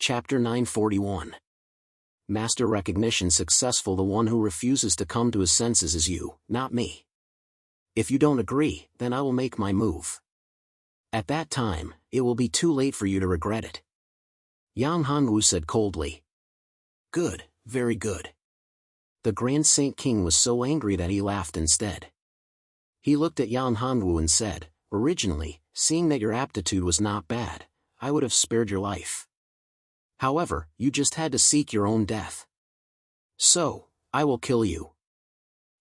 Chapter 941. Master recognition successful. The one who refuses to come to his senses is you, not me. If you don't agree, then I will make my move. At that time, it will be too late for you to regret it. Yang Hanwu said coldly. Good, very good. The Grand Saint King was so angry that he laughed instead. He looked at Yang Hanwu and said, originally, seeing that your aptitude was not bad, I would have spared your life. However, you just had to seek your own death. So, I will kill you.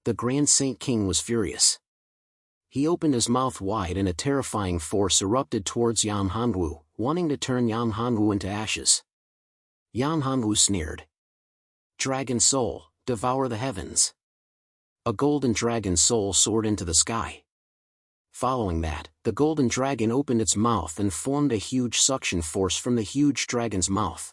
The Grand Saint King was furious. He opened his mouth wide and a terrifying force erupted towards Yang Hanwu, wanting to turn Yang Hanwu into ashes. Yang Hanwu sneered. Dragon soul, devour the heavens. A golden dragon soul soared into the sky. Following that, the golden dragon opened its mouth and formed a huge suction force from the huge dragon's mouth.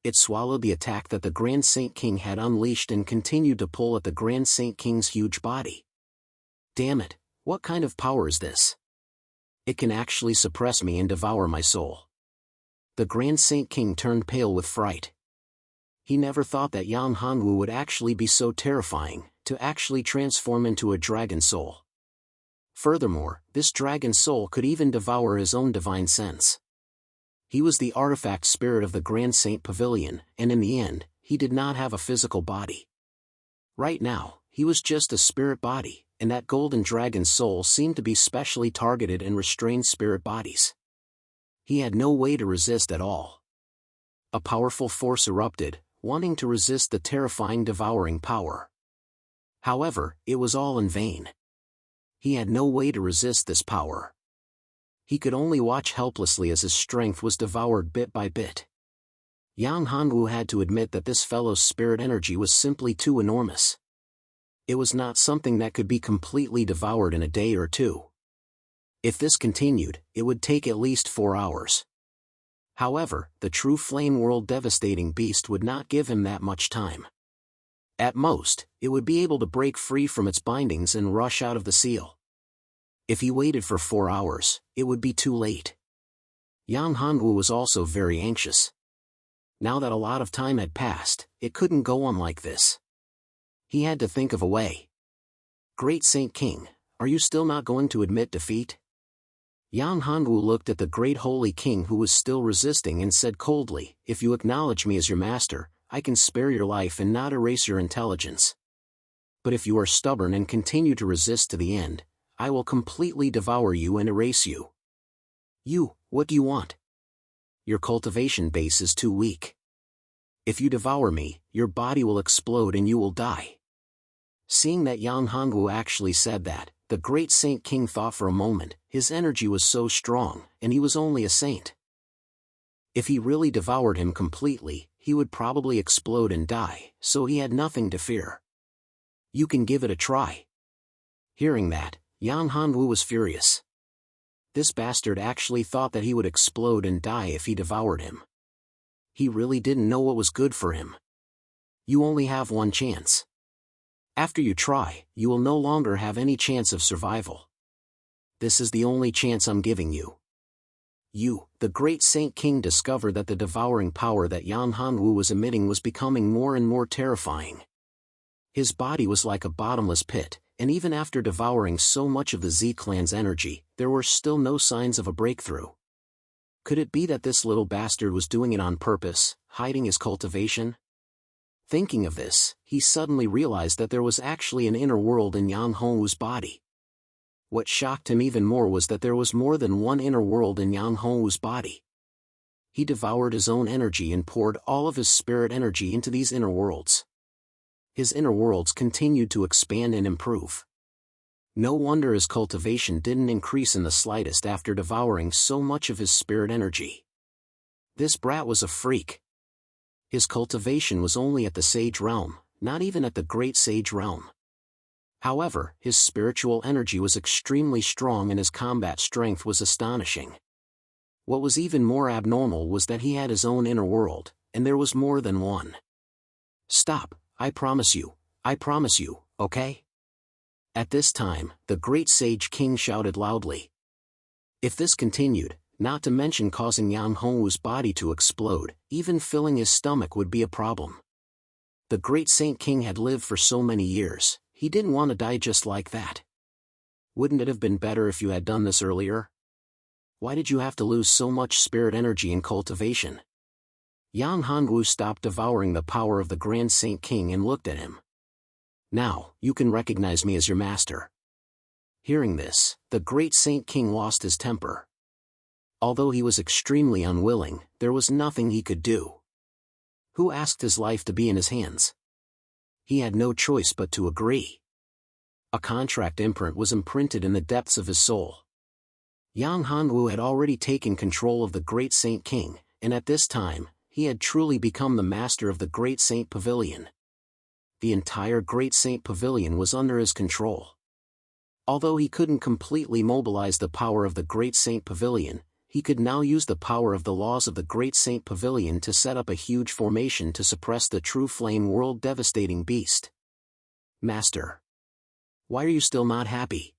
It swallowed the attack that the Grand Saint King had unleashed and continued to pull at the Grand Saint King's huge body. Damn it, what kind of power is this? It can actually suppress me and devour my soul. The Grand Saint King turned pale with fright. He never thought that Yang Hanwu would actually be so terrifying, to actually transform into a dragon soul. Furthermore, this dragon soul could even devour his own divine sense. He was the artifact spirit of the Grand Saint Pavilion, and in the end, he did not have a physical body. Right now, he was just a spirit body, and that golden dragon soul seemed to be specially targeted and restrained spirit bodies. He had no way to resist at all. A powerful force erupted, wanting to resist the terrifying devouring power. However, it was all in vain. He had no way to resist this power. He could only watch helplessly as his strength was devoured bit by bit. Yang Hanwu had to admit that this fellow's spirit energy was simply too enormous. It was not something that could be completely devoured in a day or two. If this continued, it would take at least 4 hours. However, the true flame world devastating beast would not give him that much time. At most, it would be able to break free from its bindings and rush out of the seal. If he waited for 4 hours, it would be too late. Yang Hanwu was also very anxious. Now that a lot of time had passed, it couldn't go on like this. He had to think of a way. Great Saint King, are you still not going to admit defeat? Yang Hanwu looked at the great holy king who was still resisting and said coldly, if you acknowledge me as your master, I can spare your life and not erase your intelligence. But if you are stubborn and continue to resist to the end, I will completely devour you and erase you. You, what do you want? Your cultivation base is too weak. If you devour me, your body will explode and you will die. Seeing that Yang Hanwu actually said that, the great Saint King thought for a moment. His energy was so strong, and he was only a saint. If he really devoured him completely, he would probably explode and die, so he had nothing to fear. You can give it a try. Hearing that, Yang Hanwu was furious. This bastard actually thought that he would explode and die if he devoured him. He really didn't know what was good for him. You only have one chance. After you try, you will no longer have any chance of survival. This is the only chance I'm giving you. You, the great Saint King, discovered that the devouring power that Yang Hanwu was emitting was becoming more and more terrifying. His body was like a bottomless pit, and even after devouring so much of the Z-clan's energy, there were still no signs of a breakthrough. Could it be that this little bastard was doing it on purpose, hiding his cultivation? Thinking of this, he suddenly realized that there was actually an inner world in Yang Hanwu's body. What shocked him even more was that there was more than one inner world in Yang Hanwu's body. He devoured his own energy and poured all of his spirit energy into these inner worlds. His inner worlds continued to expand and improve. No wonder his cultivation didn't increase in the slightest after devouring so much of his spirit energy. This brat was a freak. His cultivation was only at the sage realm, not even at the great sage realm. However, his spiritual energy was extremely strong and his combat strength was astonishing. What was even more abnormal was that he had his own inner world, and there was more than one. Stop, I promise you, okay? At this time, the great sage king shouted loudly. If this continued, not to mention causing Yang Hongwu's body to explode. Even filling his stomach would be a problem. The great Saint King had lived for so many years, he didn't want to die just like that. Wouldn't it have been better if you had done this earlier? Why did you have to lose so much spirit energy in cultivation? Yang Hongwu stopped devouring the power of the Grand Saint King and looked at him. Now, you can recognize me as your master. Hearing this, the great Saint King lost his temper. Although he was extremely unwilling, there was nothing he could do. Who asked his life to be in his hands? He had no choice but to agree. A contract imprint was imprinted in the depths of his soul. Yang Hongwu had already taken control of the great Saint King, and at this time, he had truly become the master of the Great Saint Pavilion. The entire Great Saint Pavilion was under his control. Although he couldn't completely mobilize the power of the Great Saint Pavilion, he could now use the power of the laws of the Great Saint Pavilion to set up a huge formation to suppress the true flame world-devastating beast. Master. Why are you still not happy?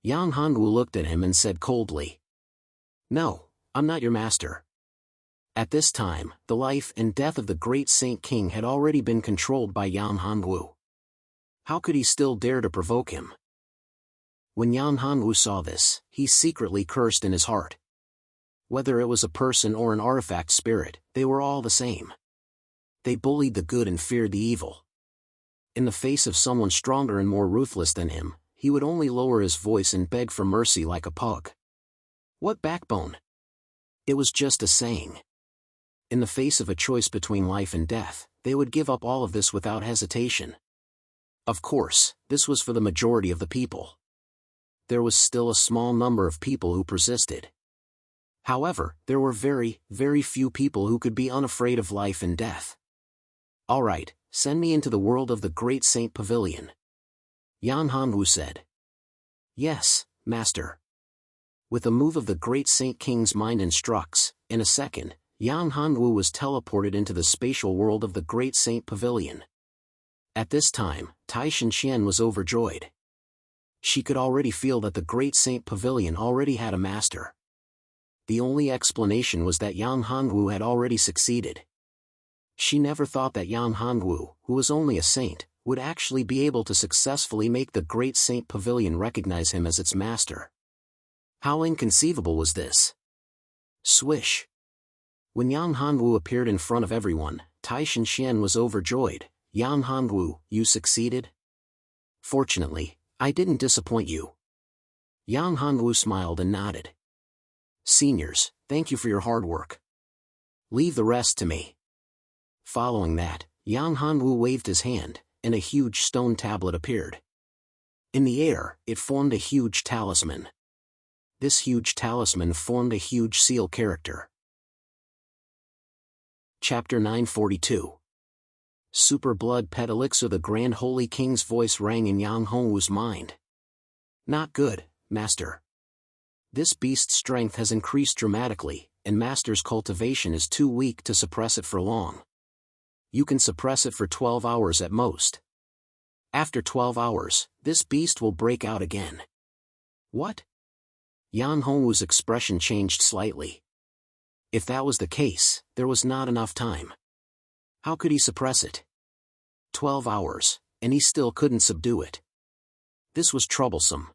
Yang Hongwu looked at him and said coldly. No, I'm not your master. At this time, the life and death of the great Saint King had already been controlled by Yang Hongwu. How could he still dare to provoke him? When Yang Hongwu saw this, he secretly cursed in his heart. Whether it was a person or an artifact spirit, they were all the same. They bullied the good and feared the evil. In the face of someone stronger and more ruthless than him, he would only lower his voice and beg for mercy like a pug. What backbone? It was just a saying. In the face of a choice between life and death, they would give up all of this without hesitation. Of course, this was for the majority of the people. There was still a small number of people who persisted. However, there were very, very few people who could be unafraid of life and death. All right, send me into the world of the Great Saint Pavilion. Yang Hongwu said. Yes, master. With a move of the Great Saint King's mind instructs, in a second, Yang Hongwu was teleported into the spatial world of the Great Saint Pavilion. At this time, Tai Shanxian was overjoyed. She could already feel that the Great Saint Pavilion already had a master. The only explanation was that Yang Hongwu had already succeeded. She never thought that Yang Hongwu, who was only a saint, would actually be able to successfully make the Great Saint Pavilion recognize him as its master. How inconceivable was this? Swish. When Yang Hongwu appeared in front of everyone, Tai Shanxian was overjoyed. Yang Hongwu, you succeeded? Fortunately, I didn't disappoint you. Yang Hongwu smiled and nodded. Seniors, thank you for your hard work. Leave the rest to me. Following that, Yang Hongwu waved his hand, and a huge stone tablet appeared. In the air, it formed a huge talisman. This huge talisman formed a huge seal character. Chapter 942. Super Blood Pet Elixir. The Grand Holy King's voice rang in Yang Hongwu's mind. Not good, master. This beast's strength has increased dramatically, and master's cultivation is too weak to suppress it for long. You can suppress it for 12 hours at most. After 12 hours, this beast will break out again. What? Yang Hongwu's expression changed slightly. If that was the case, there was not enough time. How could he suppress it? 12 hours, and he still couldn't subdue it. This was troublesome.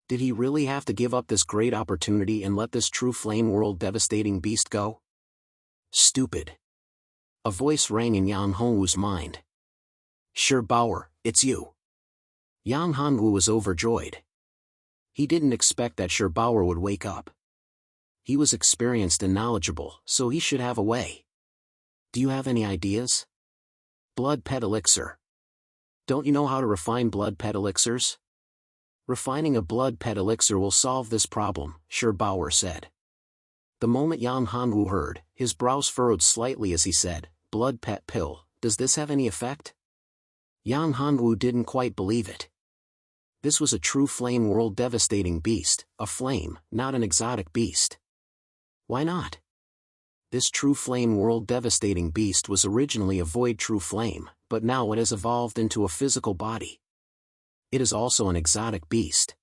Did he really have to give up this great opportunity and let this true flame world-devastating beast go? Stupid. A voice rang in Yang Hongwu's mind. Sure Bauer, it's you. Yang Hongwu was overjoyed. He didn't expect that Sure Bauer would wake up. He was experienced and knowledgeable, so he should have a way. Do you have any ideas? Blood Pet Elixir. Don't you know how to refine blood pet elixirs? Refining a blood pet elixir will solve this problem, Sure Bauer said. The moment Yang Hongwu heard, his brows furrowed slightly as he said, Blood pet pill, does this have any effect? Yang Hongwu didn't quite believe it. This was a true flame world-devastating beast, a flame, not an exotic beast. Why not? This true flame world-devastating beast was originally a void true flame, but now it has evolved into a physical body. It is also an exotic beast.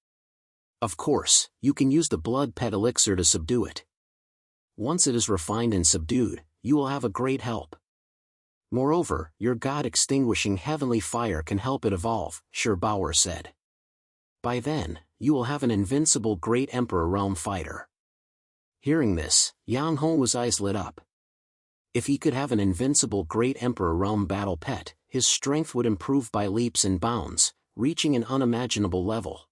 Of course, you can use the blood pet elixir to subdue it. Once it is refined and subdued, you will have a great help. Moreover, your god-extinguishing heavenly fire can help it evolve, Bauer said. By then, you will have an invincible great Emperor realm fighter. Hearing this, Yang Hongwu's eyes lit up. If he could have an invincible great Emperor realm battle pet, his strength would improve by leaps and bounds, reaching an unimaginable level.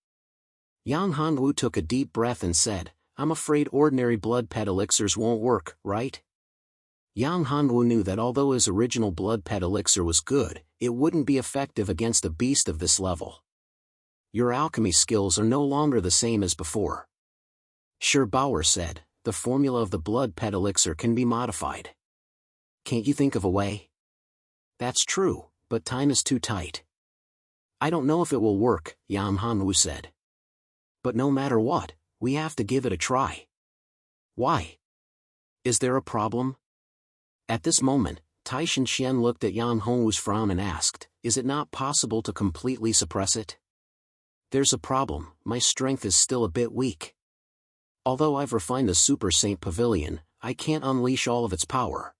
Yang Hongwu took a deep breath and said, I'm afraid ordinary blood pet elixirs won't work, right? Yang Hongwu knew that although his original blood pet elixir was good, it wouldn't be effective against a beast of this level. Your alchemy skills are no longer the same as before. Bauer said, the formula of the blood pet elixir can be modified. Can't you think of a way? That's true, but time is too tight. I don't know if it will work, Yang Hongwu said. But no matter what, we have to give it a try. Why? Is there a problem? At this moment, Taishan Xian looked at Yang Hongwu's frown and asked, is it not possible to completely suppress it? There's a problem, my strength is still a bit weak. Although I've refined the Super Saint Pavilion, I can't unleash all of its power.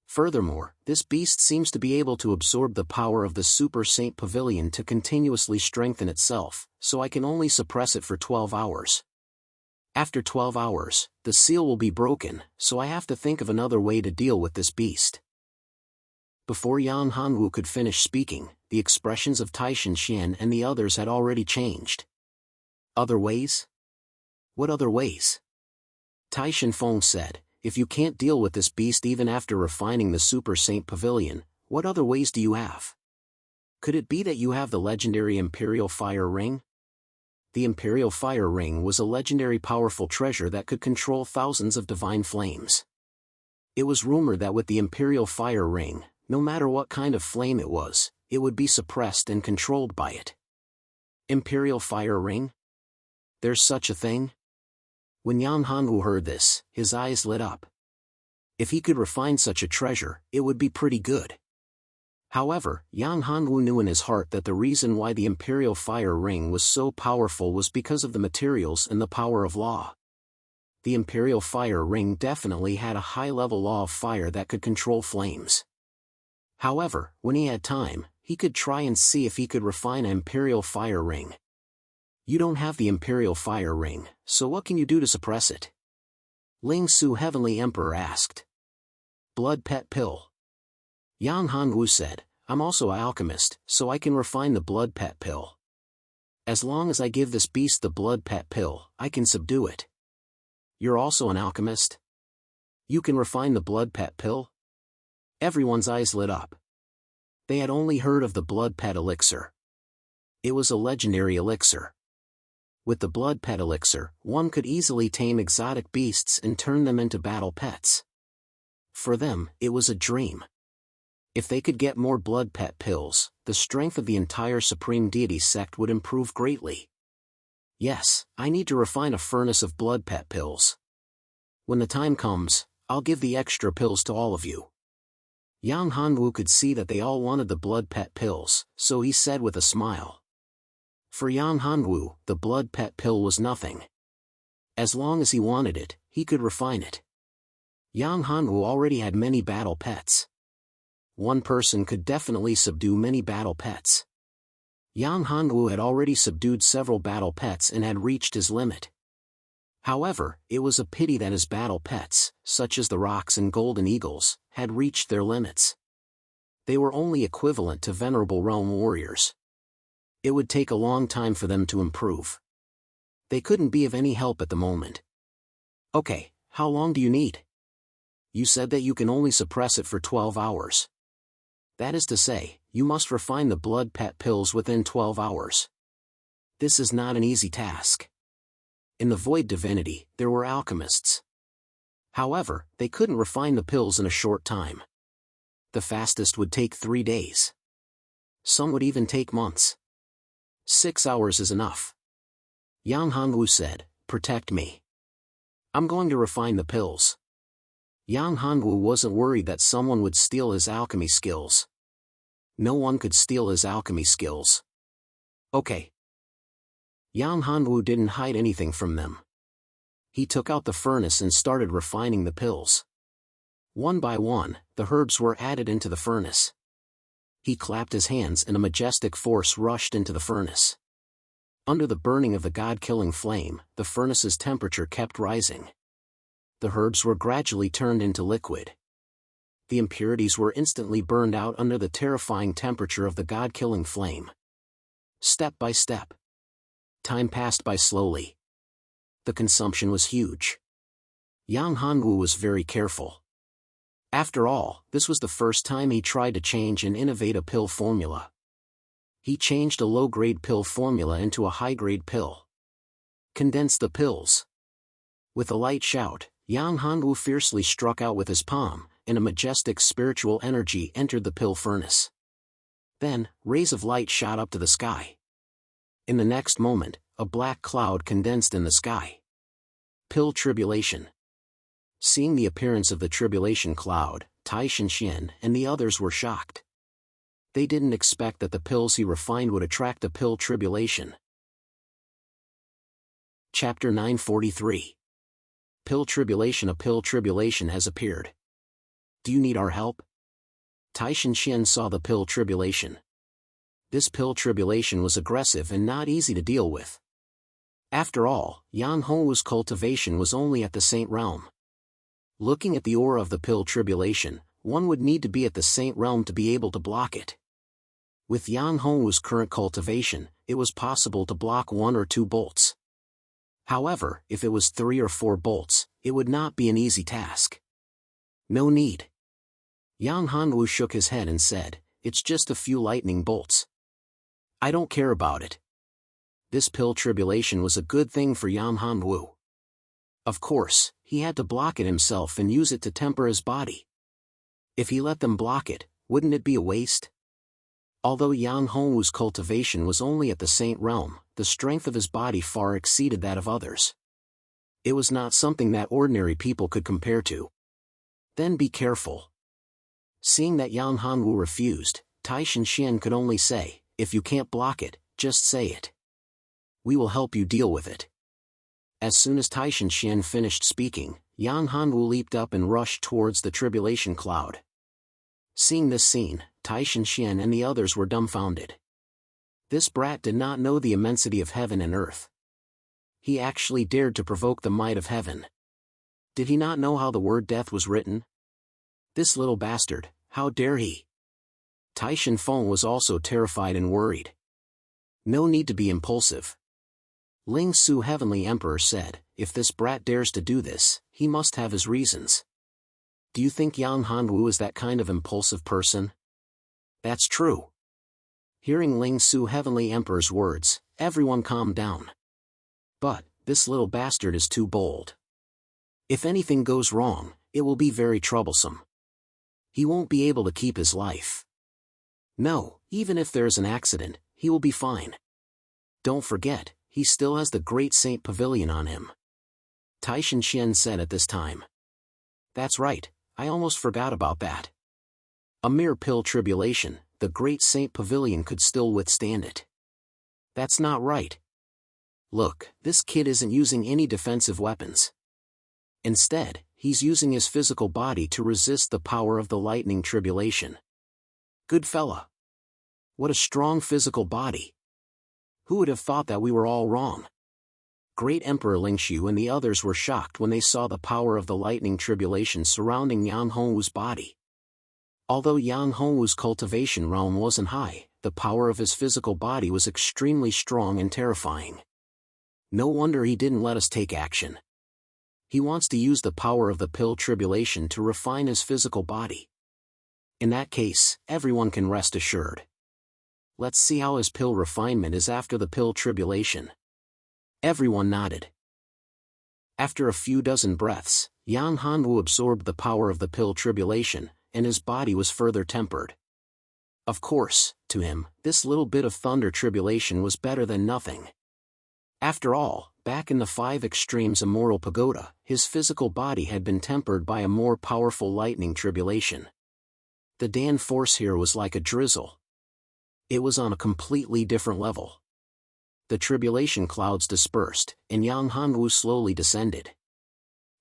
Furthermore, this beast seems to be able to absorb the power of the Super Saint Pavilion to continuously strengthen itself, so I can only suppress it for 12 hours. After 12 hours, the seal will be broken, so I have to think of another way to deal with this beast. Before Yang Hongwu could finish speaking, the expressions of Taishan Xian and the others had already changed. Other ways? What other ways? Taishan Feng said, if you can't deal with this beast even after refining the Super Saint Pavilion, what other ways do you have? Could it be that you have the legendary Imperial Fire Ring? The Imperial Fire Ring was a legendary powerful treasure that could control thousands of divine flames. It was rumored that with the Imperial Fire Ring, no matter what kind of flame it would be suppressed and controlled by it. Imperial Fire Ring? There's such a thing? When Yang Hongwu heard this, his eyes lit up. If he could refine such a treasure, it would be pretty good. However, Yang Hongwu knew in his heart that the reason why the Imperial Fire Ring was so powerful was because of the materials and the power of law. The Imperial Fire Ring definitely had a high-level law of fire that could control flames. However, when he had time, he could try and see if he could refine an Imperial Fire Ring. You don't have the Imperial Fire Ring, so what can you do to suppress it? Ling Su Heavenly Emperor asked. Blood Pet Pill. Yang Hongwu said, I'm also an alchemist, so I can refine the Blood Pet Pill. As long as I give this beast the Blood Pet Pill, I can subdue it. You're also an alchemist? You can refine the Blood Pet Pill? Everyone's eyes lit up. They had only heard of the Blood Pet Elixir. It was a legendary elixir. With the Blood Pet Elixir, one could easily tame exotic beasts and turn them into battle pets. For them, it was a dream. If they could get more Blood Pet Pills, the strength of the entire Supreme Deity sect would improve greatly. Yes, I need to refine a furnace of Blood Pet Pills. When the time comes, I'll give the extra pills to all of you. Yang Hongwu could see that they all wanted the Blood Pet Pills, so he said with a smile. For Yang Hongwu, the Blood Pet Pill was nothing. As long as he wanted it, he could refine it. Yang Hongwu already had many battle pets. One person could definitely subdue many battle pets. Yang Hongwu had already subdued several battle pets and had reached his limit. However, it was a pity that his battle pets, such as the rocks and golden eagles, had reached their limits. They were only equivalent to venerable realm warriors. It would take a long time for them to improve. They couldn't be of any help at the moment. Okay, how long do you need? You said that you can only suppress it for 12 hours. That is to say, you must refine the Blood Pet Pills within 12 hours. This is not an easy task. In the Void Divinity, there were alchemists. However, they couldn't refine the pills in a short time. The fastest would take 3 days. Some would even take months. 6 hours is enough. Yang Hongwu said, protect me. I'm going to refine the pills. Yang Hongwu wasn't worried that someone would steal his alchemy skills. No one could steal his alchemy skills. Okay. Yang Hanwu didn't hide anything from them. He took out the furnace and started refining the pills. One by one, the herbs were added into the furnace. He clapped his hands and a majestic force rushed into the furnace. Under the burning of the god-killing flame, the furnace's temperature kept rising. The herbs were gradually turned into liquid. The impurities were instantly burned out under the terrifying temperature of the god-killing flame. Step by step. Time passed by slowly. The consumption was huge. Yang Hanwu was very careful. After all, this was the first time he tried to change and innovate a pill formula. He changed a low-grade pill formula into a high-grade pill. Condensed the pills. With a light shout, Yang Hanwu fiercely struck out with his palm, and a majestic spiritual energy entered the pill furnace. Then, rays of light shot up to the sky. In the next moment, a black cloud condensed in the sky. Pill tribulation. Seeing the appearance of the tribulation cloud, Tai Shinxian and the others were shocked. They didn't expect that the pills he refined would attract a pill tribulation. Chapter 943. Pill tribulation. A pill tribulation has appeared. Do you need our help? Tai Shinxian saw the pill tribulation. This pill tribulation was aggressive and not easy to deal with. After all, Yang Hanwu's cultivation was only at the Saint Realm. Looking at the aura of the pill tribulation, one would need to be at the Saint Realm to be able to block it. With Yang Hanwu's current cultivation, it was possible to block 1 or 2 bolts. However, if it was 3 or 4 bolts, it would not be an easy task. No need. Yang Hanwu shook his head and said, "It's just a few lightning bolts. I don't care about it." This pill tribulation was a good thing for Yang Hanwu. Of course, he had to block it himself and use it to temper his body. If he let them block it, wouldn't it be a waste? Although Yang Hanwu's cultivation was only at the Saint Realm, the strength of his body far exceeded that of others. It was not something that ordinary people could compare to. Then be careful. Seeing that Yang Hanwu refused, Tai Shinxian could only say, "If you can't block it, just say it. We will help you deal with it." As soon as Tai Shinxian finished speaking, Yang Hanwu leaped up and rushed towards the tribulation cloud. Seeing this scene, Tai Shinxian and the others were dumbfounded. This brat did not know the immensity of heaven and earth. He actually dared to provoke the might of heaven. Did he not know how the word death was written? This little bastard, how dare he? Tai Shinfeng was also terrified and worried. No need to be impulsive. Ling Su Heavenly Emperor said, "If this brat dares to do this, he must have his reasons." Do you think Yang Hanwu is that kind of impulsive person? That's true. Hearing Ling Su Heavenly Emperor's words, everyone calmed down. But, this little bastard is too bold. If anything goes wrong, it will be very troublesome. He won't be able to keep his life. No, even if there's an accident, he will be fine. Don't forget, he still has the Great Saint Pavilion on him. Tai Shinxian said at this time. That's right, I almost forgot about that. A mere pill tribulation, the Great Saint Pavilion could still withstand it. That's not right. Look, this kid isn't using any defensive weapons. Instead, he's using his physical body to resist the power of the lightning tribulation. Good fella. What a strong physical body. Who would have thought that we were all wrong? Great Emperor Lingshu and the others were shocked when they saw the power of the lightning tribulation surrounding Yang Hongwu's body. Although Yang Hongwu's cultivation realm wasn't high, the power of his physical body was extremely strong and terrifying. No wonder he didn't let us take action. He wants to use the power of the pill tribulation to refine his physical body. In that case, everyone can rest assured. Let's see how his pill refinement is after the pill tribulation. Everyone nodded. After a few dozen breaths, Yang Hanwu absorbed the power of the pill tribulation, and his body was further tempered. Of course, to him, this little bit of thunder tribulation was better than nothing. After all, back in the 5 extremes immoral pagoda, his physical body had been tempered by a more powerful lightning tribulation. The Dan force here was like a drizzle. It was on a completely different level. the tribulation clouds dispersed, and Yang Hanwu slowly descended.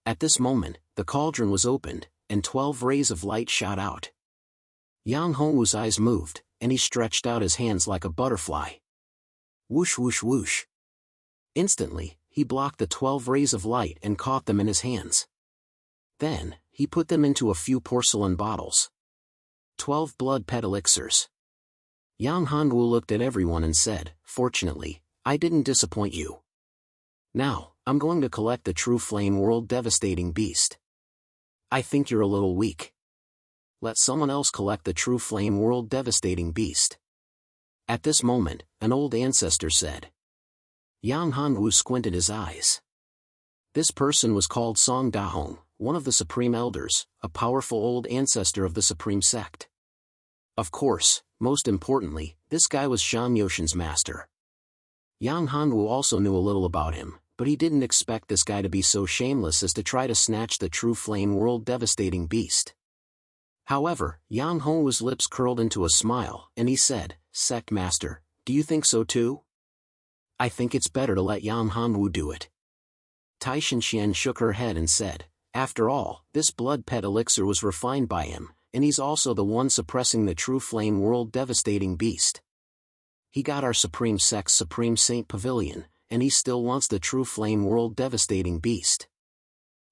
At this moment, the cauldron was opened, and 12 rays of light shot out. Yang Hanwu's eyes moved, and he stretched out his hands like a butterfly. Whoosh whoosh whoosh. Instantly, he blocked the 12 rays of light and caught them in his hands. Then, he put them into a few porcelain bottles. 12 blood pet elixirs. Yang Hanwu looked at everyone and said, "Fortunately, I didn't disappoint you. Now, I'm going to collect the true flame world devastating beast. I think you're a little weak. Let someone else collect the true flame world devastating beast." At this moment, an old ancestor said. Yang Hanwu squinted his eyes. This person was called Song Dahong, one of the Supreme Elders, a powerful old ancestor of the Supreme Sect. Of course, most importantly, this guy was Shan Yoshin's master. Yang Hanwu also knew a little about him, but he didn't expect this guy to be so shameless as to try to snatch the true flame world devastating beast. However, Yang Hanwu's lips curled into a smile, and he said, "Sect Master, do you think so too?" "I think it's better to let Yang Hanwu do it." Tai Shinxian shook her head and said, "After all, this blood pet elixir was refined by him, and he's also the one suppressing the true flame world devastating beast. He got our Supreme Sect's Supreme Saint Pavilion, and he still wants the true flame world devastating beast.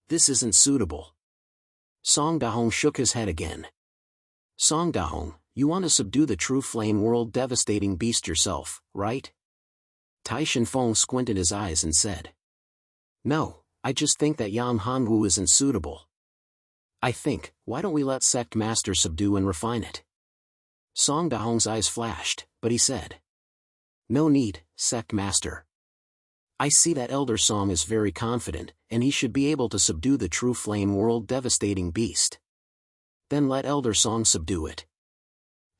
This isn't suitable." Song Dahong shook his head again. "Song Dahong, you want to subdue the true flame world devastating beast yourself, right?" Tai Shinfeng squinted his eyes and said, "No, I just think that Yang Hanwu isn't suitable. I think, why don't we let Sect Master subdue and refine it?" Song Dahong's eyes flashed, but he said, "No need, Sect Master. I see that Elder Song is very confident, and he should be able to subdue the true flame world devastating beast. Then let Elder Song subdue it.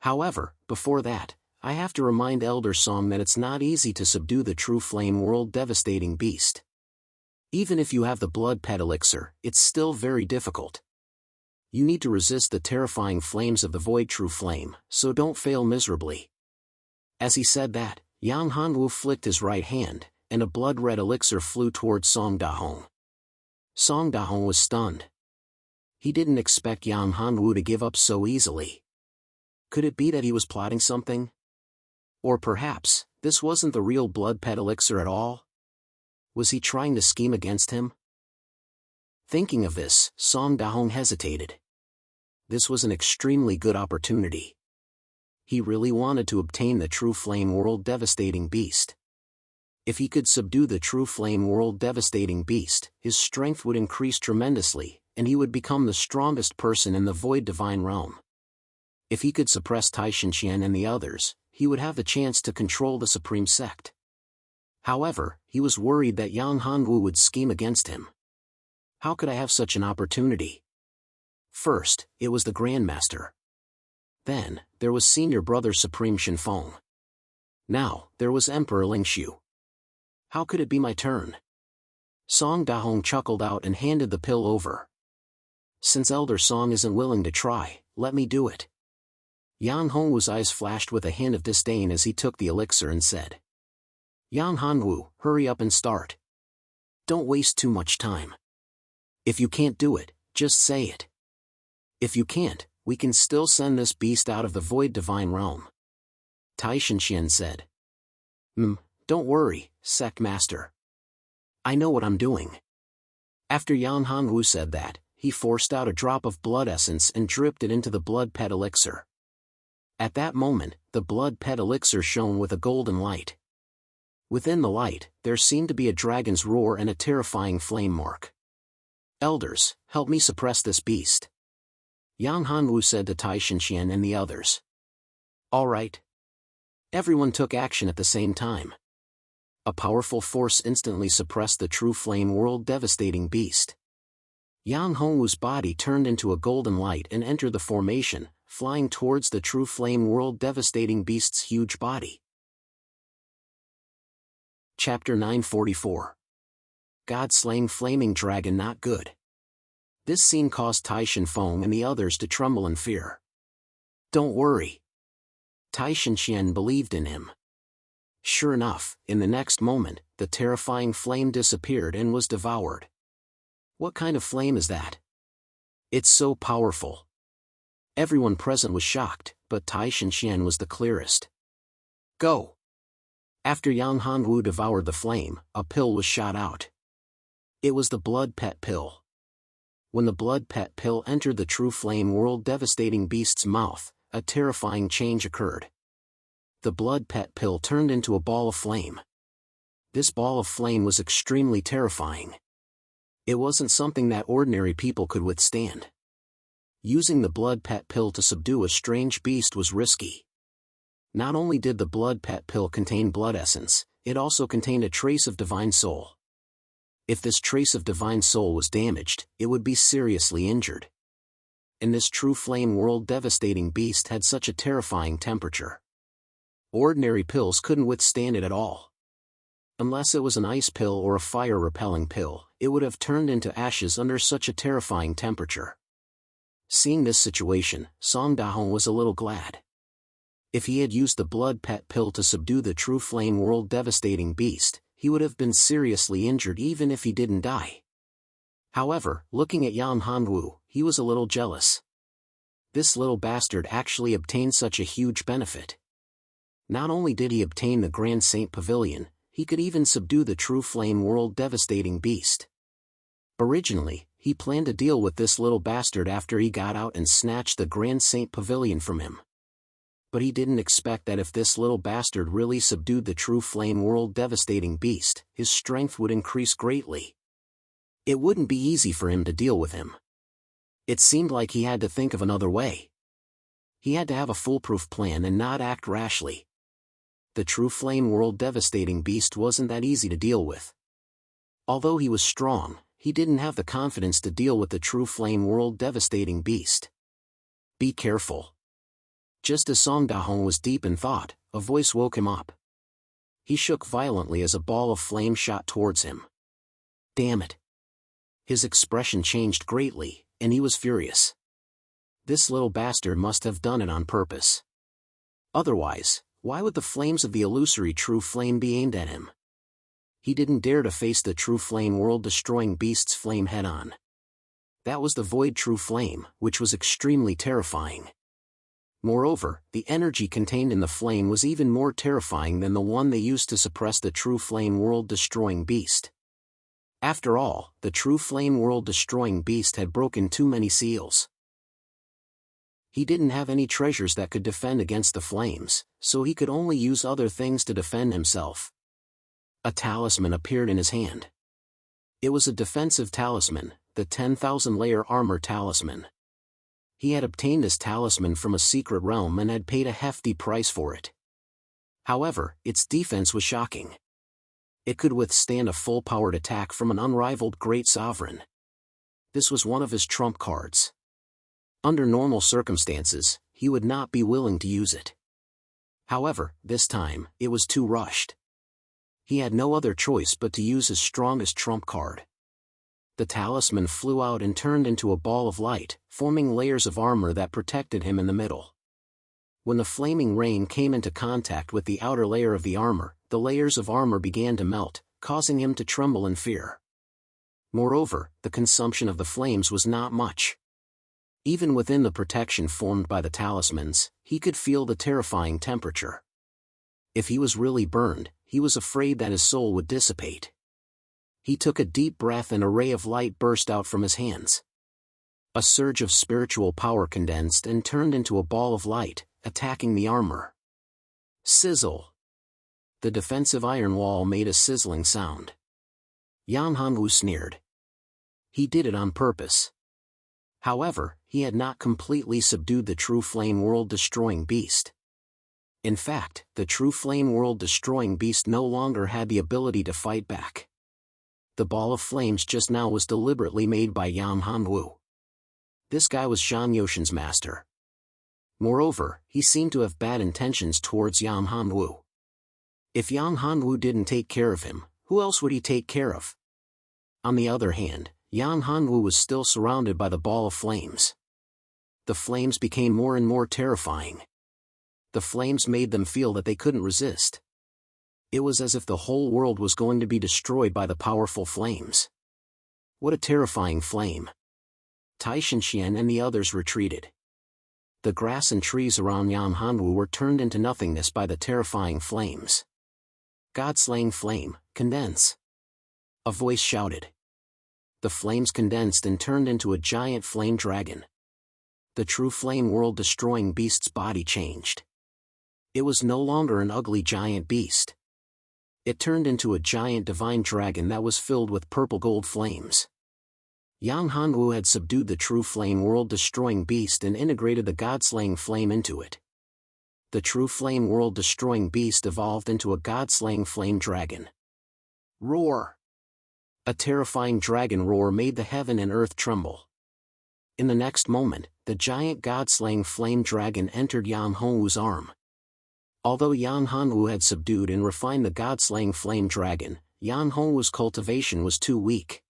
However, before that, I have to remind Elder Song that it's not easy to subdue the true flame world devastating beast. Even if you have the blood pet elixir, it's still very difficult. You need to resist the terrifying flames of the void true flame, so don't fail miserably." As he said that, Yang Hanwu flicked his right hand, and a blood-red elixir flew towards Song Dahong. Song Dahong was stunned. He didn't expect Yang Hanwu to give up so easily. Could it be that he was plotting something? Or perhaps, this wasn't the real blood pet elixir at all? Was he trying to scheme against him? Thinking of this, Song Dahong hesitated. This was an extremely good opportunity. He really wanted to obtain the true flame world devastating beast. If he could subdue the true flame world devastating beast, his strength would increase tremendously, and he would become the strongest person in the void divine realm. If he could suppress Tai Shinxian and the others, he would have the chance to control the Supreme Sect. However, he was worried that Yang Hanwu would scheme against him. How could I have such an opportunity? First, it was the Grandmaster. Then, there was Senior Brother Supreme Shinfeng. Now, there was Emperor Lingxiu. How could it be my turn? Song Dahong chuckled out and handed the pill over. "Since Elder Song isn't willing to try, let me do it." Yang Hanwu's eyes flashed with a hint of disdain as he took the elixir and said, "Yang Hanwu, hurry up and start. Don't waste too much time. If you can't do it, just say it. If you can't, we can still send this beast out of the void divine realm." Tai Shinxian said, Don't worry, Sect Master. I know what I'm doing." After Yang Hanwu said that, he forced out a drop of blood essence and dripped it into the blood pet elixir. At that moment, the blood pet elixir shone with a golden light. Within the light, there seemed to be a dragon's roar and a terrifying flame mark. "Elders, help me suppress this beast," Yang Hanwu said to Tai Shinxian and the others. "All right." Everyone took action at the same time. A powerful force instantly suppressed the true flame world devastating beast. Yang Hongwu's body turned into a golden light and entered the formation, flying towards the true flame world devastating beast's huge body. Chapter 944. God-slaying flaming dragon not good. This scene caused Tai Shinfeng and the others to tremble in fear. "Don't worry." Tai Shinxian believed in him. Sure enough, in the next moment, the terrifying flame disappeared and was devoured. What kind of flame is that? It's so powerful. Everyone present was shocked, but Tai Shenxian was the clearest. Go! After Yang Hanwu devoured the flame, a pill was shot out. It was the blood pet pill. When the blood pet pill entered the true flame world devastating beast's mouth, a terrifying change occurred. The blood pet pill turned into a ball of flame. This ball of flame was extremely terrifying. It wasn't something that ordinary people could withstand. Using the blood pet pill to subdue a strange beast was risky. Not only did the blood pet pill contain blood essence, it also contained a trace of divine soul. If this trace of divine soul was damaged, it would be seriously injured. And this true flame world devastating beast had such a terrifying temperature. Ordinary pills couldn't withstand it at all. Unless it was an ice pill or a fire-repelling pill, it would have turned into ashes under such a terrifying temperature. Seeing this situation, Song Dahong was a little glad. If he had used the blood pet pill to subdue the true flame world devastating beast, he would have been seriously injured even if he didn't die. However, looking at Yang Hanwu, he was a little jealous. This little bastard actually obtained such a huge benefit. Not only did he obtain the Grand Saint Pavilion, he could even subdue the true flame world devastating beast. Originally, he planned to deal with this little bastard after he got out and snatched the Grand Saint Pavilion from him. But he didn't expect that if this little bastard really subdued the true flame world devastating beast, his strength would increase greatly. It wouldn't be easy for him to deal with him. It seemed like he had to think of another way. He had to have a foolproof plan and not act rashly. The true flame world devastating beast wasn't that easy to deal with. Although he was strong, he didn't have the confidence to deal with the true flame world devastating beast. Be careful. Just as Song Dahong was deep in thought, a voice woke him up. He shook violently as a ball of flame shot towards him. Damn it! His expression changed greatly, and he was furious. This little bastard must have done it on purpose. Otherwise, why would the flames of the illusory true flame be aimed at him? He didn't dare to face the true flame world-destroying beast's flame head-on. That was the void true flame, which was extremely terrifying. Moreover, the energy contained in the flame was even more terrifying than the one they used to suppress the true flame world-destroying beast. After all, the true flame world-destroying beast had broken too many seals. He didn't have any treasures that could defend against the flames, so he could only use other things to defend himself. A talisman appeared in his hand. It was a defensive talisman, the 10,000-layer armor talisman. He had obtained this talisman from a secret realm and had paid a hefty price for it. However, its defense was shocking. It could withstand a full-powered attack from an unrivaled great sovereign. This was one of his trump cards. Under normal circumstances, he would not be willing to use it. However, this time, it was too rushed. He had no other choice but to use his strongest trump card. The talisman flew out and turned into a ball of light, forming layers of armor that protected him in the middle. When the flaming rain came into contact with the outer layer of the armor, the layers of armor began to melt, causing him to tremble in fear. Moreover, the consumption of the flames was not much. Even within the protection formed by the talismans, he could feel the terrifying temperature. If he was really burned, he was afraid that his soul would dissipate. He took a deep breath and a ray of light burst out from his hands. A surge of spiritual power condensed and turned into a ball of light, attacking the armor. Sizzle! The defensive iron wall made a sizzling sound. Yan Hanwu sneered. He did it on purpose. However, he had not completely subdued the true flame world-destroying beast. In fact, the true flame world-destroying beast no longer had the ability to fight back. The ball of flames just now was deliberately made by Yang Hanwu. This guy was Zhang Yoshan's master. Moreover, he seemed to have bad intentions towards Yang Hanwu. If Yang Hanwu didn't take care of him, who else would he take care of? On the other hand, Yang Hanwu was still surrounded by the ball of flames. The flames became more and more terrifying. The flames made them feel that they couldn't resist. It was as if the whole world was going to be destroyed by the powerful flames. What a terrifying flame! Taishan Xian and the others retreated. The grass and trees around Yan Hanwu were turned into nothingness by the terrifying flames. God-slaying flame, condense! A voice shouted. The flames condensed and turned into a giant flame dragon. The true flame world-destroying beast's body changed. It was no longer an ugly giant beast. It turned into a giant divine dragon that was filled with purple-gold flames. Yang Hanwu had subdued the true flame world-destroying beast and integrated the god-slaying flame into it. The true flame world-destroying beast evolved into a god-slaying flame dragon. Roar! A terrifying dragon roar made the heaven and earth tremble. In the next moment, the giant god-slaying flame dragon entered Yang Hanwu's arm. Although Yang Hanwu had subdued and refined the god-slaying flame dragon, Yang Hanwu's cultivation was too weak.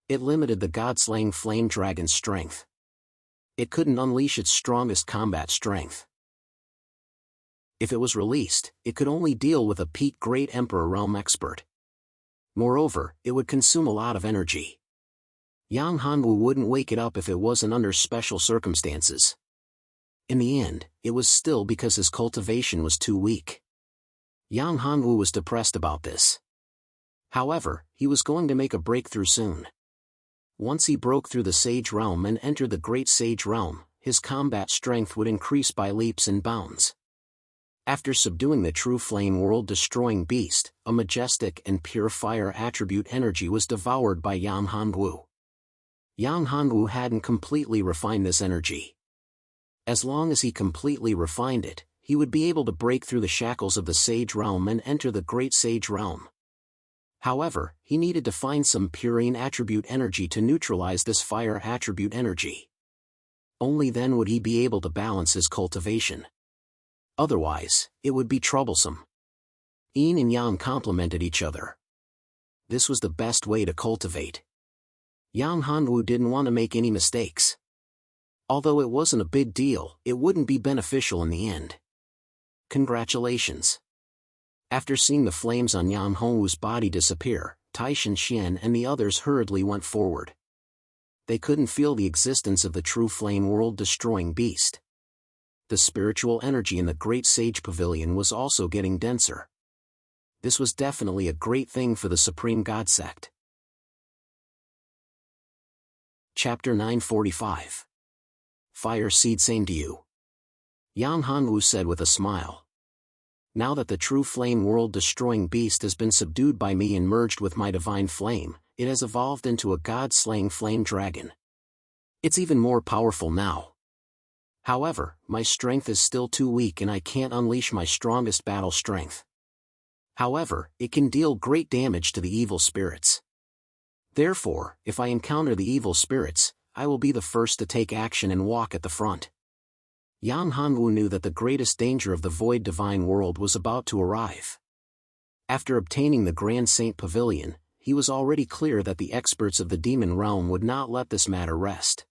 It limited the god-slaying flame dragon's strength. It couldn't unleash its strongest combat strength. If it was released, it could only deal with a peak Great Emperor realm expert. Moreover, it would consume a lot of energy. Yang Hanwu wouldn't wake it up if it wasn't under special circumstances. In the end, it was still because his cultivation was too weak. Yang Hanwu was depressed about this. However, he was going to make a breakthrough soon. Once he broke through the Sage Realm and entered the Great Sage Realm, his combat strength would increase by leaps and bounds. After subduing the true flame world-destroying beast, a majestic and pure fire attribute energy was devoured by Yang Hanwu. Yang Hanwu hadn't completely refined this energy. As long as he completely refined it, he would be able to break through the shackles of the Sage Realm and enter the Great Sage Realm. However, he needed to find some purine attribute energy to neutralize this fire attribute energy. Only then would he be able to balance his cultivation. Otherwise, it would be troublesome. Yin and Yang complemented each other. This was the best way to cultivate. Yang Hanwu didn't want to make any mistakes. Although it wasn't a big deal, it wouldn't be beneficial in the end. Congratulations. After seeing the flames on Yang Hanwu's body disappear, Taishan Xian and the others hurriedly went forward. They couldn't feel the existence of the true flame world-destroying beast. The spiritual energy in the Great Sage Pavilion was also getting denser. This was definitely a great thing for the Supreme God Sect. Chapter 945. Fire Seed, same to you. Yang Hanwu said with a smile. Now that the true flame world-destroying beast has been subdued by me and merged with my divine flame, it has evolved into a god-slaying flame dragon. It's even more powerful now. However, my strength is still too weak and I can't unleash my strongest battle strength. However, it can deal great damage to the evil spirits. Therefore, if I encounter the evil spirits, I will be the first to take action and walk at the front. Yang Hanwu knew that the greatest danger of the Void Divine World was about to arrive. After obtaining the Grand Saint Pavilion, he was already clear that the experts of the Demon Realm would not let this matter rest.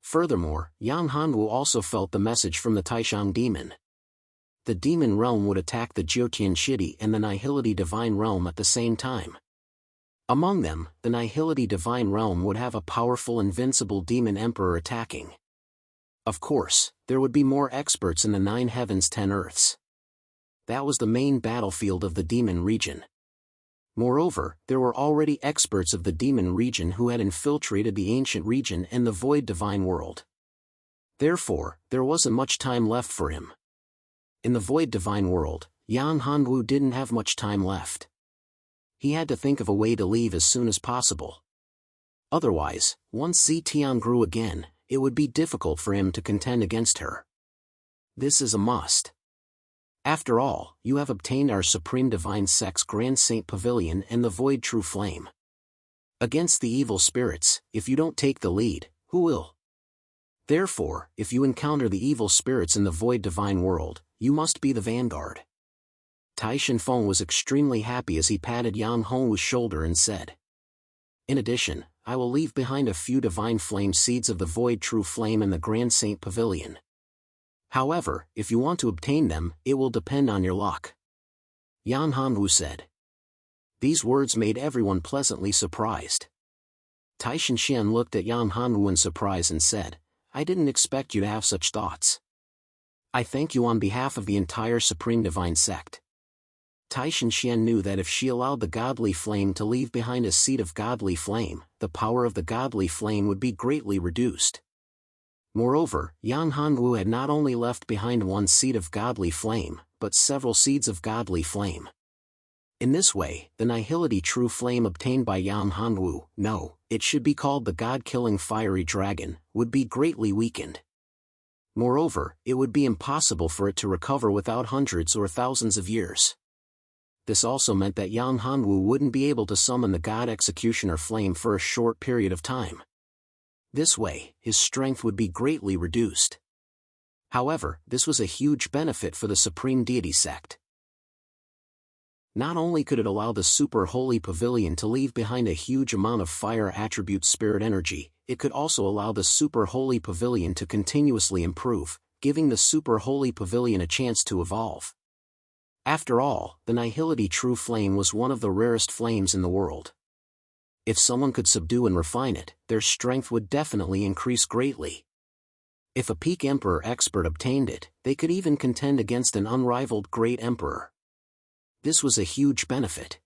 Furthermore, Yang Hanwu also felt the message from the Taishan Demon. The Demon Realm would attack the Jiutian Shidi and the Nihility Divine Realm at the same time. Among them, the Nihility Divine Realm would have a powerful invincible Demon Emperor attacking. Of course, there would be more experts in the 9 heavens 10 earths. That was the main battlefield of the Demon region. Moreover, there were already experts of the Demon region who had infiltrated the Ancient region and the Void Divine World. Therefore, there wasn't much time left for him. In the Void Divine World, Yang Hanwu didn't have much time left. He had to think of a way to leave as soon as possible. Otherwise, once Zetian grew again, it would be difficult for him to contend against her. This is a must. After all, you have obtained our Supreme Divine Sect's Grand Saint Pavilion and the Void True Flame. Against the evil spirits, if you don't take the lead, who will? Therefore, if you encounter the evil spirits in the Void Divine World, you must be the vanguard. Tai Shinfeng was extremely happy as he patted Yang Hanwu's shoulder and said, "In addition, I will leave behind a few divine flame seeds of the Void True Flame in the Grand Saint Pavilion. However, if you want to obtain them, it will depend on your luck." Yan Hanwu said. These words made everyone pleasantly surprised. Taishan Xian looked at Yan Hanwu in surprise and said, I didn't expect you to have such thoughts. I thank you on behalf of the entire Supreme Divine Sect. Taishan Xian knew that if she allowed the godly flame to leave behind a seed of godly flame, the power of the godly flame would be greatly reduced. Moreover, Yan Hanwu had not only left behind one seed of godly flame, but several seeds of godly flame. In this way, the nihility true flame obtained by Yan Hanwu, no, it should be called the god-killing fiery dragon, would be greatly weakened. Moreover, it would be impossible for it to recover without hundreds or thousands of years. This also meant that Yan Hanwu wouldn't be able to summon the god executioner flame for a short period of time. This way, his strength would be greatly reduced. However, this was a huge benefit for the Supreme Deity sect. Not only could it allow the Super Holy Pavilion to leave behind a huge amount of fire attribute spirit energy, it could also allow the Super Holy Pavilion to continuously improve, giving the Super Holy Pavilion a chance to evolve. After all, the Nihility True Flame was one of the rarest flames in the world. If someone could subdue and refine it, their strength would definitely increase greatly. If a peak Emperor expert obtained it, they could even contend against an unrivaled Great Emperor. This was a huge benefit.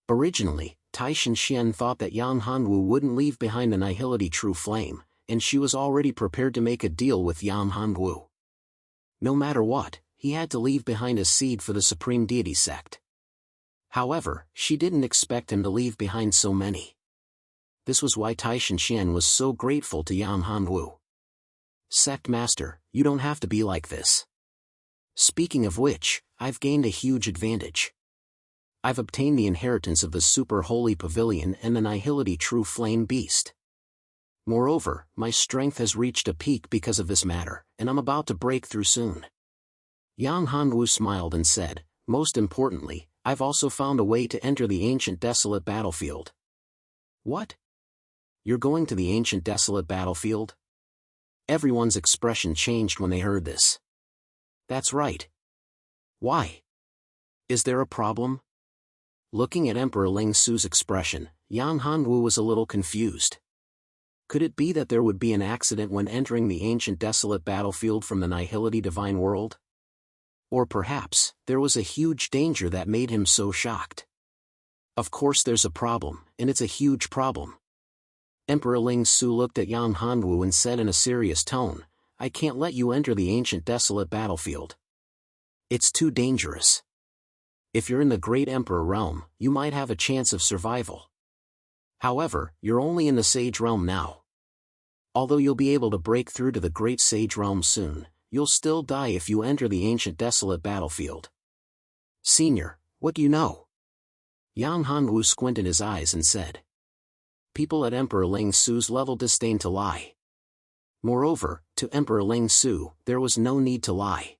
Originally, Taishan Xian thought that Yan Hanwu wouldn't leave behind the Nihility True Flame, and she was already prepared to make a deal with Yan Hanwu. No matter what, he had to leave behind a seed for the Supreme Deity sect. However, she didn't expect him to leave behind so many. This was why Taishan Xian was so grateful to Yan Hanwu. Sect Master, you don't have to be like this. Speaking of which, I've gained a huge advantage. I've obtained the inheritance of the Super Holy Pavilion and the Nihility True Flame Beast. Moreover, my strength has reached a peak because of this matter, and I'm about to break through soon. Yan Hanwu smiled and said, most importantly, I've also found a way to enter the ancient desolate battlefield. What? You're going to the ancient desolate battlefield? Everyone's expression changed when they heard this. That's right. Why? Is there a problem? Looking at Emperor Ling Su's expression, Yan Hanwu was a little confused. Could it be that there would be an accident when entering the ancient desolate battlefield from the Nihility Divine World? Or perhaps, there was a huge danger that made him so shocked. Of course there's a problem, and it's a huge problem. Emperor Ling Su looked at Yan Hanwu and said in a serious tone, I can't let you enter the ancient desolate battlefield. It's too dangerous. If you're in the Great Emperor realm, you might have a chance of survival. However, you're only in the Sage realm now. Although you'll be able to break through to the Great Sage realm soon, you'll still die if you enter the ancient desolate battlefield. Senior, what do you know? Yan Hanwu squinted his eyes and said. People at Emperor Ling Su's level disdain to lie. Moreover, to Emperor Ling Su, there was no need to lie.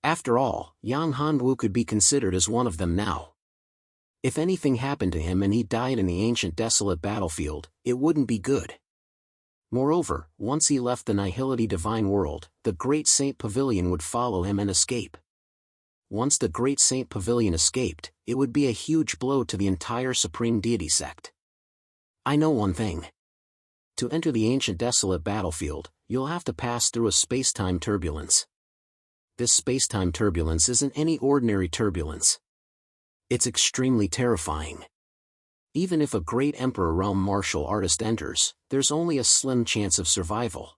After all, Yan Hanwu could be considered as one of them now. If anything happened to him and he died in the ancient desolate battlefield, it wouldn't be good. Moreover, once he left the Nihility Divine World, the Great Saint Pavilion would follow him and escape. Once the Great Saint Pavilion escaped, it would be a huge blow to the entire Supreme Deity sect. I know one thing. To enter the ancient desolate battlefield, you'll have to pass through a space-time turbulence. This space-time turbulence isn't any ordinary turbulence. It's extremely terrifying. Even if a Great Emperor realm martial artist enters, there's only a slim chance of survival.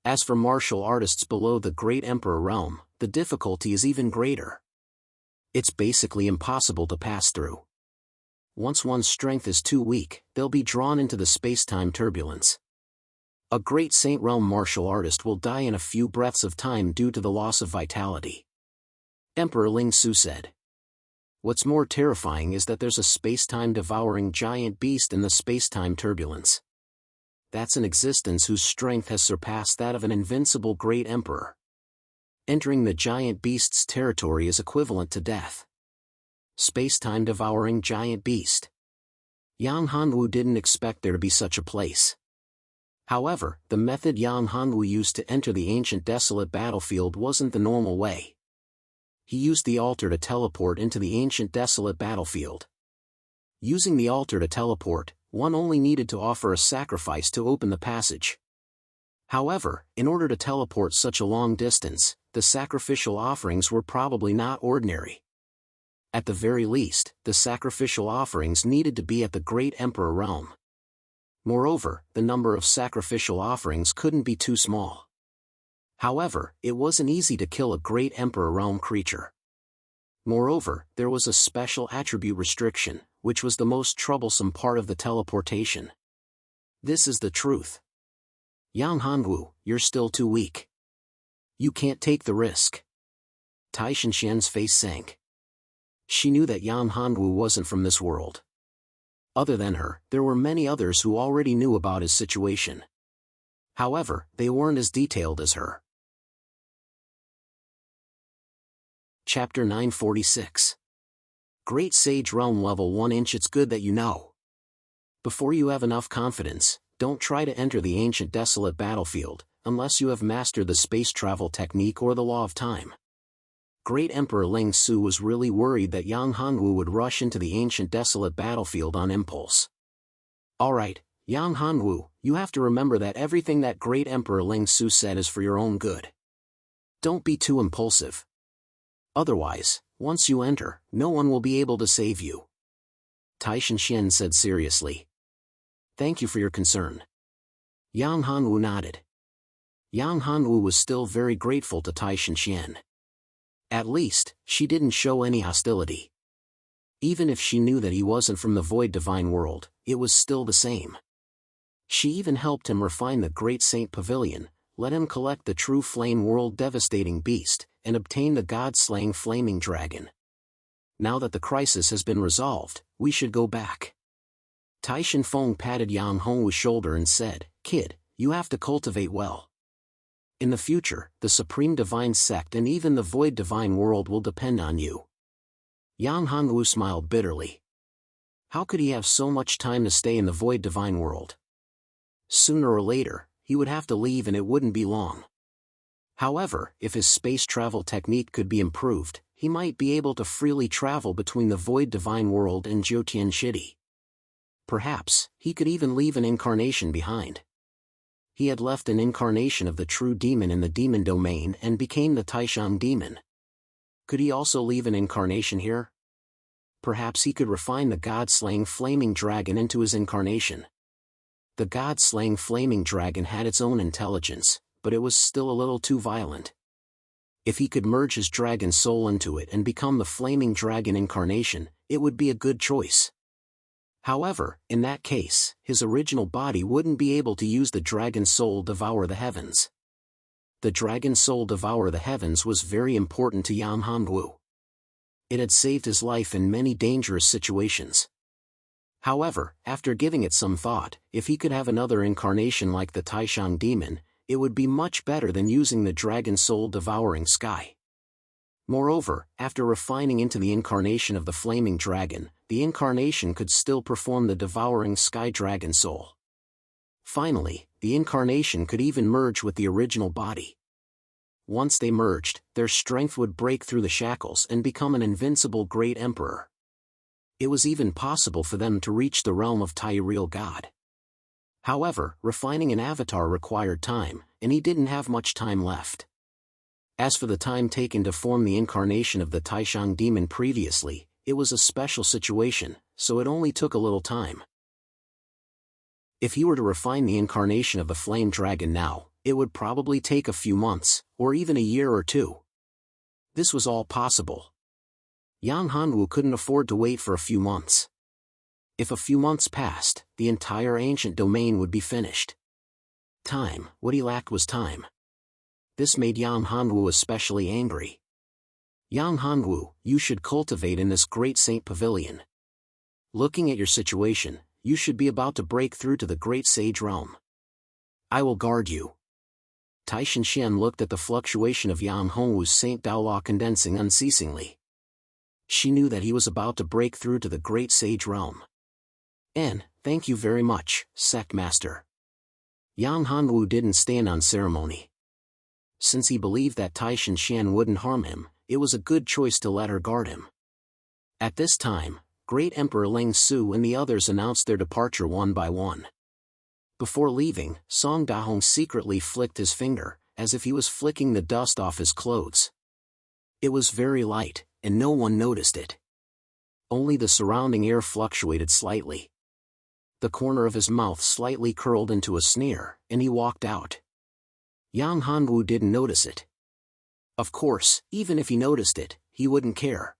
As for martial artists below the Great Emperor realm, the difficulty is even greater. It's basically impossible to pass through. Once one's strength is too weak, they'll be drawn into the space-time turbulence. A Great Saint Realm martial artist will die in a few breaths of time due to the loss of vitality. Emperor Ling Su said. What's more terrifying is that there's a space-time devouring giant beast in the space-time turbulence. That's an existence whose strength has surpassed that of an invincible Great Emperor. Entering the giant beast's territory is equivalent to death. Space-time devouring giant beast. Yan Hanwu didn't expect there to be such a place. However, the method Yan Hanwu used to enter the ancient desolate battlefield wasn't the normal way. He used the altar to teleport into the ancient desolate battlefield. Using the altar to teleport, one only needed to offer a sacrifice to open the passage. However, in order to teleport such a long distance, the sacrificial offerings were probably not ordinary. At the very least, the sacrificial offerings needed to be at the Great Emperor realm. Moreover, the number of sacrificial offerings couldn't be too small. However, it wasn't easy to kill a Great Emperor realm creature. Moreover, there was a special attribute restriction, which was the most troublesome part of the teleportation. This is the truth. Yang Hanwu, you're still too weak. You can't take the risk. Tai Shanxian's face sank. She knew that Yang Hanwu wasn't from this world. Other than her, there were many others who already knew about his situation. However, they weren't as detailed as her. Chapter 946. Great Sage Realm Level 1 Inch. It's good that you know. Before you have enough confidence, don't try to enter the ancient desolate battlefield, unless you have mastered the space travel technique or the law of time. Great Emperor Ling Su was really worried that Yang Hanwu would rush into the ancient desolate battlefield on impulse. Alright, Yang Hanwu, you have to remember that everything that Great Emperor Ling Su said is for your own good. Don't be too impulsive. Otherwise, once you enter, no one will be able to save you. Tai Shanxian said seriously. Thank you for your concern. Yang Hanwu nodded. Yang Hanwu was still very grateful to Tai Shanxian. At least, she didn't show any hostility. Even if she knew that he wasn't from the Void Divine World, it was still the same. She even helped him refine the Great Saint Pavilion, let him collect the true flame world devastating beast, and obtain the god-slaying flaming dragon. Now that the crisis has been resolved, we should go back. Tai Shanfeng patted Yang Hongwu's shoulder and said, Kid, you have to cultivate well. In the future, the Supreme Divine Sect and even the Void Divine World will depend on you. Yang Hongwu smiled bitterly. How could he have so much time to stay in the Void Divine World? Sooner or later, he would have to leave and it wouldn't be long. However, if his space travel technique could be improved, he might be able to freely travel between the Void Divine World and Jiutian City. Perhaps, he could even leave an incarnation behind. He had left an incarnation of the true demon in the demon domain and became the Taishan demon. Could he also leave an incarnation here? Perhaps he could refine the god-slaying flaming dragon into his incarnation. The god-slaying flaming dragon had its own intelligence, but it was still a little too violent. If he could merge his dragon soul into it and become the flaming dragon incarnation, it would be a good choice. However, in that case, his original body wouldn't be able to use the dragon soul devour the heavens. The dragon soul devour the heavens was very important to Yang Hanwu. It had saved his life in many dangerous situations. However, after giving it some thought, if he could have another incarnation like the Taishan demon, it would be much better than using the dragon soul devouring sky. Moreover, after refining into the incarnation of the flaming dragon, the incarnation could still perform the devouring sky dragon soul. Finally, the incarnation could even merge with the original body. Once they merged, their strength would break through the shackles and become an invincible great emperor. It was even possible for them to reach the realm of Tyreal God. However, refining an avatar required time, and he didn't have much time left. As for the time taken to form the incarnation of the Taishan demon previously, it was a special situation, so it only took a little time. If he were to refine the incarnation of the flame dragon now, it would probably take a few months, or even a year or two. This was all possible. Yang Hanwu couldn't afford to wait for a few months. If a few months passed, the entire ancient domain would be finished. Time, what he lacked was time. This made Yang Hanwu especially angry. Yang Hanwu, you should cultivate in this great saint pavilion. Looking at your situation, you should be about to break through to the great sage realm. I will guard you. Tai Shanxian looked at the fluctuation of Yang Hanwu's Saint Dao Law condensing unceasingly. She knew that he was about to break through to the great sage realm. Thank you very much, Sect Master. Yang Hanwu didn't stand on ceremony. Since he believed that Tai Shanxian wouldn't harm him, it was a good choice to let her guard him. At this time, Great Emperor Ling Su and the others announced their departure one by one. Before leaving, Song Dahong secretly flicked his finger, as if he was flicking the dust off his clothes. It was very light, and no one noticed it. Only the surrounding air fluctuated slightly. The corner of his mouth slightly curled into a sneer, and he walked out. Yang Hanwu didn't notice it. Of course, even if he noticed it, he wouldn't care.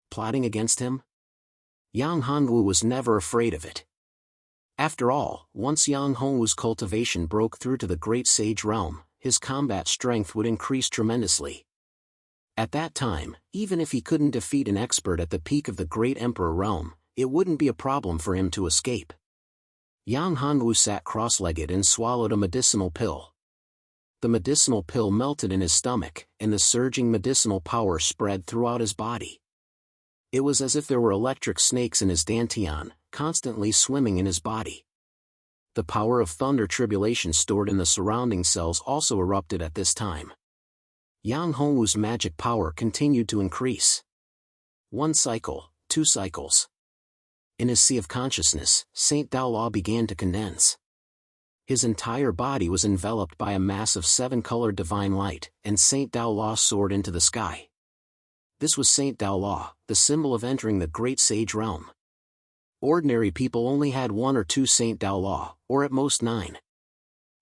Plotting against him? Yang Hanwu was never afraid of it. After all, once Yang Hongwu's cultivation broke through to the Great Sage realm, his combat strength would increase tremendously. At that time, even if he couldn't defeat an expert at the peak of the Great Emperor realm, it wouldn't be a problem for him to escape. Yang Hanwu sat cross-legged and swallowed a medicinal pill. The medicinal pill melted in his stomach, and the surging medicinal power spread throughout his body. It was as if there were electric snakes in his dantian, constantly swimming in his body. The power of thunder tribulation stored in the surrounding cells also erupted at this time. Yang Hongwu's magic power continued to increase. 1 cycle, 2 cycles. In his sea of consciousness, Saint Daola began to condense. His entire body was enveloped by a mass of 7-colored divine light, and Saint Daola soared into the sky. This was Saint Daola, the symbol of entering the Great Sage realm. Ordinary people only had 1 or 2 Saint Daola, or at most 9.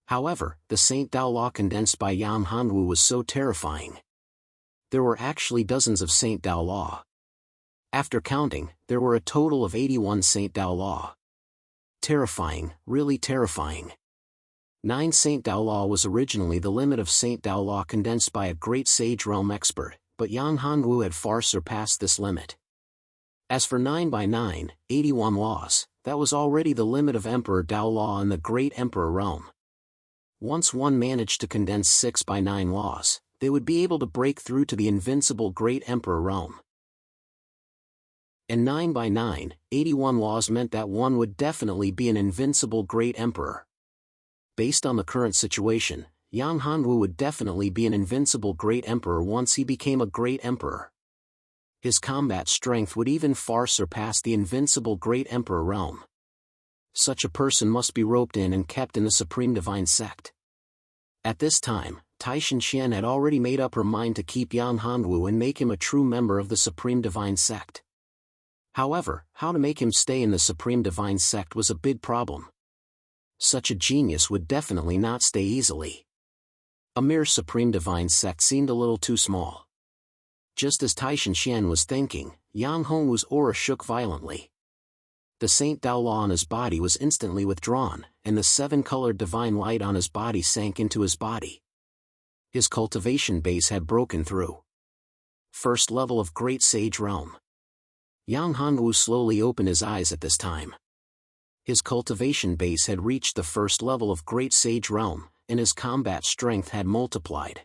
However, the Saint Daola condensed by Yang Hanwu was so terrifying. There were actually dozens of Saint Daola. After counting, there were a total of 81 Saint Daola. Terrifying, really terrifying. 9 Saint Daola was originally the limit of Saint Daola condensed by a Great Sage realm expert, but Yang Hanwu had far surpassed this limit. As for 9 by 9, 81 laws, that was already the limit of Emperor Daola in the Great Emperor realm. Once one managed to condense 6 by 9 laws, they would be able to break through to the invincible Great Emperor realm. And 9 by 9, 81 laws meant that one would definitely be an invincible Great Emperor. Based on the current situation, Yang Hanwu would definitely be an invincible Great Emperor once he became a Great Emperor. His combat strength would even far surpass the invincible Great Emperor realm. Such a person must be roped in and kept in the Supreme Divine Sect. At this time, Taishan Xian had already made up her mind to keep Yang Hanwu and make him a true member of the Supreme Divine Sect. However, how to make him stay in the Supreme Divine Sect was a big problem. Such a genius would definitely not stay easily. A mere Supreme Divine Sect seemed a little too small. Just as Taishan Xian was thinking, Yang Hongwu's aura shook violently. The Saint Daola on his body was instantly withdrawn, and the 7-colored divine light on his body sank into his body. His cultivation base had broken through. First level of Great Sage realm. Yang Hanwu slowly opened his eyes at this time. His cultivation base had reached the first level of Great Sage realm, and his combat strength had multiplied.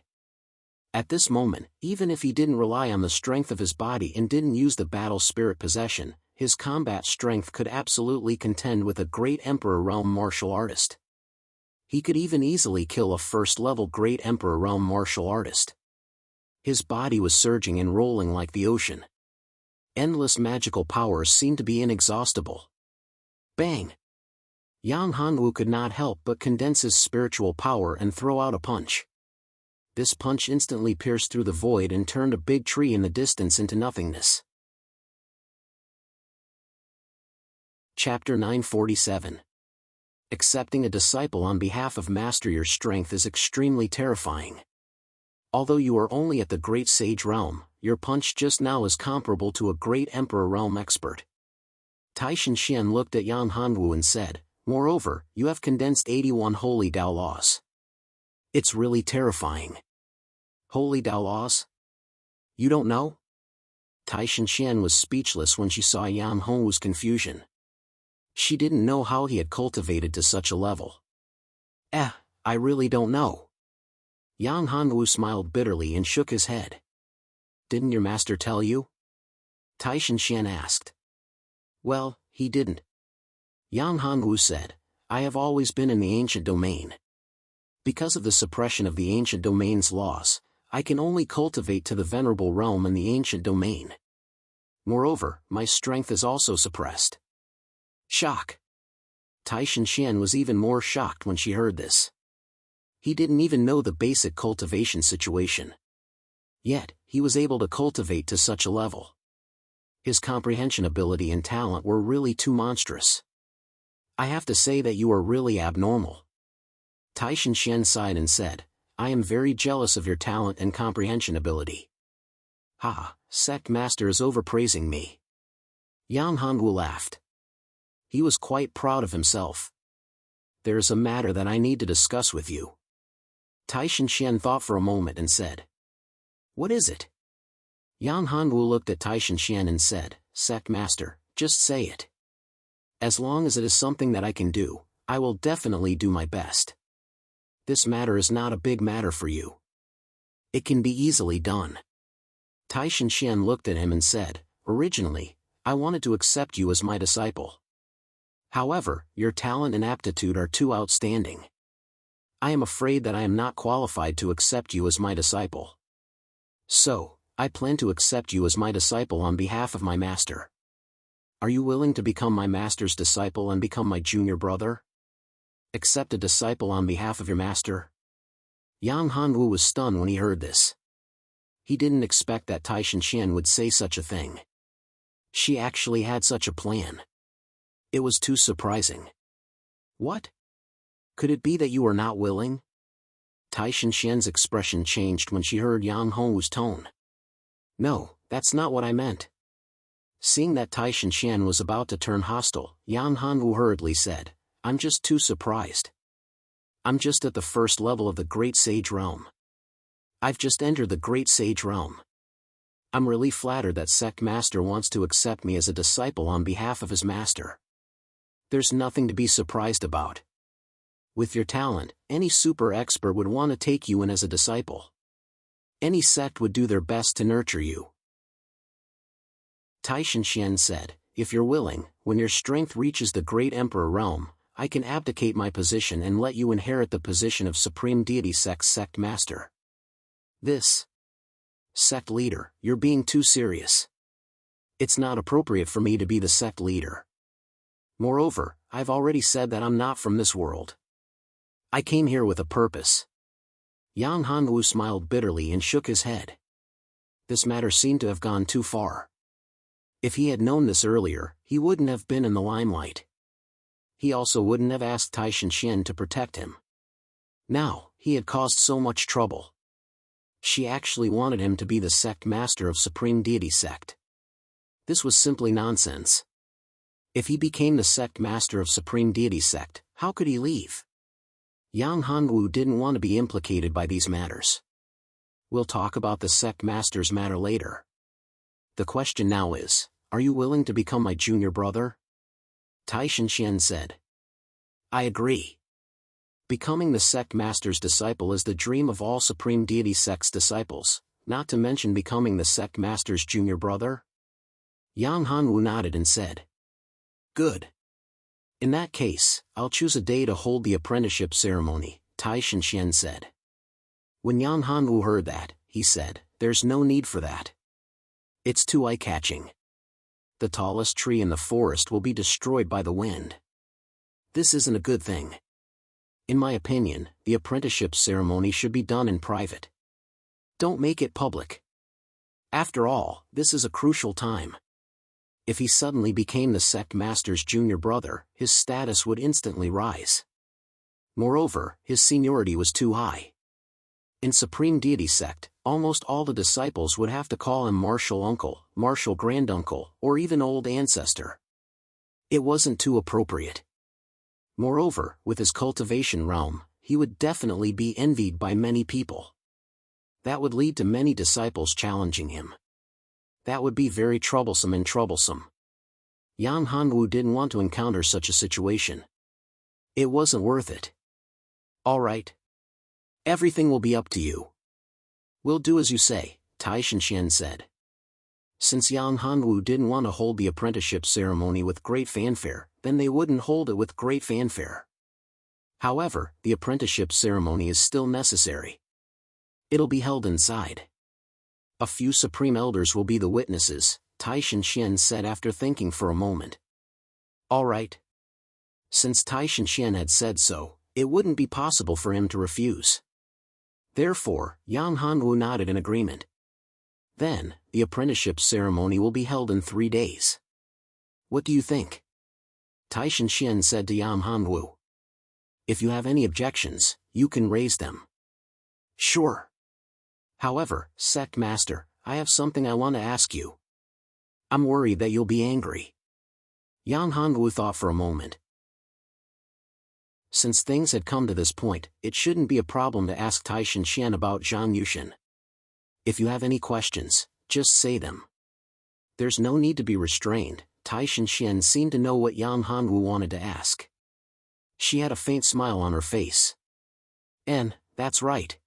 At this moment, even if he didn't rely on the strength of his body and didn't use the battle spirit possession, his combat strength could absolutely contend with a Great Emperor realm martial artist. He could even easily kill a first-level Great Emperor realm martial artist. His body was surging and rolling like the ocean. Endless magical powers seemed to be inexhaustible. Bang! Yang Hanwu could not help but condense his spiritual power and throw out a punch. This punch instantly pierced through the void and turned a big tree in the distance into nothingness. Chapter 947. Accepting a disciple on behalf of Master. Your strength is extremely terrifying. Although you are only at the Great Sage realm, your punch just now is comparable to a Great Emperor realm expert. Taishan Xian looked at Yang Hanwu and said, "Moreover, you have condensed 81 holy Dao laws. It's really terrifying." Holy Dao laws? You don't know? Taishan Xian was speechless when she saw Yang Hongwu's confusion. She didn't know how he had cultivated to such a level. I really don't know. Yang Hanwu smiled bitterly and shook his head. Didn't your master tell you? Taishan Xian asked. Well, he didn't. Yang Hanwu said, I have always been in the ancient domain. Because of the suppression of the ancient domain's laws, I can only cultivate to the venerable realm in the ancient domain. Moreover, my strength is also suppressed. Shock. Taishan Xian was even more shocked when she heard this. He didn't even know the basic cultivation situation. Yet, he was able to cultivate to such a level. His comprehension ability and talent were really too monstrous. I have to say that you are really abnormal. Taishan Xian sighed and said, I am very jealous of your talent and comprehension ability. Ha, sect master is overpraising me. Yang Hanwu laughed. He was quite proud of himself. There is a matter that I need to discuss with you. Taishan Xian thought for a moment and said, What is it? Yang Hanwu looked at Taishan Xian and said, Sect master, just say it. As long as it is something that I can do, I will definitely do my best. This matter is not a big matter for you. It can be easily done. Taishan Xian looked at him and said, Originally, I wanted to accept you as my disciple. However, your talent and aptitude are too outstanding. I am afraid that I am not qualified to accept you as my disciple. So, I plan to accept you as my disciple on behalf of my master. Are you willing to become my master's disciple and become my junior brother? Accept a disciple on behalf of your master? Yang Hanwu was stunned when he heard this. He didn't expect that Taishan Xian would say such a thing. She actually had such a plan. It was too surprising. What? Could it be that you are not willing? Taishan Xian's expression changed when she heard Yang Hanwu's tone. No, that's not what I meant. Seeing that Taishan Xian was about to turn hostile, Yang Hanwu hurriedly said, I'm just too surprised. I'm just at the first level of the Great Sage Realm. I've just entered the Great Sage Realm. I'm really flattered that Sect Master wants to accept me as a disciple on behalf of his master. There's nothing to be surprised about. With your talent, any super expert would want to take you in as a disciple. Any sect would do their best to nurture you. Taishan Xian said, If you're willing, when your strength reaches the Great Emperor realm, I can abdicate my position and let you inherit the position of Supreme Deity Sect's Sect Master. This sect leader, you're being too serious. It's not appropriate for me to be the sect leader. Moreover, I've already said that I'm not from this world. I came here with a purpose. Yang Hanwu smiled bitterly and shook his head. This matter seemed to have gone too far. If he had known this earlier, he wouldn't have been in the limelight. He also wouldn't have asked Taishan Xian to protect him. Now, he had caused so much trouble. She actually wanted him to be the sect master of Supreme Deity Sect. This was simply nonsense. If he became the sect master of Supreme Deity Sect, how could he leave? Yang Hanwu didn't want to be implicated by these matters. We'll talk about the sect master's matter later. The question now is, are you willing to become my junior brother? Taishan Xian said. I agree. Becoming the sect master's disciple is the dream of all Supreme Deity Sect's disciples, not to mention becoming the sect master's junior brother. Yang Hanwu nodded and said. Good. In that case, I'll choose a day to hold the apprenticeship ceremony, Taishan Xian said. When Yang Hanwu heard that, he said, There's no need for that. It's too eye-catching. The tallest tree in the forest will be destroyed by the wind. This isn't a good thing. In my opinion, the apprenticeship ceremony should be done in private. Don't make it public. After all, this is a crucial time. If he suddenly became the sect master's junior brother, his status would instantly rise. Moreover, his seniority was too high. In Supreme Deity Sect, almost all the disciples would have to call him martial uncle, martial granduncle, or even old ancestor. It wasn't too appropriate. Moreover, with his cultivation realm, he would definitely be envied by many people. That would lead to many disciples challenging him. That would be very troublesome. Yang Hanwu didn't want to encounter such a situation. It wasn't worth it. All right. Everything will be up to you. We'll do as you say, Taishan Xian said. Since Yang Hanwu didn't want to hold the apprenticeship ceremony with great fanfare, then they wouldn't hold it with great fanfare. However, the apprenticeship ceremony is still necessary. It'll be held inside. A few Supreme Elders will be the witnesses, Tai Shan said after thinking for a moment. All right. Since Tai Shan had said so, it wouldn't be possible for him to refuse. Therefore, Yang Hanwu nodded in agreement. Then, the apprenticeship ceremony will be held in 3 days. What do you think? Tai Shan said to Yang Hanwu. If you have any objections, you can raise them. Sure. However, Sect Master, I have something I want to ask you. I'm worried that you'll be angry. Yang Hanwu thought for a moment. Since things had come to this point, it shouldn't be a problem to ask Tai Shan about Zhang Yushan. If you have any questions, just say them. There's no need to be restrained. Tai Shan seemed to know what Yang Hanwu wanted to ask. She had a faint smile on her face. That's right.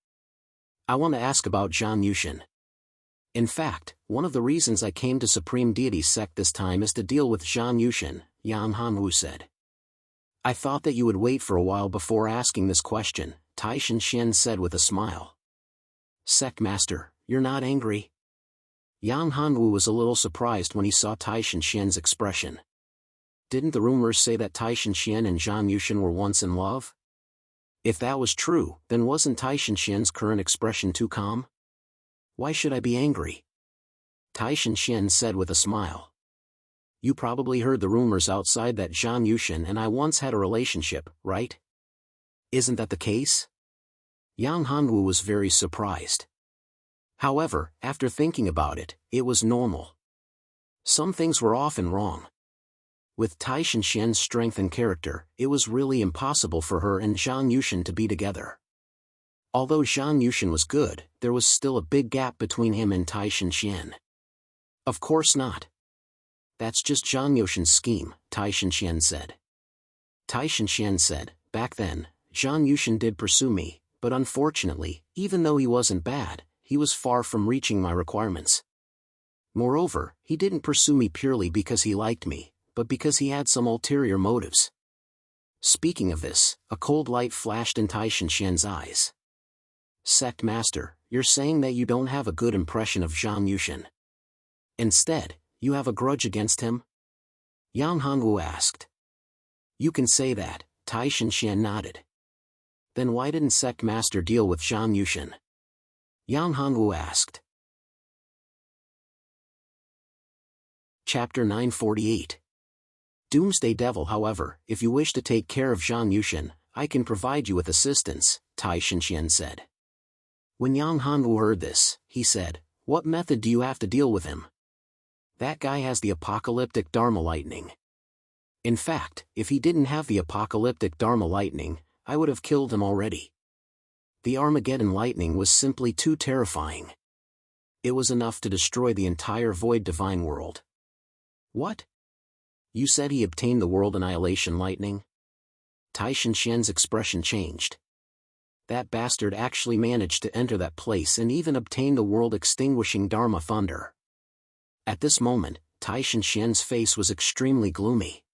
I want to ask about Zhang Yushan. In fact, one of the reasons I came to Supreme Deity Sect this time is to deal with Zhang Yushan, Yang Hanwu said. I thought that you would wait for a while before asking this question, Tai Shan said with a smile. Sect Master, you're not angry? Yang Hanwu was a little surprised when he saw Tai Shan's expression. Didn't the rumors say that Tai Shan and Zhang Yushan were once in love? If that was true, then wasn't Tai Shan's current expression too calm? Why should I be angry? Tai Shan said with a smile. You probably heard the rumors outside that Zhang Yushan and I once had a relationship, right? Isn't that the case? Yang Hanwu was very surprised. However, after thinking about it, it was normal. Some things were often wrong. With Tai Shan's strength and character, it was really impossible for her and Zhang Yushan to be together. Although Zhang Yushan was good, there was still a big gap between him and Tai Shan. Of course not. That's just Zhang Yushan's scheme, Tai Shan said. Tai Shan said, back then, Zhang Yushan did pursue me, but unfortunately, even though he wasn't bad, he was far from reaching my requirements. Moreover, he didn't pursue me purely because he liked me, but because he had some ulterior motives. Speaking of this, a cold light flashed in Tai Shan's eyes. Sect Master, you're saying that you don't have a good impression of Zhang Yushan. Instead, you have a grudge against him? Yang Hanwu asked. You can say that, Tai Shan nodded. Then why didn't Sect Master deal with Zhang Yushan? Yang Hanwu asked. Chapter 948. Doomsday Devil. However, if you wish to take care of Zhang Yushan, I can provide you with assistance, Tai Shan said. When Yang Hanwu heard this, he said, what method do you have to deal with him? That guy has the apocalyptic Dharma lightning. In fact, if he didn't have the apocalyptic Dharma lightning, I would have killed him already. The Armageddon lightning was simply too terrifying. It was enough to destroy the entire void divine world. What? You said he obtained the world annihilation lightning? Tai Shan's expression changed. That bastard actually managed to enter that place and even obtain the world extinguishing Dharma thunder. At this moment, Tai Shan's face was extremely gloomy.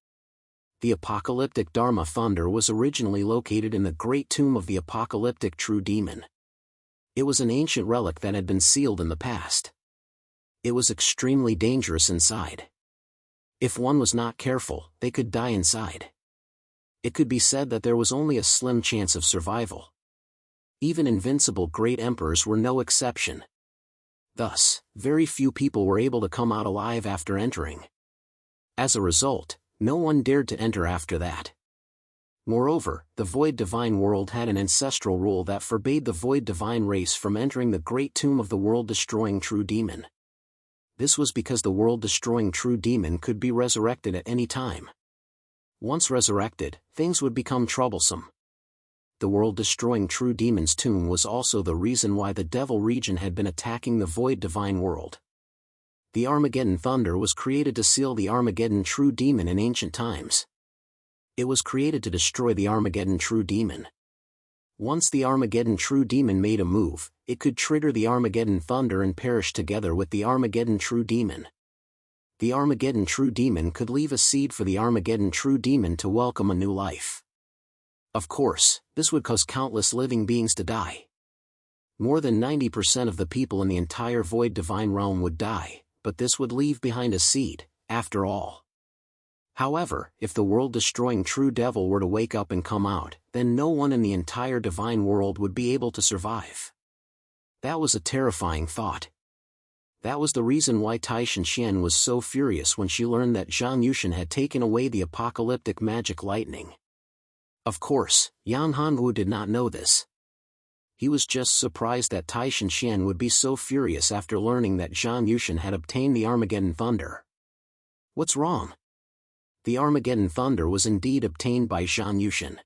The apocalyptic Dharma thunder was originally located in the great tomb of the apocalyptic true demon. It was an ancient relic that had been sealed in the past. It was extremely dangerous inside. If one was not careful, they could die inside. It could be said that there was only a slim chance of survival. Even invincible great emperors were no exception. Thus, very few people were able to come out alive after entering. As a result, no one dared to enter after that. Moreover, the Void Divine world had an ancestral rule that forbade the Void Divine race from entering the great tomb of the world-destroying true demon. This was because the world-destroying true demon could be resurrected at any time. Once resurrected, things would become troublesome. The world-destroying true demon's tomb was also the reason why the Devil region had been attacking the Void Divine world. The Armageddon Thunder was created to seal the Armageddon true demon in ancient times. It was created to destroy the Armageddon true demon. Once the Armageddon true demon made a move, it could trigger the Armageddon Thunder and perish together with the Armageddon true demon. The Armageddon true demon could leave a seed for the Armageddon true demon to welcome a new life. Of course, this would cause countless living beings to die. More than 90% of the people in the entire void divine realm would die, but this would leave behind a seed, after all. However, if the world-destroying true devil were to wake up and come out, then no one in the entire divine world would be able to survive. That was a terrifying thought. That was the reason why Taishan Xian was so furious when she learned that Zhang Yushan had taken away the apocalyptic magic lightning. Of course, Yan Hanwu did not know this. He was just surprised that Taishan Xian would be so furious after learning that Zhang Yushan had obtained the Armageddon Thunder. What's wrong? The Armageddon Thunder was indeed obtained by Zhang Yushan.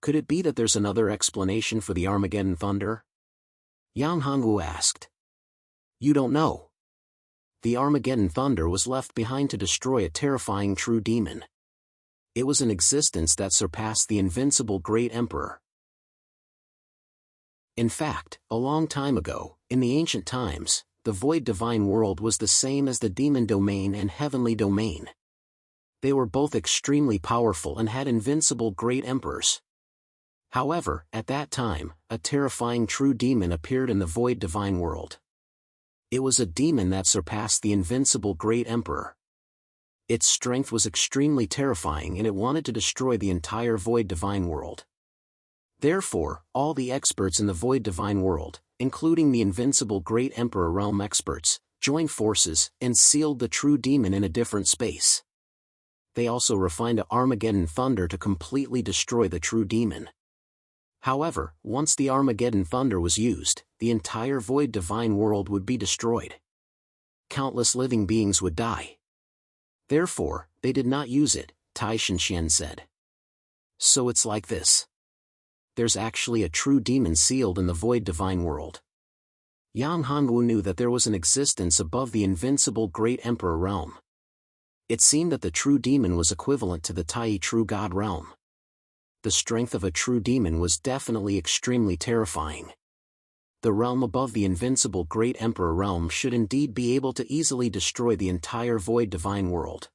Could it be that there's another explanation for the Armageddon Thunder? Yan Hanwu asked. You don't know. The Armageddon Thunder was left behind to destroy a terrifying true demon. It was an existence that surpassed the invincible Great Emperor. In fact, a long time ago, in the ancient times, the void divine world was the same as the demon domain and heavenly domain. They were both extremely powerful and had invincible great emperors. However, at that time, a terrifying true demon appeared in the void divine world. It was a demon that surpassed the invincible great emperor. Its strength was extremely terrifying and it wanted to destroy the entire void divine world. Therefore, all the experts in the void divine world, including the invincible great emperor realm experts, joined forces and sealed the true demon in a different space. They also refined a Armageddon Thunder to completely destroy the true demon. However, once the Armageddon Thunder was used, the entire void divine world would be destroyed. Countless living beings would die. Therefore, they did not use it, Taishan Xian said. So it's like this. There's actually a true demon sealed in the void divine world. Yang Hanwu knew that there was an existence above the invincible great emperor realm. It seemed that the true demon was equivalent to the Tai true god realm. The strength of a true demon was definitely extremely terrifying. The realm above the invincible great emperor realm should indeed be able to easily destroy the entire void divine world.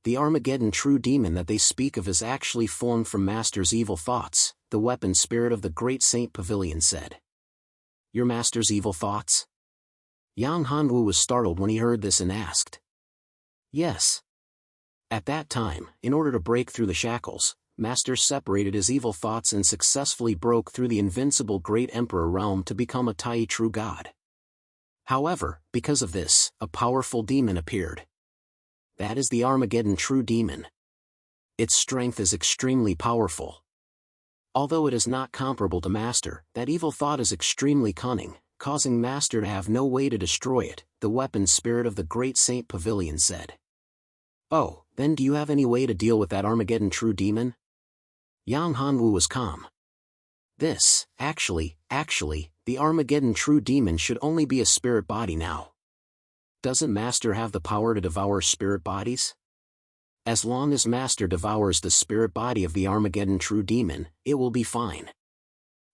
The Armageddon true demon that they speak of is actually formed from Master's evil thoughts, the weapon spirit of the great Saint Pavilion said. Your Master's evil thoughts? Yang Hanwu was startled when he heard this and asked. Yes. At that time, in order to break through the shackles, Master separated his evil thoughts and successfully broke through the invincible great emperor realm to become a Tai true god. However, because of this, a powerful demon appeared. That is the Armageddon true demon. Its strength is extremely powerful. Although it is not comparable to Master, that evil thought is extremely cunning, causing Master to have no way to destroy it, the weapon spirit of the great Saint Pavilion said. Oh, then do you have any way to deal with that Armageddon true demon? Yang Hanwu was calm. This, actually, the Armageddon true demon should only be a spirit body now. Doesn't Master have the power to devour spirit bodies? As long as Master devours the spirit body of the Armageddon true demon, it will be fine.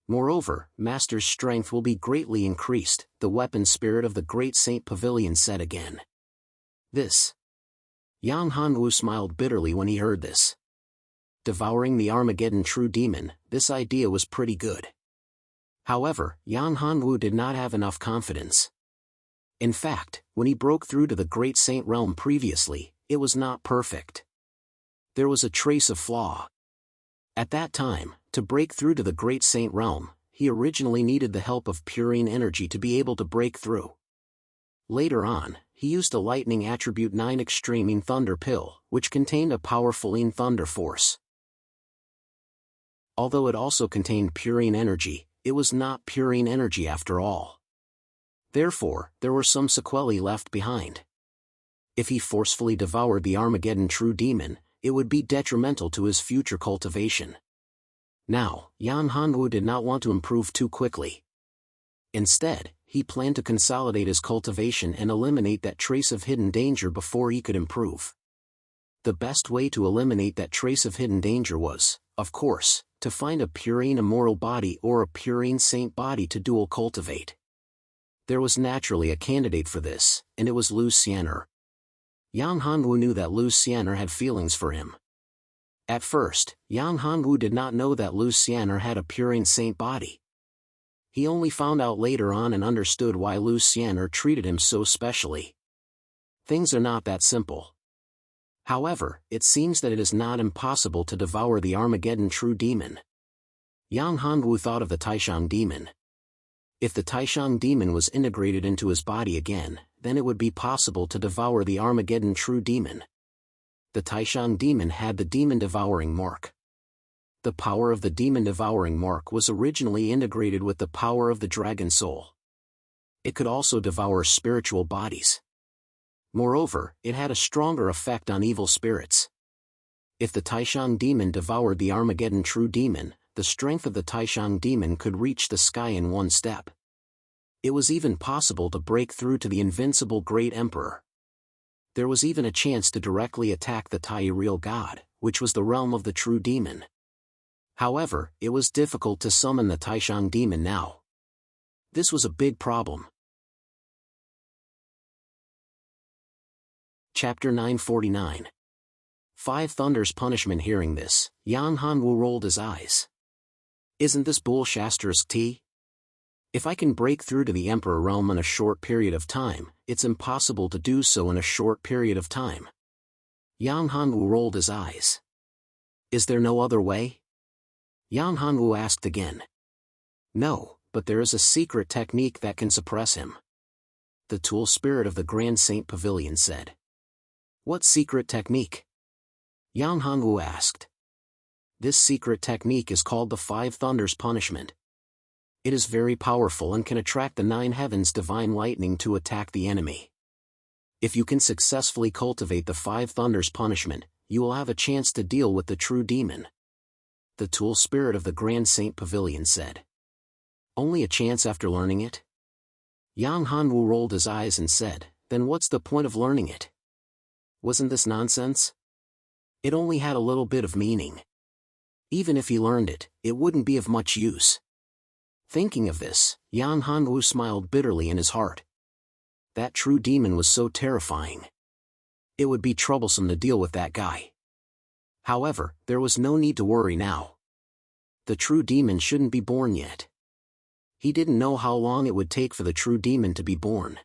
Moreover, Master's strength will be greatly increased, the weapon spirit of the great Saint Pavilion said again. This. Yang Hanwu smiled bitterly when he heard this. Devouring the Armageddon true demon, this idea was pretty good. However, Yang Hanwu did not have enough confidence. In fact, when he broke through to the Great Saint realm previously, it was not perfect. There was a trace of flaw. At that time, to break through to the Great Saint realm, he originally needed the help of purine energy to be able to break through. Later on, he used a lightning attribute 9 extreme in thunder pill, which contained a powerful in thunder force. Although it also contained purine energy, it was not purine energy after all. Therefore, there were some sequelae left behind. If he forcefully devoured the Armageddon true demon, it would be detrimental to his future cultivation. Now, Yan Hanwu did not want to improve too quickly. Instead, he planned to consolidate his cultivation and eliminate that trace of hidden danger before he could improve. The best way to eliminate that trace of hidden danger was, of course, to find a purine immoral body or a purine saint body to dual cultivate. There was naturally a candidate for this, and it was Lu Xianer. Yang Hanwu knew that Lu Xianer had feelings for him. At first, Yang Hanwu did not know that Lu Xianer had a purine saint body. He only found out later on and understood why Lu Xian treated him so specially. Things are not that simple. However, it seems that it is not impossible to devour the Armageddon true demon. Yang Hanwu thought of the Taishang demon. If the Taishang demon was integrated into his body again, then it would be possible to devour the Armageddon true demon. The Taishang demon had the demon-devouring mark. The power of the demon-devouring mark was originally integrated with the power of the dragon soul. It could also devour spiritual bodies. Moreover, it had a stronger effect on evil spirits. If the Taishang demon devoured the Armageddon true demon, the strength of the Taishang demon could reach the sky in one step. It was even possible to break through to the invincible Great Emperor. There was even a chance to directly attack the Tai real god, which was the realm of the true demon. However, it was difficult to summon the Taishang demon now. This was a big problem. Chapter 949. Five Thunders Punishment. Hearing this, Yang Hanwu rolled his eyes. Isn't this bull-shaster's tea? If I can break through to the Emperor realm in a short period of time, it's impossible to do so in a short period of time. Yang Hanwu rolled his eyes. Is there no other way? Yang Hanwu asked again. No, but there is a secret technique that can suppress him. The tool spirit of the Grand Saint Pavilion said. What secret technique? Yang Hanwu asked. This secret technique is called the Five Thunders Punishment. It is very powerful and can attract the nine heavens' divine lightning to attack the enemy. If you can successfully cultivate the Five Thunders Punishment, you will have a chance to deal with the true demon. The tool spirit of the Grand Saint Pavilion said. Only a chance after learning it? Yang Hanwu rolled his eyes and said, then what's the point of learning it? Wasn't this nonsense? It only had a little bit of meaning. Even if he learned it, it wouldn't be of much use. Thinking of this, Yang Hanwu smiled bitterly in his heart. That true demon was so terrifying. It would be troublesome to deal with that guy. However, there was no need to worry now. The true demon shouldn't be born yet. He didn't know how long it would take for the true demon to be born.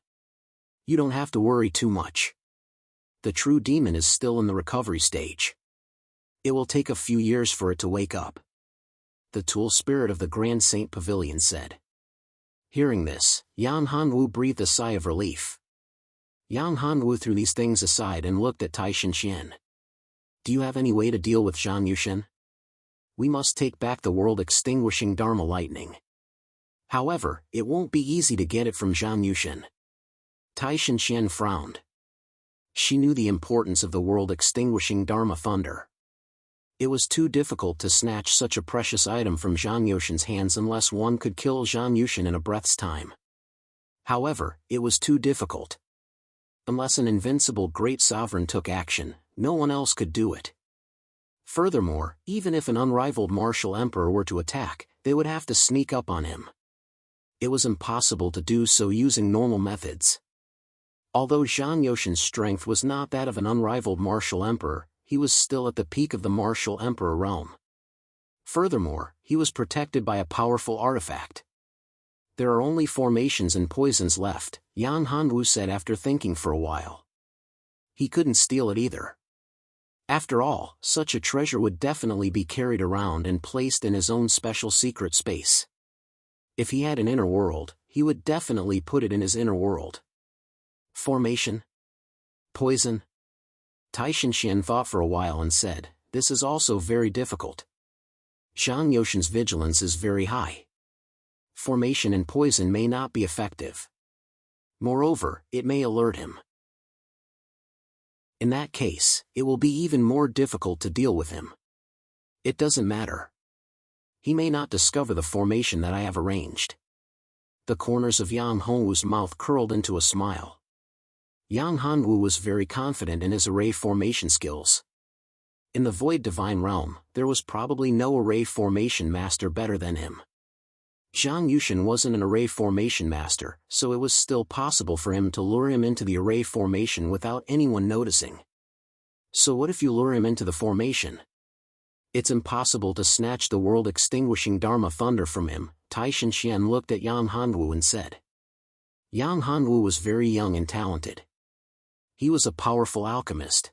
You don't have to worry too much. The true demon is still in the recovery stage. It will take a few years for it to wake up. The tool spirit of the Grand Saint Pavilion said. Hearing this, Yang Hanwu breathed a sigh of relief. Yang Hanwu threw these things aside and looked at Tai Shinxian. Do you have any way to deal with Zhang Yushen? We must take back the world-extinguishing Dharma lightning. However, it won't be easy to get it from Zhang Yushen. Tai Shinxian frowned. She knew the importance of the world-extinguishing Dharma thunder. It was too difficult to snatch such a precious item from Zhang Yushen's hands unless one could kill Zhang Yushen in a breath's time. However, it was too difficult. Unless an invincible great sovereign took action, no one else could do it. Furthermore, even if an unrivaled martial emperor were to attack, they would have to sneak up on him. It was impossible to do so using normal methods. Although Zhang Yushen's strength was not that of an unrivaled martial emperor, he was still at the peak of the martial emperor realm. Furthermore, he was protected by a powerful artifact. There are only formations and poisons left, Yang Hanwu said after thinking for a while. He couldn't steal it either. After all, such a treasure would definitely be carried around and placed in his own special secret space. If he had an inner world, he would definitely put it in his inner world. Formation? Poison? Tai Shinxian thought for a while and said, this is also very difficult. Zhang Yushen's vigilance is very high. Formation and poison may not be effective. Moreover, it may alert him. In that case, it will be even more difficult to deal with him. It doesn't matter. He may not discover the formation that I have arranged. The corners of Yang Hanwu's mouth curled into a smile. Yang Hanwu was very confident in his array formation skills. In the Void Divine Realm, there was probably no array formation master better than him. Zhang Yushen wasn't an array formation master, so it was still possible for him to lure him into the array formation without anyone noticing. So what if you lure him into the formation? It's impossible to snatch the world-extinguishing Dharma thunder from him, Tai Shinxian looked at Yang Hanwu and said. Yang Hanwu was very young and talented. He was a powerful alchemist.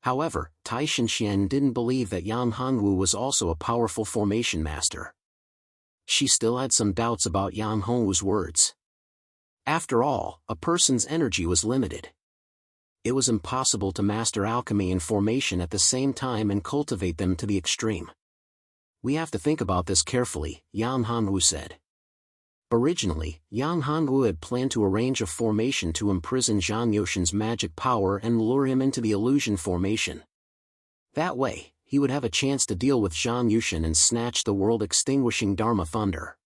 However, Tai Shinxian didn't believe that Yang Hanwu was also a powerful formation master. She still had some doubts about Yang Hanwu's words. After all, a person's energy was limited. It was impossible to master alchemy and formation at the same time and cultivate them to the extreme. We have to think about this carefully, Yang Hanwu said. Originally, Yang Hanwu had planned to arrange a formation to imprison Zhang Yoshin's magic power and lure him into the illusion formation. That way, he would have a chance to deal with Zhang Yoshin and snatch the world-extinguishing Dharma Thunder.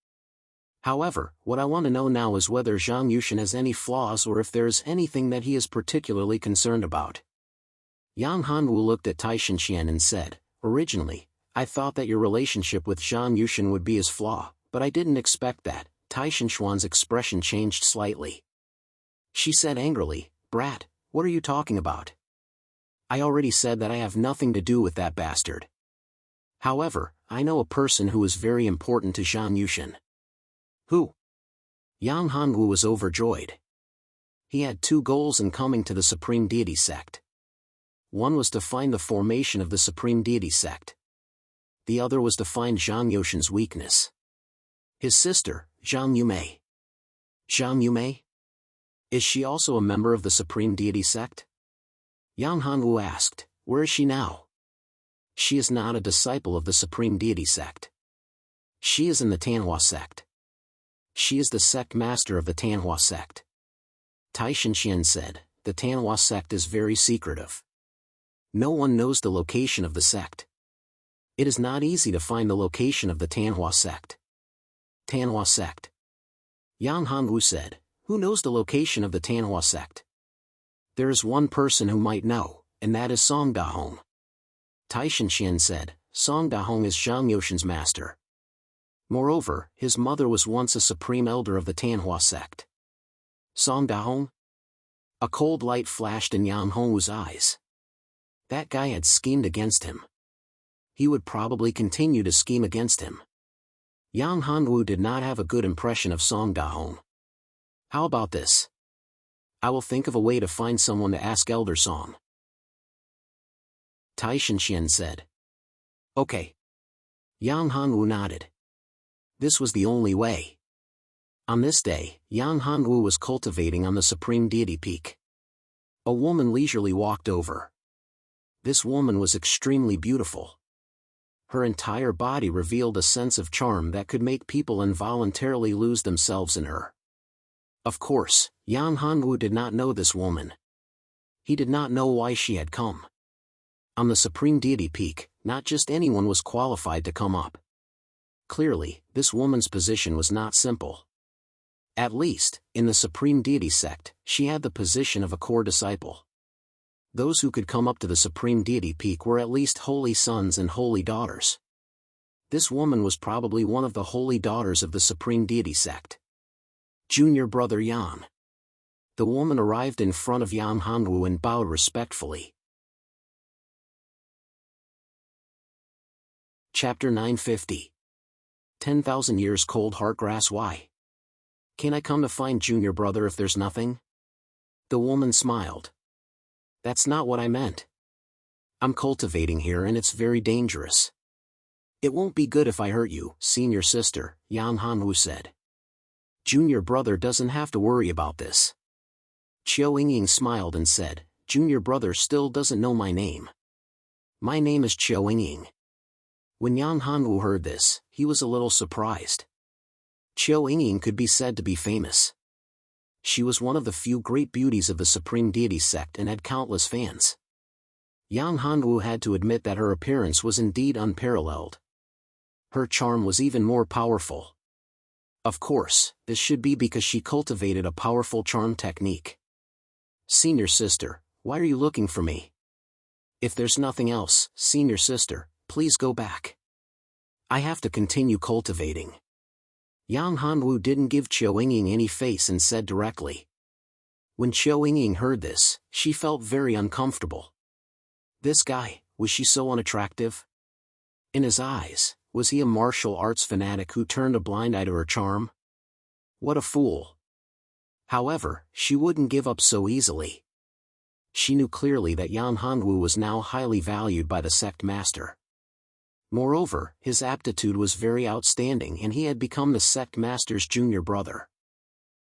However, what I want to know now is whether Zhang Yoshin has any flaws or if there is anything that he is particularly concerned about. Yang Hanwu looked at Tai Shinxian and said, Originally, I thought that your relationship with Zhang Yoshin would be his flaw, but I didn't expect that. Tai Shinxuan's expression changed slightly. She said angrily, Brat, what are you talking about? I already said that I have nothing to do with that bastard. However, I know a person who is very important to Zhang Yoshin. Who? Yang Hanwu was overjoyed. He had two goals in coming to the Supreme Deity sect. One was to find the formation of the Supreme Deity sect. The other was to find Zhang Yoshin's weakness. His sister, Zhang Yumei. Zhang Yumei? Is she also a member of the Supreme Deity sect? Yang Hanwu asked, Where is she now? She is not a disciple of the Supreme Deity sect. She is in the Tanhua sect. She is the sect master of the Tanhua sect. Tai Shinxian said, The Tanhua sect is very secretive. No one knows the location of the sect. It is not easy to find the location of the Tanhua sect. Tanhua sect. Yang Hanwu said, Who knows the location of the Tanhua sect? There is one person who might know, and that is Song Dahong. Tai Shinxian said, Song Dahong is Zhang Yoshin's master. Moreover, his mother was once a supreme elder of the Tanhua sect. Song Dahong? A cold light flashed in Yang Hanwu's eyes. That guy had schemed against him. He would probably continue to scheme against him. Yang Hanwu did not have a good impression of Song Dahong. How about this? I will think of a way to find someone to ask Elder Song. Tai Shinxian said. Okay. Yang Hanwu nodded. This was the only way. On this day, Yang Hanwu was cultivating on the Supreme Deity Peak. A woman leisurely walked over. This woman was extremely beautiful. Her entire body revealed a sense of charm that could make people involuntarily lose themselves in her. Of course, Yang Hanwu did not know this woman. He did not know why she had come. On the Supreme Deity Peak, not just anyone was qualified to come up. Clearly, this woman's position was not simple. At least, in the Supreme Deity sect, she had the position of a core disciple. Those who could come up to the Supreme Deity Peak were at least holy sons and holy daughters. This woman was probably one of the holy daughters of the Supreme Deity sect. Junior brother Yan. The woman arrived in front of Yang Hanwu and bowed respectfully. Chapter 950. 10,000 Years Cold Heartgrass. Why? Can I come to find junior brother if there's nothing? The woman smiled. That's not what I meant. I'm cultivating here and it's very dangerous. It won't be good if I hurt you, senior sister, Yang Hanwu said. Junior brother doesn't have to worry about this. Qiu Yingying smiled and said, Junior brother still doesn't know my name. My name is Qiu Yingying. When Yang Hanwu heard this, he was a little surprised. Qiu Yingying could be said to be famous. She was one of the few great beauties of the Supreme Deity sect and had countless fans. Yang Hanwu had to admit that her appearance was indeed unparalleled. Her charm was even more powerful. Of course, this should be because she cultivated a powerful charm technique. Senior sister, why are you looking for me? If there's nothing else, senior sister, please go back. I have to continue cultivating. Yang Hanwu didn't give Qiu Yingying any face and said directly. When Qiu Yingying heard this, she felt very uncomfortable. This guy, was she so unattractive? In his eyes, Was he a martial arts fanatic who turned a blind eye to her charm? What a fool. However, she wouldn't give up so easily. She knew clearly that Yan Hongwu was now highly valued by the sect master. Moreover, his aptitude was very outstanding and he had become the sect master's junior brother.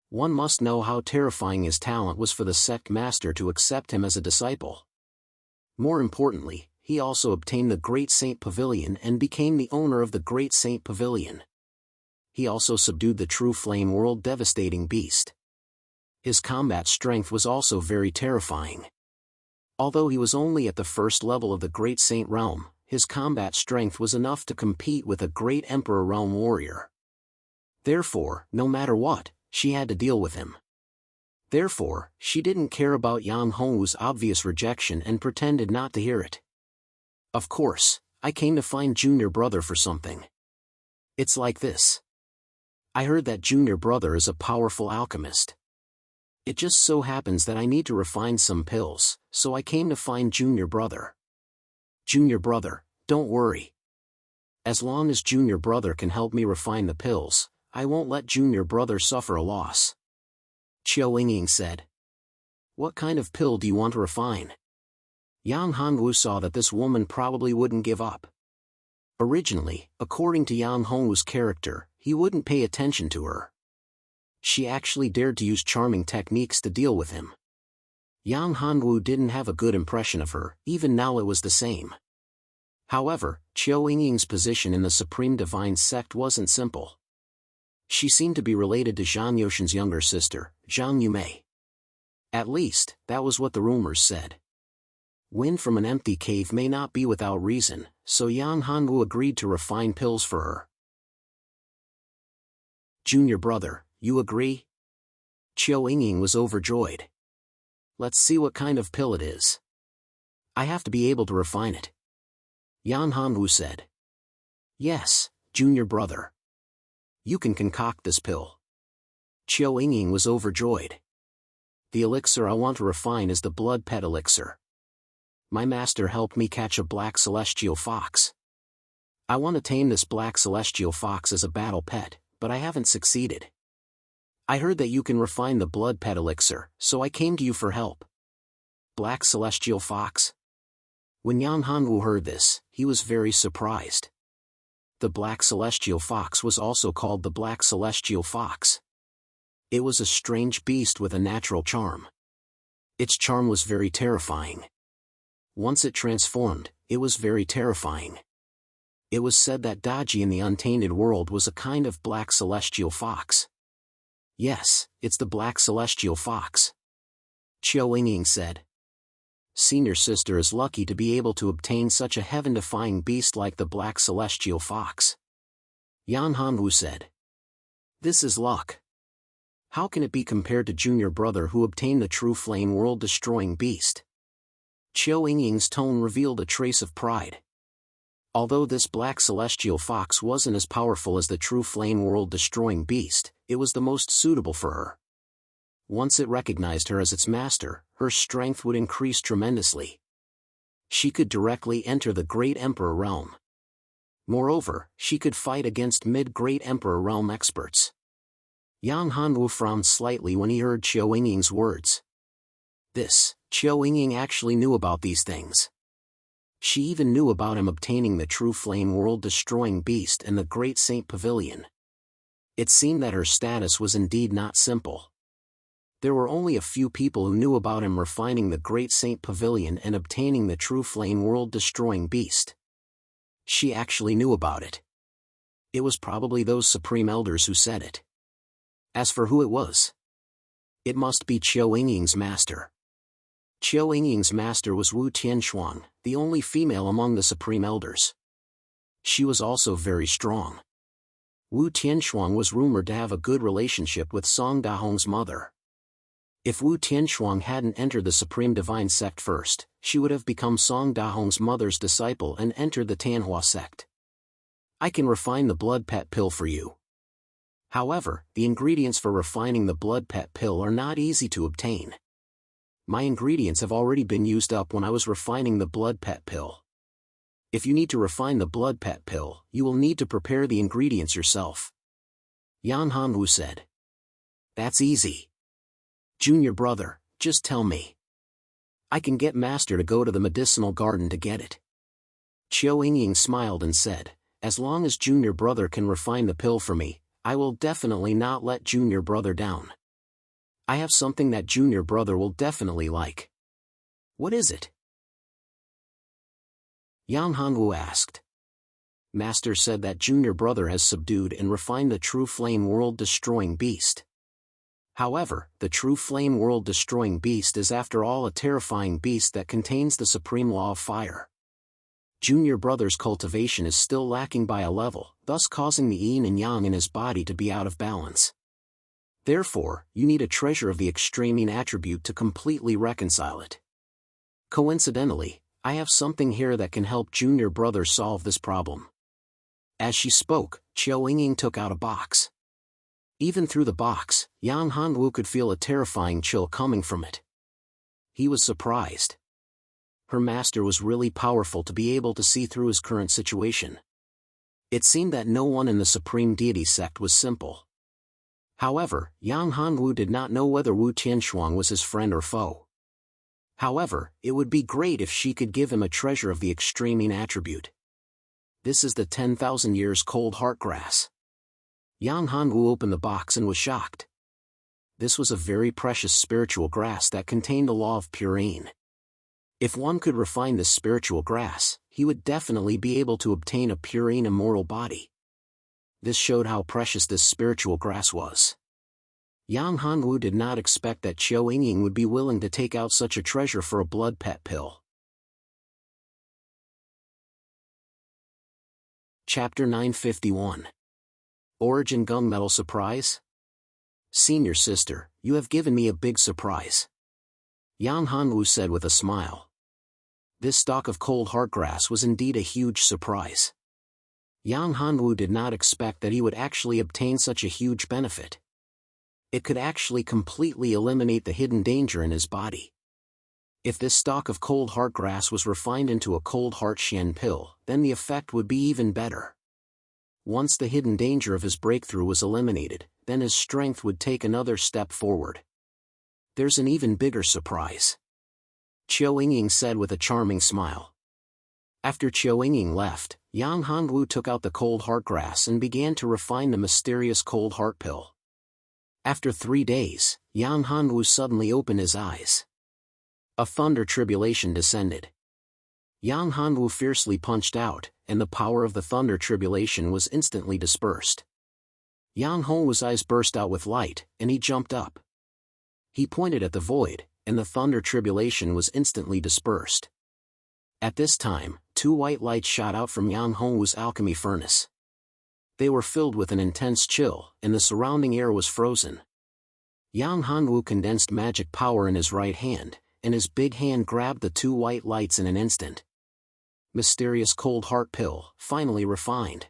One must know how terrifying his talent was for the sect master to accept him as a disciple. More importantly, he also obtained the Great Saint Pavilion and became the owner of the Great Saint Pavilion. He also subdued the true flame world devastating beast. His combat strength was also very terrifying. Although he was only at the first level of the Great Saint realm, his combat strength was enough to compete with a great Emperor realm warrior. Therefore, no matter what, she had to deal with him. Therefore, she didn't care about Yang Hongwu's obvious rejection and pretended not to hear it. Of course, I came to find junior brother for something. It's like this. I heard that junior brother is a powerful alchemist. It just so happens that I need to refine some pills, so I came to find junior brother. Junior brother, don't worry. As long as junior brother can help me refine the pills, I won't let junior brother suffer a loss. Qiao Yingying said. What kind of pill do you want to refine? Yang Hongwu saw that this woman probably wouldn't give up. Originally, according to Yang Hongwu's character, he wouldn't pay attention to her. She actually dared to use charming techniques to deal with him. Yang Hongwu didn't have a good impression of her, even now it was the same. However, Qiao Yingying's position in the Supreme Divine Sect wasn't simple. She seemed to be related to Zhang Yoshan's younger sister, Zhang Yumei. At least, that was what the rumors said. Wind from an empty cave may not be without reason, so Yang Hongwu agreed to refine pills for her. Junior brother, you agree? Qiao Yingying was overjoyed. Let's see what kind of pill it is. I have to be able to refine it. Yan Hongwu said. Yes, junior brother. You can concoct this pill. Qiao Yingying was overjoyed. The elixir I want to refine is the blood pet elixir. My master helped me catch a black celestial fox. I want to tame this black celestial fox as a battle pet, but I haven't succeeded. I heard that you can refine the blood pet elixir, so I came to you for help. Black celestial fox? When Yang Hongwu heard this, he was very surprised. The black celestial fox was also called the black celestial fox. It was a strange beast with a natural charm. Its charm was very terrifying. Once it transformed, it was very terrifying. It was said that Daji in the untainted world was a kind of black celestial fox. Yes, it's the black celestial fox. Qiao Yingying said. Senior sister is lucky to be able to obtain such a heaven-defying beast like the black celestial fox. Yan Hongwu said. This is luck. How can it be compared to junior brother who obtained the true flame world-destroying beast? Qiao Yingying's tone revealed a trace of pride. Although this black celestial fox wasn't as powerful as the true flame world-destroying beast, it was the most suitable for her. Once it recognized her as its master, her strength would increase tremendously. She could directly enter the Great Emperor realm. Moreover, she could fight against mid-Great Emperor realm experts. Yang Hongwu frowned slightly when he heard Qiao Yingying's words. Qiao Yingying actually knew about these things. She even knew about him obtaining the true flame world-destroying beast and the Great Saint Pavilion. It seemed that her status was indeed not simple. There were only a few people who knew about him refining the Great Saint Pavilion and obtaining the true flame world-destroying beast. She actually knew about it. It was probably those supreme elders who said it. As for who it was, it must be Qiao Yingying's master. Qiao Yingying's master was Wu Tianshuang, the only female among the supreme elders. She was also very strong. Wu Tianshuang was rumored to have a good relationship with Song Dahong's mother. If Wu Tianshuang hadn't entered the Supreme Divine Sect first, she would have become Song Dahong's mother's disciple and entered the Tianhua sect. I can refine the blood pet pill for you. However, the ingredients for refining the blood pet pill are not easy to obtain. My ingredients have already been used up when I was refining the blood pet pill. If you need to refine the blood pet pill, you will need to prepare the ingredients yourself. Yan Hanwu said. That's easy. Junior brother, just tell me. I can get Master to go to the medicinal garden to get it. Qiu Yingying smiled and said, as long as Junior brother can refine the pill for me, I will definitely not let Junior brother down. I have something that Junior brother will definitely like. What is it? Yang Hanwu asked. Master said that Junior brother has subdued and refined the true flame world-destroying beast. However, the true flame world-destroying beast is after all a terrifying beast that contains the supreme law of fire. Junior brother's cultivation is still lacking by a level, thus causing the yin and yang in his body to be out of balance. Therefore, you need a treasure of the extreme yin attribute to completely reconcile it. Coincidentally, I have something here that can help Junior brother solve this problem. As she spoke, Qiu Yingying took out a box. Even through the box, Yang Hanwu could feel a terrifying chill coming from it. He was surprised. Her master was really powerful to be able to see through his current situation. It seemed that no one in the Supreme Deity sect was simple. However, Yang Hanwu did not know whether Wu Tianshuang was his friend or foe. However, it would be great if she could give him a treasure of the extreme yin attribute. This is the 10,000 years cold heart grass. Yang Hanwu opened the box and was shocked. This was a very precious spiritual grass that contained the law of pure yin. If one could refine this spiritual grass, he would definitely be able to obtain a pure yin immortal body. This showed how precious this spiritual grass was. Yang Hanwu did not expect that Qiu Yingying would be willing to take out such a treasure for a blood pet pill. Chapter 951. Origin Gunmetal Surprise? Senior sister, you have given me a big surprise. Yang Hanwu said with a smile. This stalk of cold heart grass was indeed a huge surprise. Yang Hanwu did not expect that he would actually obtain such a huge benefit. It could actually completely eliminate the hidden danger in his body. If this stalk of cold heart grass was refined into a cold heart Xian pill, then the effect would be even better. Once the hidden danger of his breakthrough was eliminated, then his strength would take another step forward. There's an even bigger surprise. Qiu Yingying said with a charming smile. After Qiu Yingying left, Yang Hanwu took out the cold heart grass and began to refine the mysterious cold heart pill. After 3 days, Yang Hanwu suddenly opened his eyes. A thunder tribulation descended. Yang Hanwu fiercely punched out, and the power of the thunder tribulation was instantly dispersed. Yang Hanwu's eyes burst out with light, and he jumped up. He pointed at the void, and the thunder tribulation was instantly dispersed. At this time, 2 white lights shot out from Yang Hanwu's alchemy furnace. They were filled with an intense chill, and the surrounding air was frozen. Yang Hanwu condensed magic power in his right hand, and his big hand grabbed the 2 white lights in an instant. Mysterious cold heart pill, finally refined.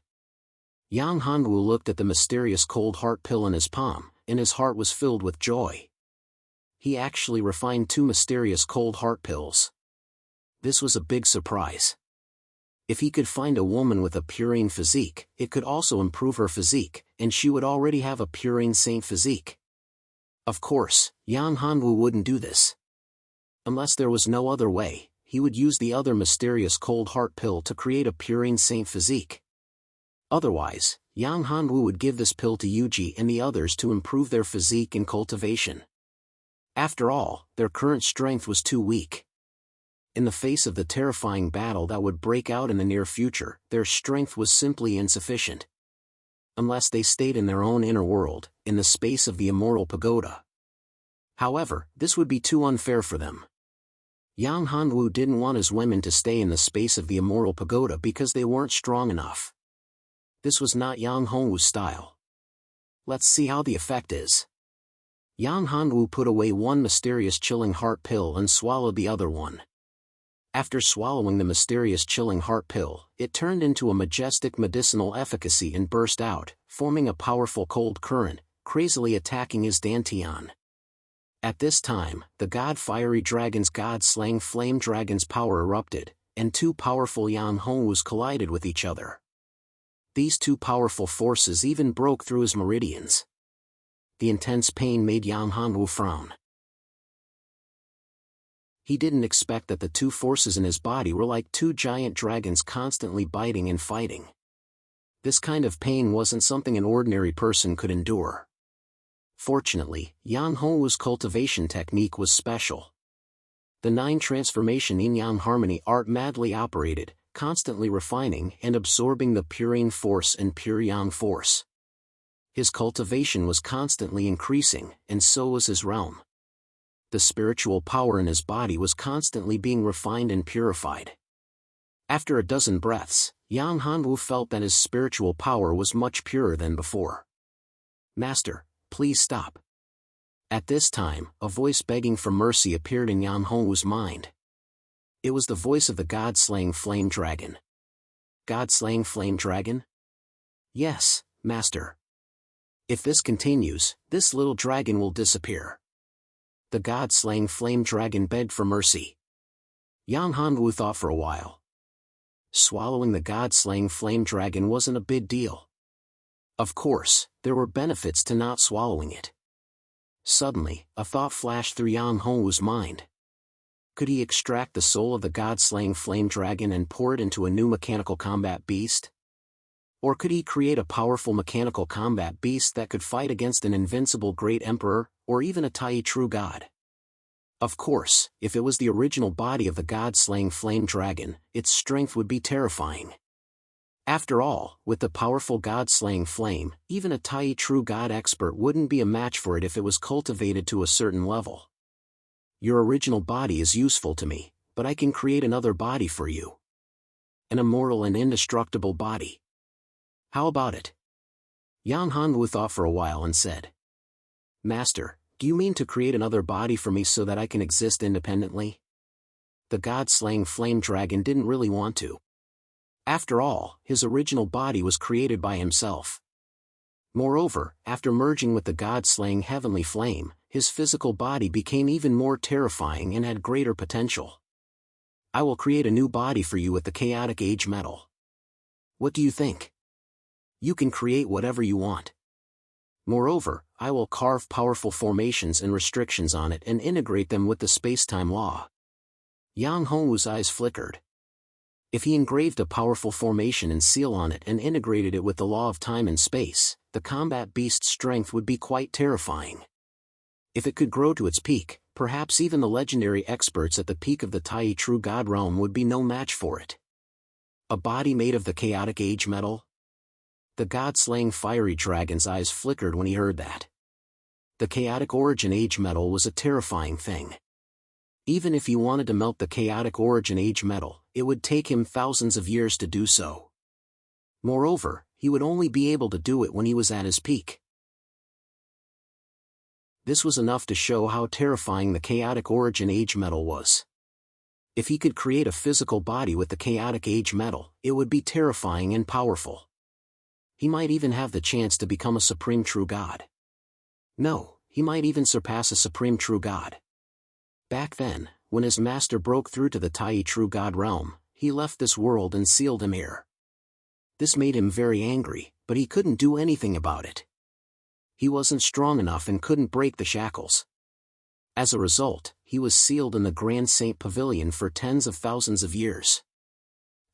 Yang Hanwu looked at the mysterious cold heart pill in his palm, and his heart was filled with joy. He actually refined 2 mysterious cold heart pills. This was a big surprise. If he could find a woman with a purine physique, it could also improve her physique, and she would already have a purine saint physique. Of course, Yang Hanwu wouldn't do this. Unless there was no other way, he would use the other mysterious cold heart pill to create a purine saint physique. Otherwise, Yang Hanwu would give this pill to Yuji and the others to improve their physique and cultivation. After all, their current strength was too weak. In the face of the terrifying battle that would break out in the near future, their strength was simply insufficient. Unless they stayed in their own inner world, in the space of the immortal pagoda. However, this would be too unfair for them. Yang Hanwu didn't want his women to stay in the space of the immortal pagoda because they weren't strong enough. This was not Yang Hanwu's style. Let's see how the effect is. Yang Hanwu put away one mysterious chilling heart pill and swallowed the other one. After swallowing the mysterious chilling heart pill, it turned into a majestic medicinal efficacy and burst out, forming a powerful cold current, crazily attacking his dantian. At this time, the god fiery dragon's god-slaying flame dragon's power erupted, and two powerful Yang Honwus collided with each other. These two powerful forces even broke through his meridians. The intense pain made Yang Honwu frown. He didn't expect that the two forces in his body were like two giant dragons constantly biting and fighting. This kind of pain wasn't something an ordinary person could endure. Fortunately, Yang Honwu's cultivation technique was special. The 9 transformation yin-yang harmony art madly operated, constantly refining and absorbing the pure yin force and pure yang force. His cultivation was constantly increasing, and so was his realm. The spiritual power in his body was constantly being refined and purified. After a dozen breaths, Yang Honwu felt that his spiritual power was much purer than before. "Master, please stop." At this time, a voice begging for mercy appeared in Yang Honwu's mind. It was the voice of the god-slaying flame dragon. God-slaying flame dragon? "Yes, Master. If this continues, this little dragon will disappear." The god-slaying flame dragon begged for mercy. Yang Honwu thought for a while. Swallowing the god-slaying flame dragon wasn't a big deal. Of course, there were benefits to not swallowing it. Suddenly, a thought flashed through Yang Honwu's mind. Could he extract the soul of the god-slaying flame dragon and pour it into a new mechanical combat beast? Or could he create a powerful mechanical combat beast that could fight against an invincible great emperor, or even a Tai true god? Of course, if it was the original body of the god-slaying flame dragon, its strength would be terrifying. After all, with the powerful god-slaying flame, even a Tai true god expert wouldn't be a match for it if it was cultivated to a certain level. "Your original body is useful to me, but I can create another body for you. An immortal and indestructible body. How about it?" Yang Honwu thought for a while and said, "Master, do you mean to create another body for me so that I can exist independently?" The god-slaying flame dragon didn't really want to. After all, his original body was created by himself. Moreover, after merging with the god-slaying heavenly flame, his physical body became even more terrifying and had greater potential. "I will create a new body for you with the chaotic age metal. What do you think? You can create whatever you want. Moreover, I will carve powerful formations and restrictions on it and integrate them with the space-time law." Yang Honwu's eyes flickered. If he engraved a powerful formation and seal on it and integrated it with the law of time and space, the combat beast's strength would be quite terrifying. If it could grow to its peak, perhaps even the legendary experts at the peak of the Tai true god realm would be no match for it. A body made of the chaotic age metal? The god-slaying fiery dragon's eyes flickered when he heard that. The chaotic origin age metal was a terrifying thing. Even if he wanted to melt the chaotic origin age metal, it would take him thousands of years to do so. Moreover, he would only be able to do it when he was at his peak. This was enough to show how terrifying the chaotic origin age metal was. If he could create a physical body with the chaotic age metal, it would be terrifying and powerful. He might even have the chance to become a supreme true god. No, he might even surpass a supreme true god. Back then, when his master broke through to the Tai true god realm, he left this world and sealed him here. This made him very angry, but he couldn't do anything about it. He wasn't strong enough and couldn't break the shackles. As a result, he was sealed in the Grand Saint Pavilion for tens of thousands of years.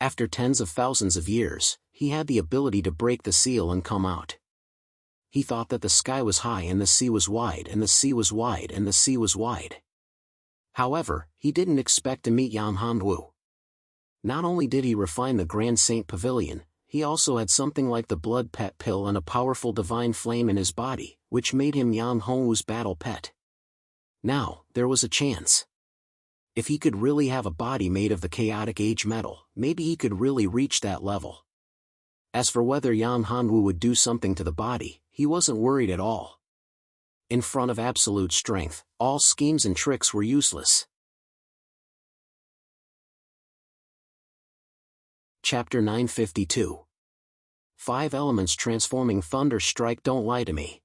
After tens of thousands of years, he had the ability to break the seal and come out. He thought that the sky was high and the sea was wide and the sea was wide and the sea was wide. However, he didn't expect to meet Yang Honwu. Not only did he refine the Grand Saint Pavilion, he also had something like the blood pet pill and a powerful divine flame in his body, which made him Yang Honwu's battle pet. Now, there was a chance. If he could really have a body made of the chaotic age metal, maybe he could really reach that level. As for whether Yang Honwu would do something to the body, he wasn't worried at all. In front of absolute strength, all schemes and tricks were useless. Chapter 952. 5 elements transforming thunder strike. Don't lie to me.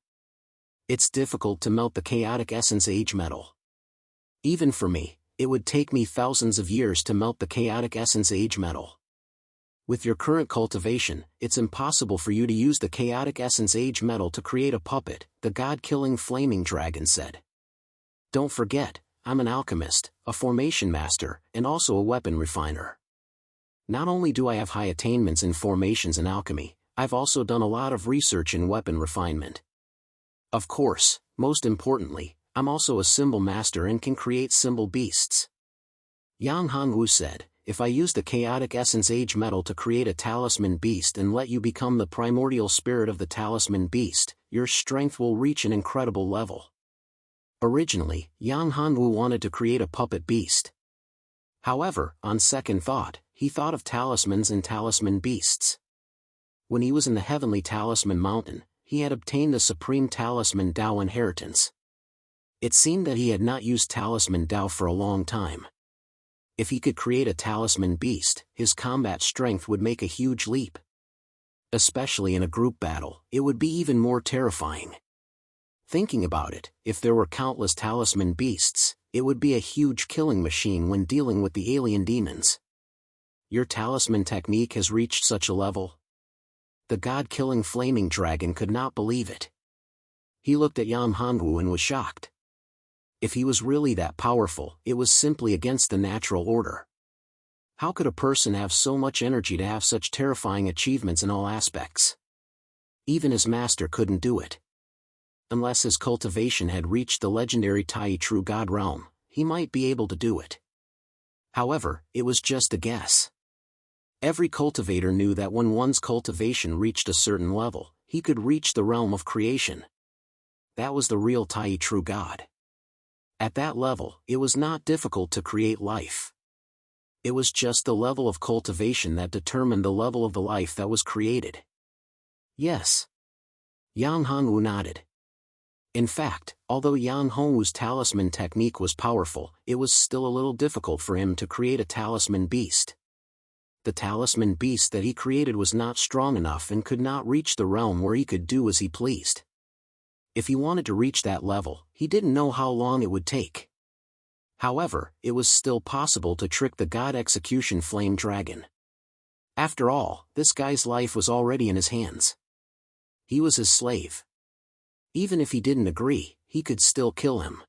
It's difficult to melt the chaotic essence age metal. Even for me, It would take me thousands of years to melt the chaotic essence age metal. With your current cultivation, it's impossible for you to use the chaotic essence age metal to create a puppet, the god-killing flaming dragon said. Don't forget, I'm an alchemist, a formation master, and also a weapon refiner. Not only do I have high attainments in formations and alchemy, I've also done a lot of research in weapon refinement. Of course, most importantly, I'm also a symbol master and can create symbol beasts. Yang Hanwu said, if I use the chaotic essence age metal to create a talisman beast and let you become the primordial spirit of the talisman beast, your strength will reach an incredible level. Originally, Yang Hanwu wanted to create a puppet beast. However, on second thought, he thought of talismans and talisman beasts. When he was in the heavenly talisman mountain, he had obtained the supreme talisman Dao inheritance. It seemed that he had not used talisman Dao for a long time. If he could create a talisman beast, his combat strength would make a huge leap. Especially in a group battle, it would be even more terrifying. Thinking about it, if there were countless talisman beasts, it would be a huge killing machine when dealing with the alien demons. Your talisman technique has reached such a level? The god-killing flaming dragon could not believe it. He looked at Yang Hanwu and was shocked. If he was really that powerful, it was simply against the natural order. How could a person have so much energy to have such terrifying achievements in all aspects? Even his master couldn't do it. Unless his cultivation had reached the legendary Tai True God realm, he might be able to do it. However, it was just a guess. Every cultivator knew that when one's cultivation reached a certain level, he could reach the realm of creation. That was the real Tai True God. At that level, it was not difficult to create life. It was just the level of cultivation that determined the level of the life that was created. Yes. Yang Hanwu nodded. In fact, although Yang Hanwu's talisman technique was powerful, it was still a little difficult for him to create a talisman beast. The talisman beast that he created was not strong enough and could not reach the realm where he could do as he pleased. If he wanted to reach that level, he didn't know how long it would take. However, it was still possible to trick the God Execution Flame Dragon. After all, this guy's life was already in his hands. He was his slave. Even if he didn't agree, he could still kill him.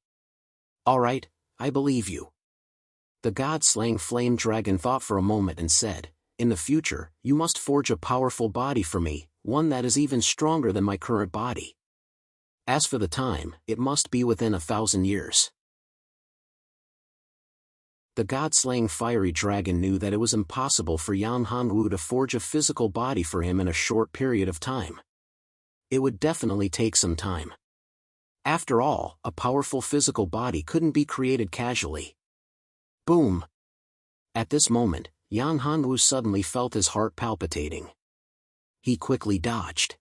Alright, I believe you. The God-slaying Flame Dragon thought for a moment and said, in the future, you must forge a powerful body for me, one that is even stronger than my current body. As for the time, it must be within 1,000 years. The god-slaying fiery dragon knew that it was impossible for Yang Hanwu to forge a physical body for him in a short period of time. It would definitely take some time. After all, a powerful physical body couldn't be created casually. Boom! At this moment, Yang Hanwu suddenly felt his heart palpitating. He quickly dodged.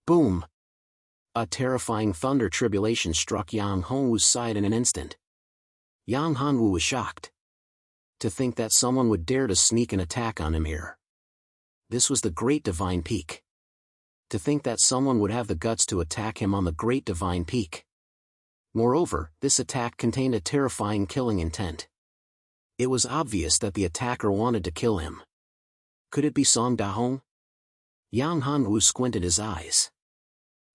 Boom! A terrifying thunder tribulation struck Yang Hanwu's side in an instant. Yang Hanwu was shocked. To think that someone would dare to sneak an attack on him here. This was the Great Divine Peak. To think that someone would have the guts to attack him on the Great Divine Peak. Moreover, this attack contained a terrifying killing intent. It was obvious that the attacker wanted to kill him. Could it be Song Dahong? Yang Hanwu squinted his eyes.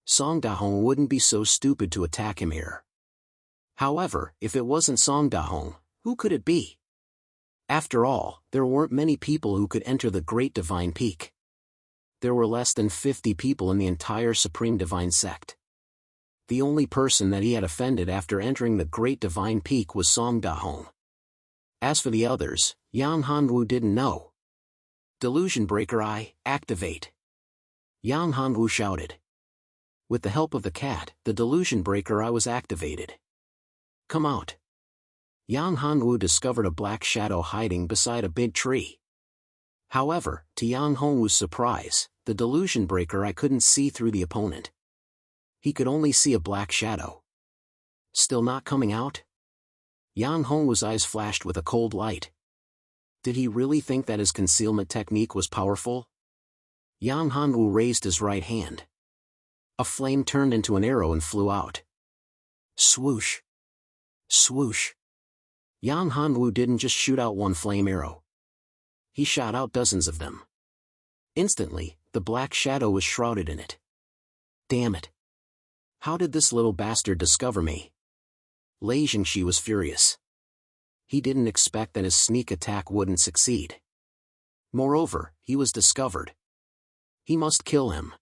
Song Dahong wouldn't be so stupid to attack him here. However, if it wasn't Song Dahong, who could it be? After all, there weren't many people who could enter the Great Divine Peak. There were less than 50 people in the entire Supreme Divine Sect. The only person that he had offended after entering the Great Divine Peak was Song Dahong. As for the others, Yang Hanwu didn't know. Delusion Breaker Eye, activate! Yang Hanwu shouted. With the help of the cat, the Delusion Breaker Eye was activated. Come out! Yang Hanwu discovered a black shadow hiding beside a big tree. However, to Yang Hanwu's surprise, the Delusion Breaker Eye couldn't see through the opponent. He could only see a black shadow. Still not coming out? Yang Hanwu's eyes flashed with a cold light. Did he really think that his concealment technique was powerful? Yang Hanwu raised his right hand. A flame turned into an arrow and flew out. Swoosh! Swoosh! Yang Hanwu didn't just shoot out one flame arrow. He shot out dozens of them. Instantly, the black shadow was shrouded in it. Damn it! How did this little bastard discover me? Lei Jingxi was furious. He didn't expect that his sneak attack wouldn't succeed. Moreover, he was discovered. He must kill him.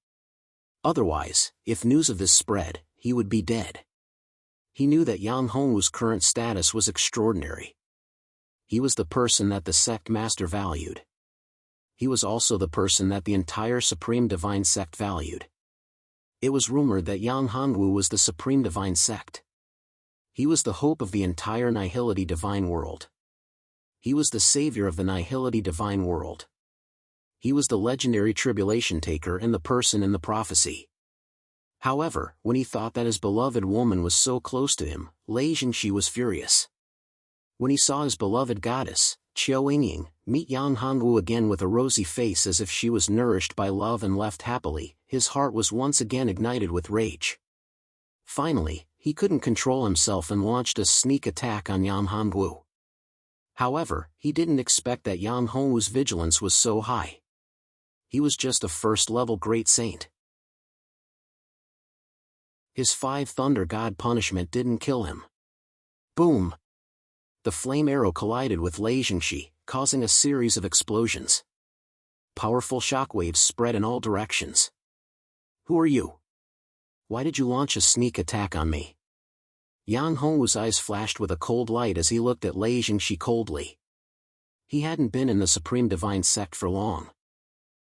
Otherwise, if news of this spread, he would be dead. He knew that Yang Hongwu's current status was extraordinary. He was the person that the sect master valued. He was also the person that the entire Supreme Divine Sect valued. It was rumored that Yang Hongwu was the Supreme Divine Sect. He was the hope of the entire Nihility Divine World. He was the savior of the Nihility Divine World. He was the legendary tribulation taker and the person in the prophecy. However, when he thought that his beloved woman was so close to him, Lei Jingxi was furious. When he saw his beloved goddess, Qiu Yingying, meet Yang Hongwu again with a rosy face as if she was nourished by love and left happily, his heart was once again ignited with rage. Finally, he couldn't control himself and launched a sneak attack on Yang Hongwu. However, he didn't expect that Yang Hongwu's vigilance was so high. He was just a first-level great saint. His 5 Thunder God punishment didn't kill him. Boom! The flame arrow collided with Lei Jingxi, causing a series of explosions. Powerful shockwaves spread in all directions. Who are you? Why did you launch a sneak attack on me? Yang Hongwu's eyes flashed with a cold light as he looked at Lei Jingxi coldly. He hadn't been in the Supreme Divine Sect for long.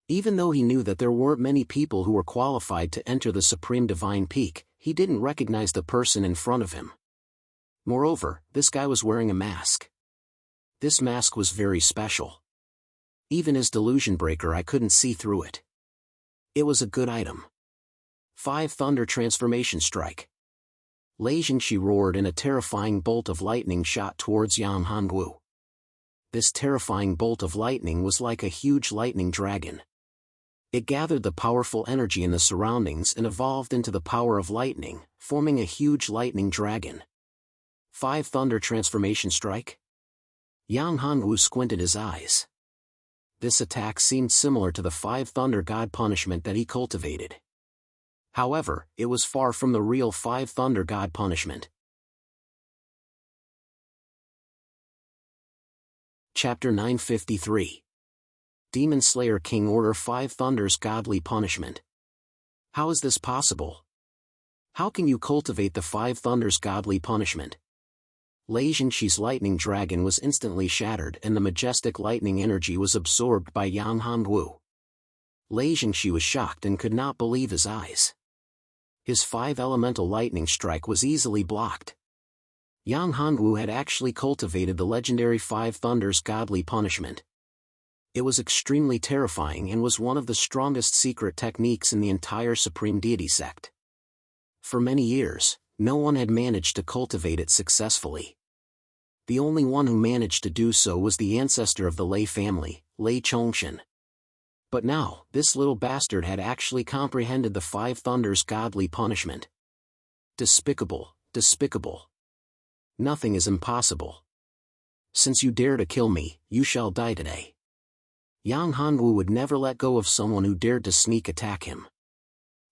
Even though he knew that there weren't many people who were qualified to enter the Supreme Divine Peak, he didn't recognize the person in front of him. Moreover, this guy was wearing a mask. This mask was very special. Even as delusion breaker I couldn't see through it. It was a good item. 5 Thunder Transformation Strike. Lei Jingxi roared and a terrifying bolt of lightning shot towards Yang Hongwu. This terrifying bolt of lightning was like a huge lightning dragon. It gathered the powerful energy in the surroundings and evolved into the power of lightning, forming a huge lightning dragon. 5 Thunder Transformation Strike? Yang Hongwu squinted his eyes. This attack seemed similar to the 5 Thunder God punishment that he cultivated. However, it was far from the real 5 Thunder God punishment. Chapter 953. Demon Slayer King Order 5 Thunder's Godly Punishment. How is this possible? How can you cultivate the 5 Thunder's Godly Punishment? Lei Jingxi's lightning dragon was instantly shattered and the majestic lightning energy was absorbed by Yang Hongwu. Lei Jingxi was shocked and could not believe his eyes. His 5 elemental lightning strike was easily blocked. Yang Hongwu had actually cultivated the legendary 5 Thunder's Godly Punishment. It was extremely terrifying and was one of the strongest secret techniques in the entire Supreme Deity sect. For many years, no one had managed to cultivate it successfully. The only one who managed to do so was the ancestor of the Lei family, Lei Chongshan. But now, this little bastard had actually comprehended the 5 Thunder's Godly Punishment. Despicable, despicable. Nothing is impossible. Since you dare to kill me, you shall die today. Yang Hongwu would never let go of someone who dared to sneak attack him.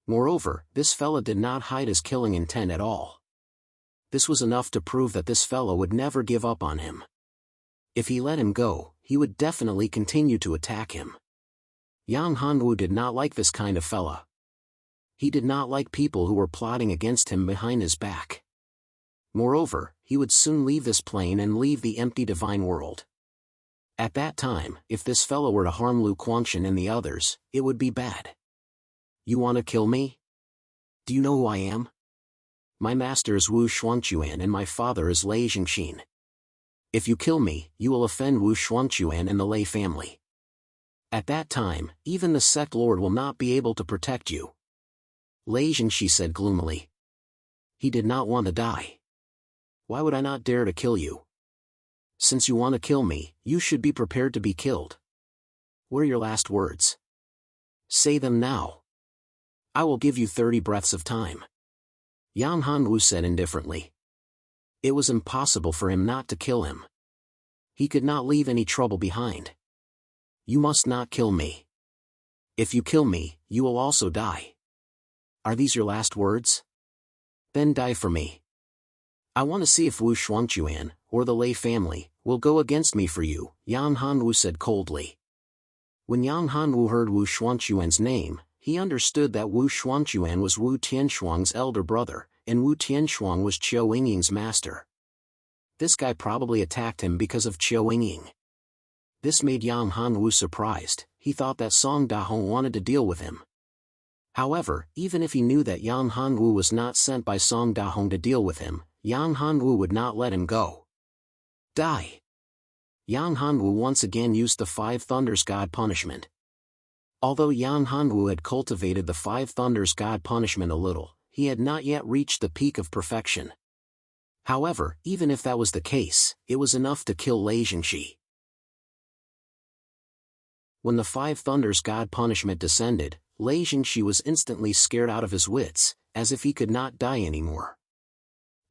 Moreover, this fella did not hide his killing intent at all. This was enough to prove that this fellow would never give up on him. If he let him go, he would definitely continue to attack him. Yang Hongwu did not like this kind of fella. He did not like people who were plotting against him behind his back. Moreover, he would soon leave this plane and leave the empty divine world. At that time, if this fellow were to harm Lu Quangshan and the others, it would be bad. You want to kill me? Do you know who I am? My master is Wu Shuangquan and my father is Lei Jingxin. If you kill me, you will offend Wu Shuangquan and the Lei family. At that time, even the sect lord will not be able to protect you. Lei Jingxi said gloomily. He did not want to die. Why would I not dare to kill you? Since you want to kill me, you should be prepared to be killed. What are your last words? Say them now. I will give you 30 breaths of time. Yang Hongwu said indifferently. It was impossible for him not to kill him. He could not leave any trouble behind. You must not kill me. If you kill me, you will also die. Are these your last words? Then die for me. I want to see if Wu Shuangchuan, or the Lei family, will go against me for you, Yang Hanwu said coldly. When Yang Hanwu heard Wu Shuangchuan's name, he understood that Wu Shuangchuan was Wu Tianshuang's elder brother, and Wu Tianshuang was Qiu Yingying's master. This guy probably attacked him because of Qiu Yingying. This made Yang Hanwu surprised. He thought that Song Dahong wanted to deal with him. However, even if he knew that Yang Hanwu was not sent by Song Dahong to deal with him, Yang Hanwu would not let him go. Die! Yang Hanwu once again used the Five Thunders God punishment. Although Yang Hanwu had cultivated the Five Thunders God punishment a little, he had not yet reached the peak of perfection. However, even if that was the case, it was enough to kill Lei Jingxi. When the Five Thunders God punishment descended, Lei Jingxi was instantly scared out of his wits, as if he could not die anymore.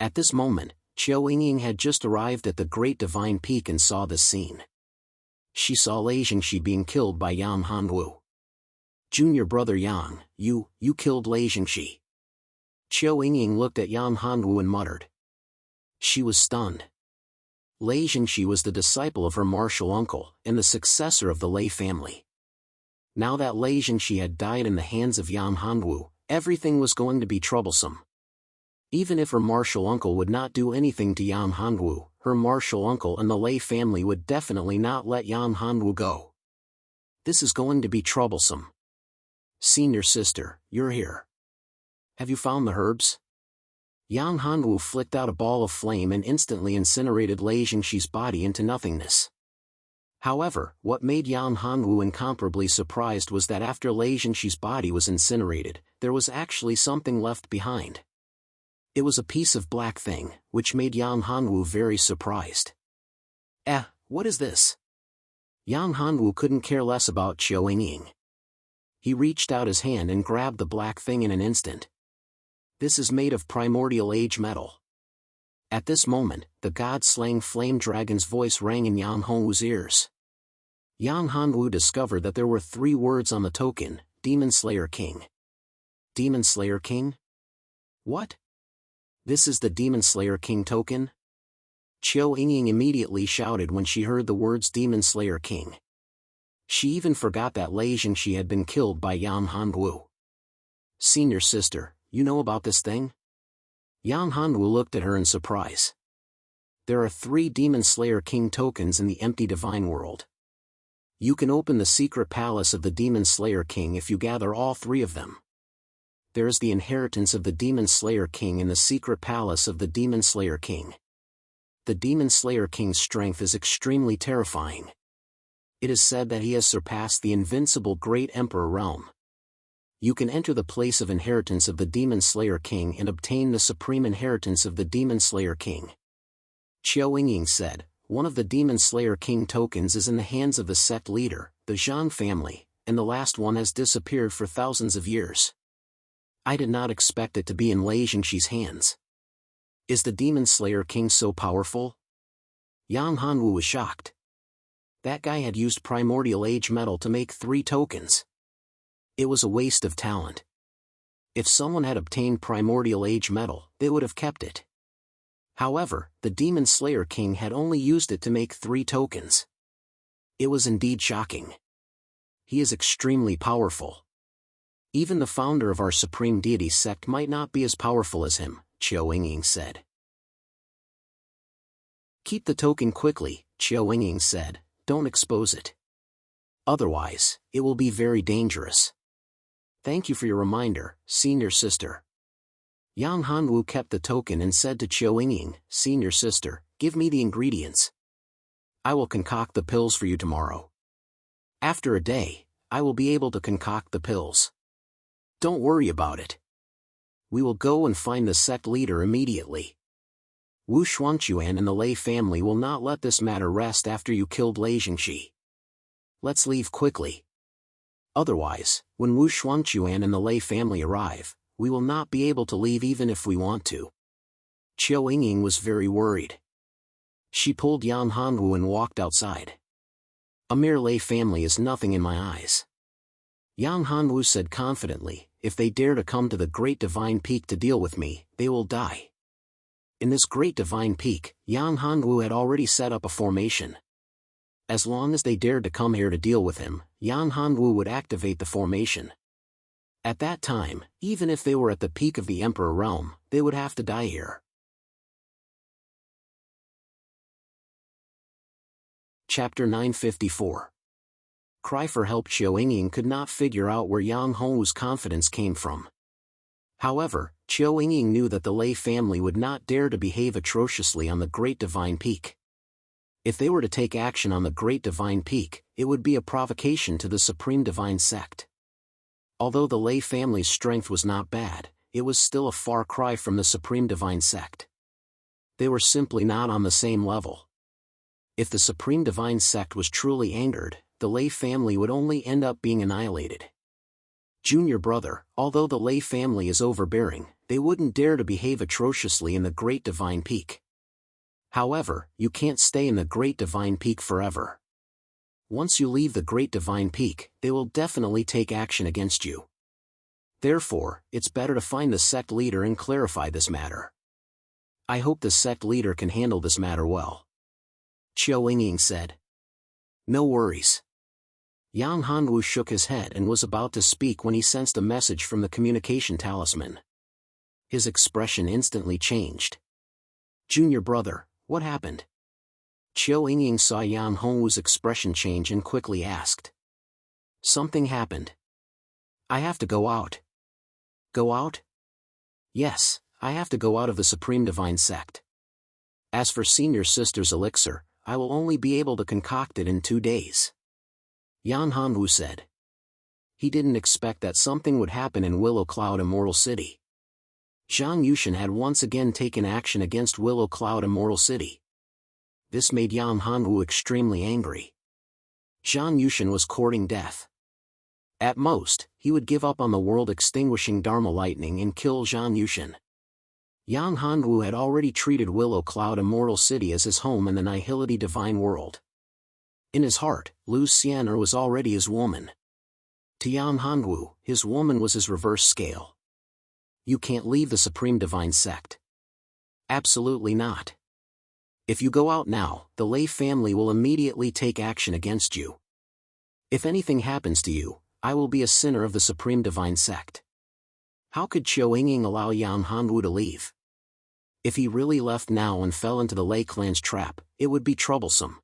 At this moment, Qiu Yingying had just arrived at the Great Divine Peak and saw this scene. She saw Lei Jingxi being killed by Yang Hanwu. Junior brother Yang, you killed Lei Jingxi. Qiu Yingying looked at Yang Hanwu and muttered. She was stunned. Lei Jingxi was the disciple of her martial uncle, and the successor of the Lei family. Now that Lei Jingxi had died in the hands of Yang Hanwu, everything was going to be troublesome. Even if her martial uncle would not do anything to Yang Hanwu, her martial uncle and the Lei family would definitely not let Yang Hanwu go. This is going to be troublesome. Senior sister, you're here. Have you found the herbs? Yang Hanwu flicked out a ball of flame and instantly incinerated Lei Jingxi's body into nothingness. However, what made Yang Hanwu incomparably surprised was that after Lei Jingxi's body was incinerated, there was actually something left behind. It was a piece of black thing, which made Yang Hanwu very surprised. What is this? Yang Hanwu couldn't care less about Qiu Yingying. He reached out his hand and grabbed the black thing in an instant. This is made of primordial age metal. At this moment, the god-slaying flame dragon's voice rang in Yang Hanwu's ears. Yang Hanwu discovered that there were 3 words on the token: Demon Slayer King. Demon Slayer King? What? This is the Demon Slayer King token? Qiu Yingying immediately shouted when she heard the words Demon Slayer King. She even forgot that Lei Jingxi had been killed by Yang Hanwu. Senior sister, you know about this thing? Yang Hanwu looked at her in surprise. There are 3 Demon Slayer King tokens in the empty divine world. You can open the secret palace of the Demon Slayer King if you gather all 3 of them. There is the inheritance of the Demon Slayer King in the secret palace of the Demon Slayer King. The Demon Slayer King's strength is extremely terrifying. It is said that he has surpassed the invincible Great Emperor realm. You can enter the place of inheritance of the Demon Slayer King and obtain the supreme inheritance of the Demon Slayer King. Qiu Yingying said, one of the Demon Slayer King tokens is in the hands of the sect leader, the Zhang family, and the last one has disappeared for thousands of years. I did not expect it to be in Lei Jingxi's hands. Is the Demon Slayer King so powerful? Yang Hanwu was shocked. That guy had used primordial age metal to make 3 tokens. It was a waste of talent. If someone had obtained primordial age metal, they would have kept it. However, the Demon Slayer King had only used it to make 3 tokens. It was indeed shocking. He is extremely powerful. Even the founder of our Supreme Deity sect might not be as powerful as him, Qiu Yingying said. Keep the token quickly, Qiu Yingying said, don't expose it. Otherwise, it will be very dangerous. Thank you for your reminder, senior sister. Yang Hanwu kept the token and said to Qiu Yingying, senior sister, give me the ingredients. I will concoct the pills for you tomorrow. After a day, I will be able to concoct the pills. Don't worry about it. We will go and find the sect leader immediately. Wu Shuangchuan and the Lei family will not let this matter rest after you killed Lei Jingxi. Let's leave quickly. Otherwise, when Wu Shuangchuan and the Lei family arrive, we will not be able to leave even if we want to. Chiao Ying was very worried. She pulled Yang Hanwu and walked outside. A mere lay family is nothing in my eyes. Yang Hanwu said confidently, if they dare to come to the Great Divine Peak to deal with me, they will die. In this Great Divine Peak, Yang Hanwu had already set up a formation. As long as they dared to come here to deal with him, Yang Hanwu would activate the formation. At that time, even if they were at the peak of the Emperor realm, they would have to die here. Chapter 954. Cry for help. Chiao Ying could not figure out where Yang Hanwu's confidence came from. However, Chiao Ying knew that the Lei family would not dare to behave atrociously on the Great Divine Peak. If they were to take action on the Great Divine Peak, it would be a provocation to the Supreme Divine Sect. Although the Lei family's strength was not bad, it was still a far cry from the Supreme Divine Sect. They were simply not on the same level. If the Supreme Divine Sect was truly angered, the Lei family would only end up being annihilated. Junior brother, although the Lei family is overbearing, they wouldn't dare to behave atrociously in the Great Divine Peak. However, you can't stay in the Great Divine Peak forever. Once you leave the Great Divine Peak, they will definitely take action against you. Therefore, it's better to find the sect leader and clarify this matter. I hope the sect leader can handle this matter well. Chiao Ying said. No worries. Yang Hanwu shook his head and was about to speak when he sensed a message from the communication talisman. His expression instantly changed. Junior brother, what happened? Chiao Ying saw Yang Hanwu's expression change and quickly asked. Something happened. I have to go out. Go out? Yes, I have to go out of the Supreme Divine Sect. As for Senior Sister's elixir, I will only be able to concoct it in 2 days. Yang Hanwu said. He didn't expect that something would happen in Willow Cloud Immortal City. Zhang Yushan had once again taken action against Willow Cloud Immortal City. This made Yang Hanwu extremely angry. Zhang Yushan was courting death. At most, he would give up on the world-extinguishing Dharma lightning and kill Zhang Yushan. Yang Hanwu had already treated Willow Cloud Immortal City as his home in the Nihility Divine World. In his heart, Lu Xian'er was already his woman. To Yang Hanwu, his woman was his reverse scale. You can't leave the Supreme Divine Sect. Absolutely not. If you go out now, the Lei family will immediately take action against you. If anything happens to you, I will be a sinner of the Supreme Divine Sect. How could Chiao Ying allow Yang Hanwu to leave? If he really left now and fell into the Lei clan's trap, it would be troublesome.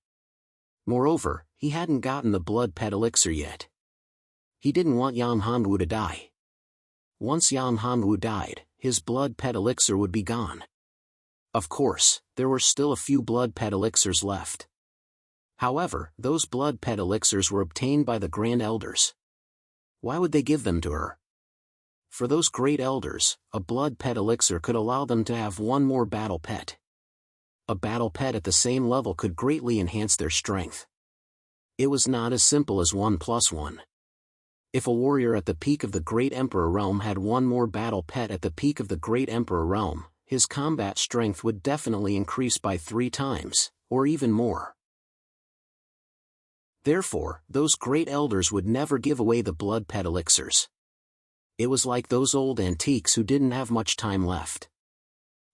Moreover, he hadn't gotten the blood pet elixir yet. He didn't want Yang Hanwu to die. Once Yang Hanwu died, his blood pet elixir would be gone. Of course, there were still a few blood pet elixirs left. However, those blood pet elixirs were obtained by the Grand Elders. Why would they give them to her? For those great elders, a blood pet elixir could allow them to have one more battle pet. A battle pet at the same level could greatly enhance their strength. It was not as simple as 1 + 1. If a warrior at the peak of the Great Emperor Realm had one more battle pet at the peak of the Great Emperor Realm, his combat strength would definitely increase by 3 times, or even more. Therefore, those great elders would never give away the blood pet elixirs. It was like those old antiques who didn't have much time left.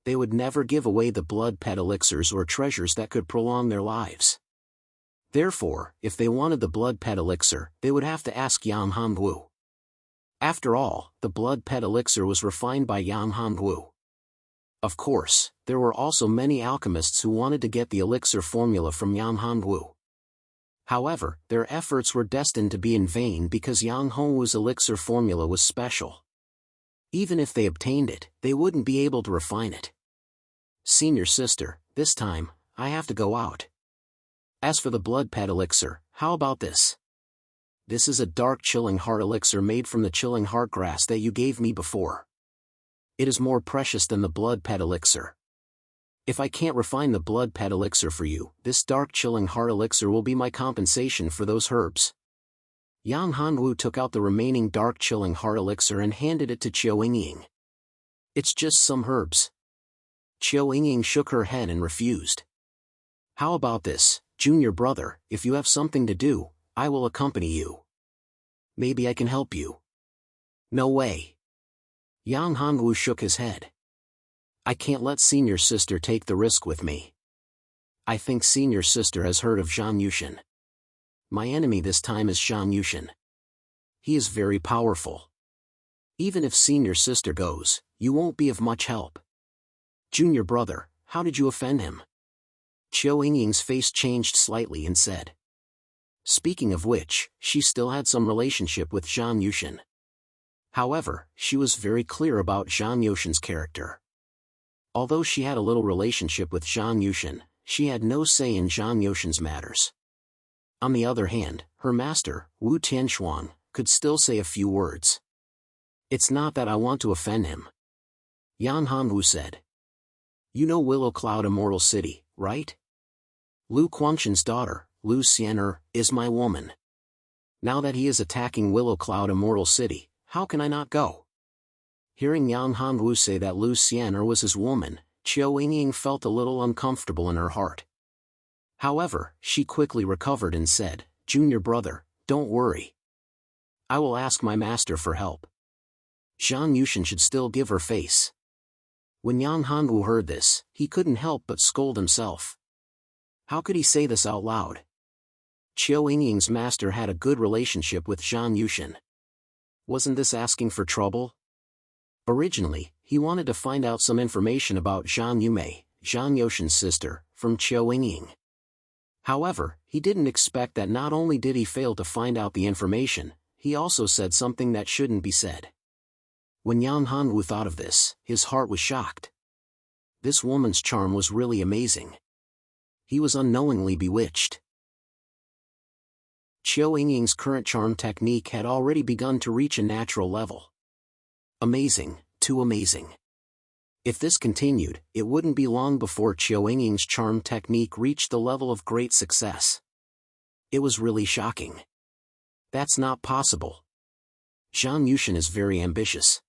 They would never give away the blood pet elixirs or treasures that could prolong their lives. Therefore, if they wanted the blood pet elixir, they would have to ask Yang Hanwu. After all, the blood pet elixir was refined by Yang Hanwu. Of course, there were also many alchemists who wanted to get the elixir formula from Yang Hanwu. However, their efforts were destined to be in vain because Yang Hanwu's elixir formula was special. Even if they obtained it, they wouldn't be able to refine it. Senior sister, this time, I have to go out. As for the blood pet elixir, how about this? This is a dark chilling heart elixir made from the chilling heart grass that you gave me before. It is more precious than the blood pet elixir. If I can't refine the blood pet elixir for you, this dark chilling heart elixir will be my compensation for those herbs. Yang Hanwu took out the remaining dark chilling heart elixir and handed it to Chiao Ying. It's just some herbs. Chiao Ying shook her head and refused. How about this, junior brother, if you have something to do, I will accompany you. Maybe I can help you. No way. Yang Hanwu shook his head. I can't let senior sister take the risk with me. I think senior sister has heard of Zhang Yushin. My enemy this time is Zhang Yushin. He is very powerful. Even if senior sister goes, you won't be of much help. Junior brother, how did you offend him? Chiao Ying's face changed slightly and said. Speaking of which, she still had some relationship with Zhang Yushin. However, she was very clear about Zhang Yushin's character. Although she had a little relationship with Zhang Yushin, she had no say in Zhang Yushin's matters. On the other hand, her master, Wu Tianxuan, could still say a few words. It's not that I want to offend him. Yan Hanwu said. You know Willow Cloud Immortal City, right? Lu Quanxin's daughter, Lu Xian'er, is my woman. Now that he is attacking Willow Cloud Immortal City, how can I not go? Hearing Yan Hanwu say that Lu Xian'er was his woman, Chiao Ying felt a little uncomfortable in her heart. However, she quickly recovered and said, Junior brother, don't worry. I will ask my master for help. Zhang Yushin should still give her face. When Yan Hanwu heard this, he couldn't help but scold himself. How could he say this out loud? Chiao Ying's master had a good relationship with Zhang Yushin. Wasn't this asking for trouble? Originally, he wanted to find out some information about Zhang Yumei, Zhang Yushin's sister, from Chiao Ying. However, he didn't expect that not only did he fail to find out the information, he also said something that shouldn't be said. When Yan Hanwu thought of this, his heart was shocked. This woman's charm was really amazing. He was unknowingly bewitched. Chiao Ying's current charm technique had already begun to reach a natural level. Amazing, too amazing. If this continued, it wouldn't be long before Chiao Ying's charm technique reached the level of great success. It was really shocking. That's not possible. Zhang Yushin is very ambitious.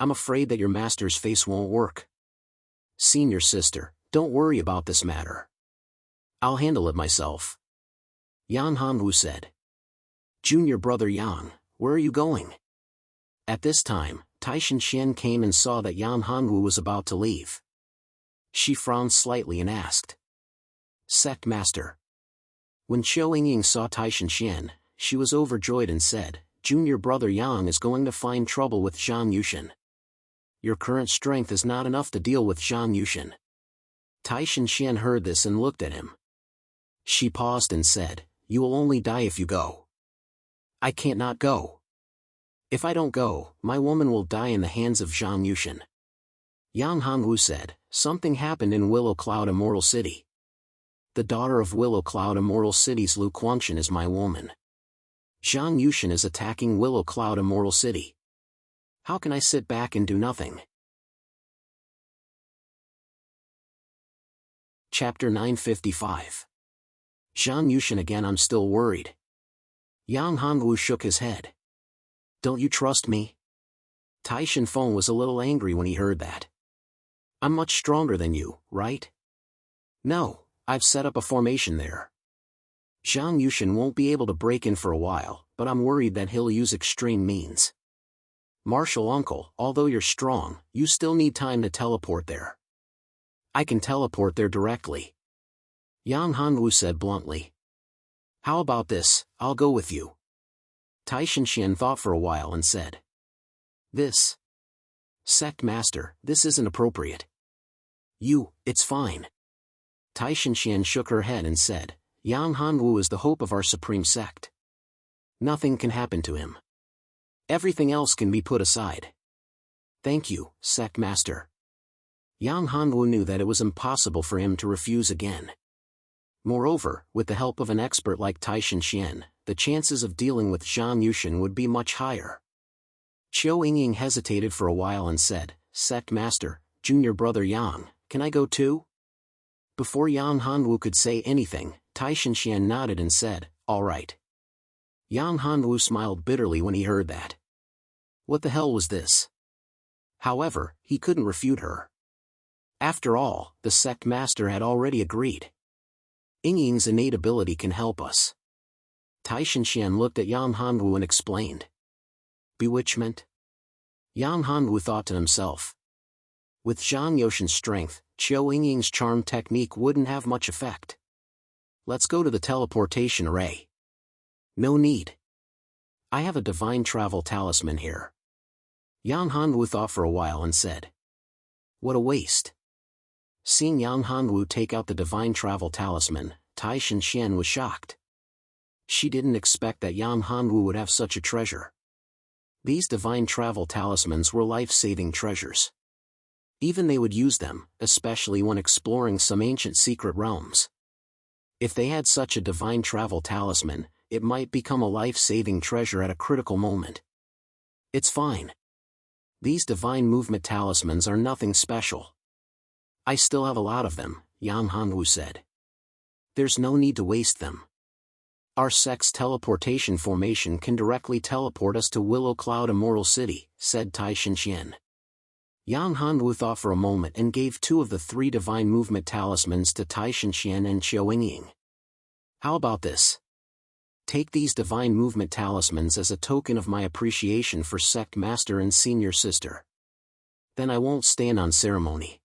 I'm afraid that your master's face won't work. Senior sister, don't worry about this matter. I'll handle it myself. Yan Hanwu said. Junior brother Yang, where are you going? At this time, Taishan Xian came and saw that Yan Hanwu was about to leave. She frowned slightly and asked. Sect master. When Chiao Ying saw Taishan Xian, she was overjoyed and said, Junior brother Yang is going to find trouble with Zhang Yushin. Your current strength is not enough to deal with Zhang Yushin. Taishan Xian heard this and looked at him. She paused and said, You will only die if you go. I can't not go. If I don't go, my woman will die in the hands of Zhang Yushin. Yang Hanwu said, Something happened in Willow Cloud Immortal City. The daughter of Willow Cloud Immortal City's Lu Quanxin is my woman. Zhang Yushin is attacking Willow Cloud Immortal City. How can I sit back and do nothing? Chapter 955. Zhang Yushin again. I'm still worried. Yang Hanwu shook his head. Don't you trust me? Taishan Feng was a little angry when he heard that. I'm much stronger than you, right? No, I've set up a formation there. Zhang Yushin won't be able to break in for a while, but I'm worried that he'll use extreme means. Martial uncle, although you're strong, you still need time to teleport there. I can teleport there directly. Yang Hanwu said bluntly. How about this, I'll go with you. Taishan Xian thought for a while and said. This. Sect master, this isn't appropriate. It's fine. Taishan Xian shook her head and said, Yang Hanwu is the hope of our supreme sect. Nothing can happen to him. Everything else can be put aside. Thank you, sect master. Yang Hanwu knew that it was impossible for him to refuse again. Moreover, with the help of an expert like Taishan Xian, the chances of dealing with Zhang Yushin would be much higher. Chiao Ying hesitated for a while and said, Sect master, junior brother Yang, can I go too? Before Yang Hanwu could say anything, Taishan Xian nodded and said, All right. Yang Hanwu smiled bitterly when he heard that. What the hell was this? However, he couldn't refute her. After all, the sect master had already agreed. Yingying's innate ability can help us. Tai Shanxian looked at Yang Hanwu and explained. Bewitchment? Yang Hanwu thought to himself. With Zhang Yoshan's strength, Qiu Yingying's charm technique wouldn't have much effect. Let's go to the teleportation array. No need. I have a divine travel talisman here. Yang Hanwu thought for a while and said. What a waste. Seeing Yang Hanwu take out the divine travel talisman, Tai Shanxian was shocked. She didn't expect that Yang Hanwu would have such a treasure. These divine travel talismans were life-saving treasures. Even they would use them, especially when exploring some ancient secret realms. If they had such a divine travel talisman, it might become a life-saving treasure at a critical moment. It's fine. These divine movement talismans are nothing special. I still have a lot of them, Yang Hanwu said. There's no need to waste them. Our sect's teleportation formation can directly teleport us to Willow Cloud Immortal City, said Tai Shanxian. Yang Hanwu thought for a moment and gave 2 of the 3 divine movement talismans to Tai Shanxian and Qiu Yingying. How about this? Take these divine movement talismans as a token of my appreciation for sect master and senior sister. Then I won't stand on ceremony.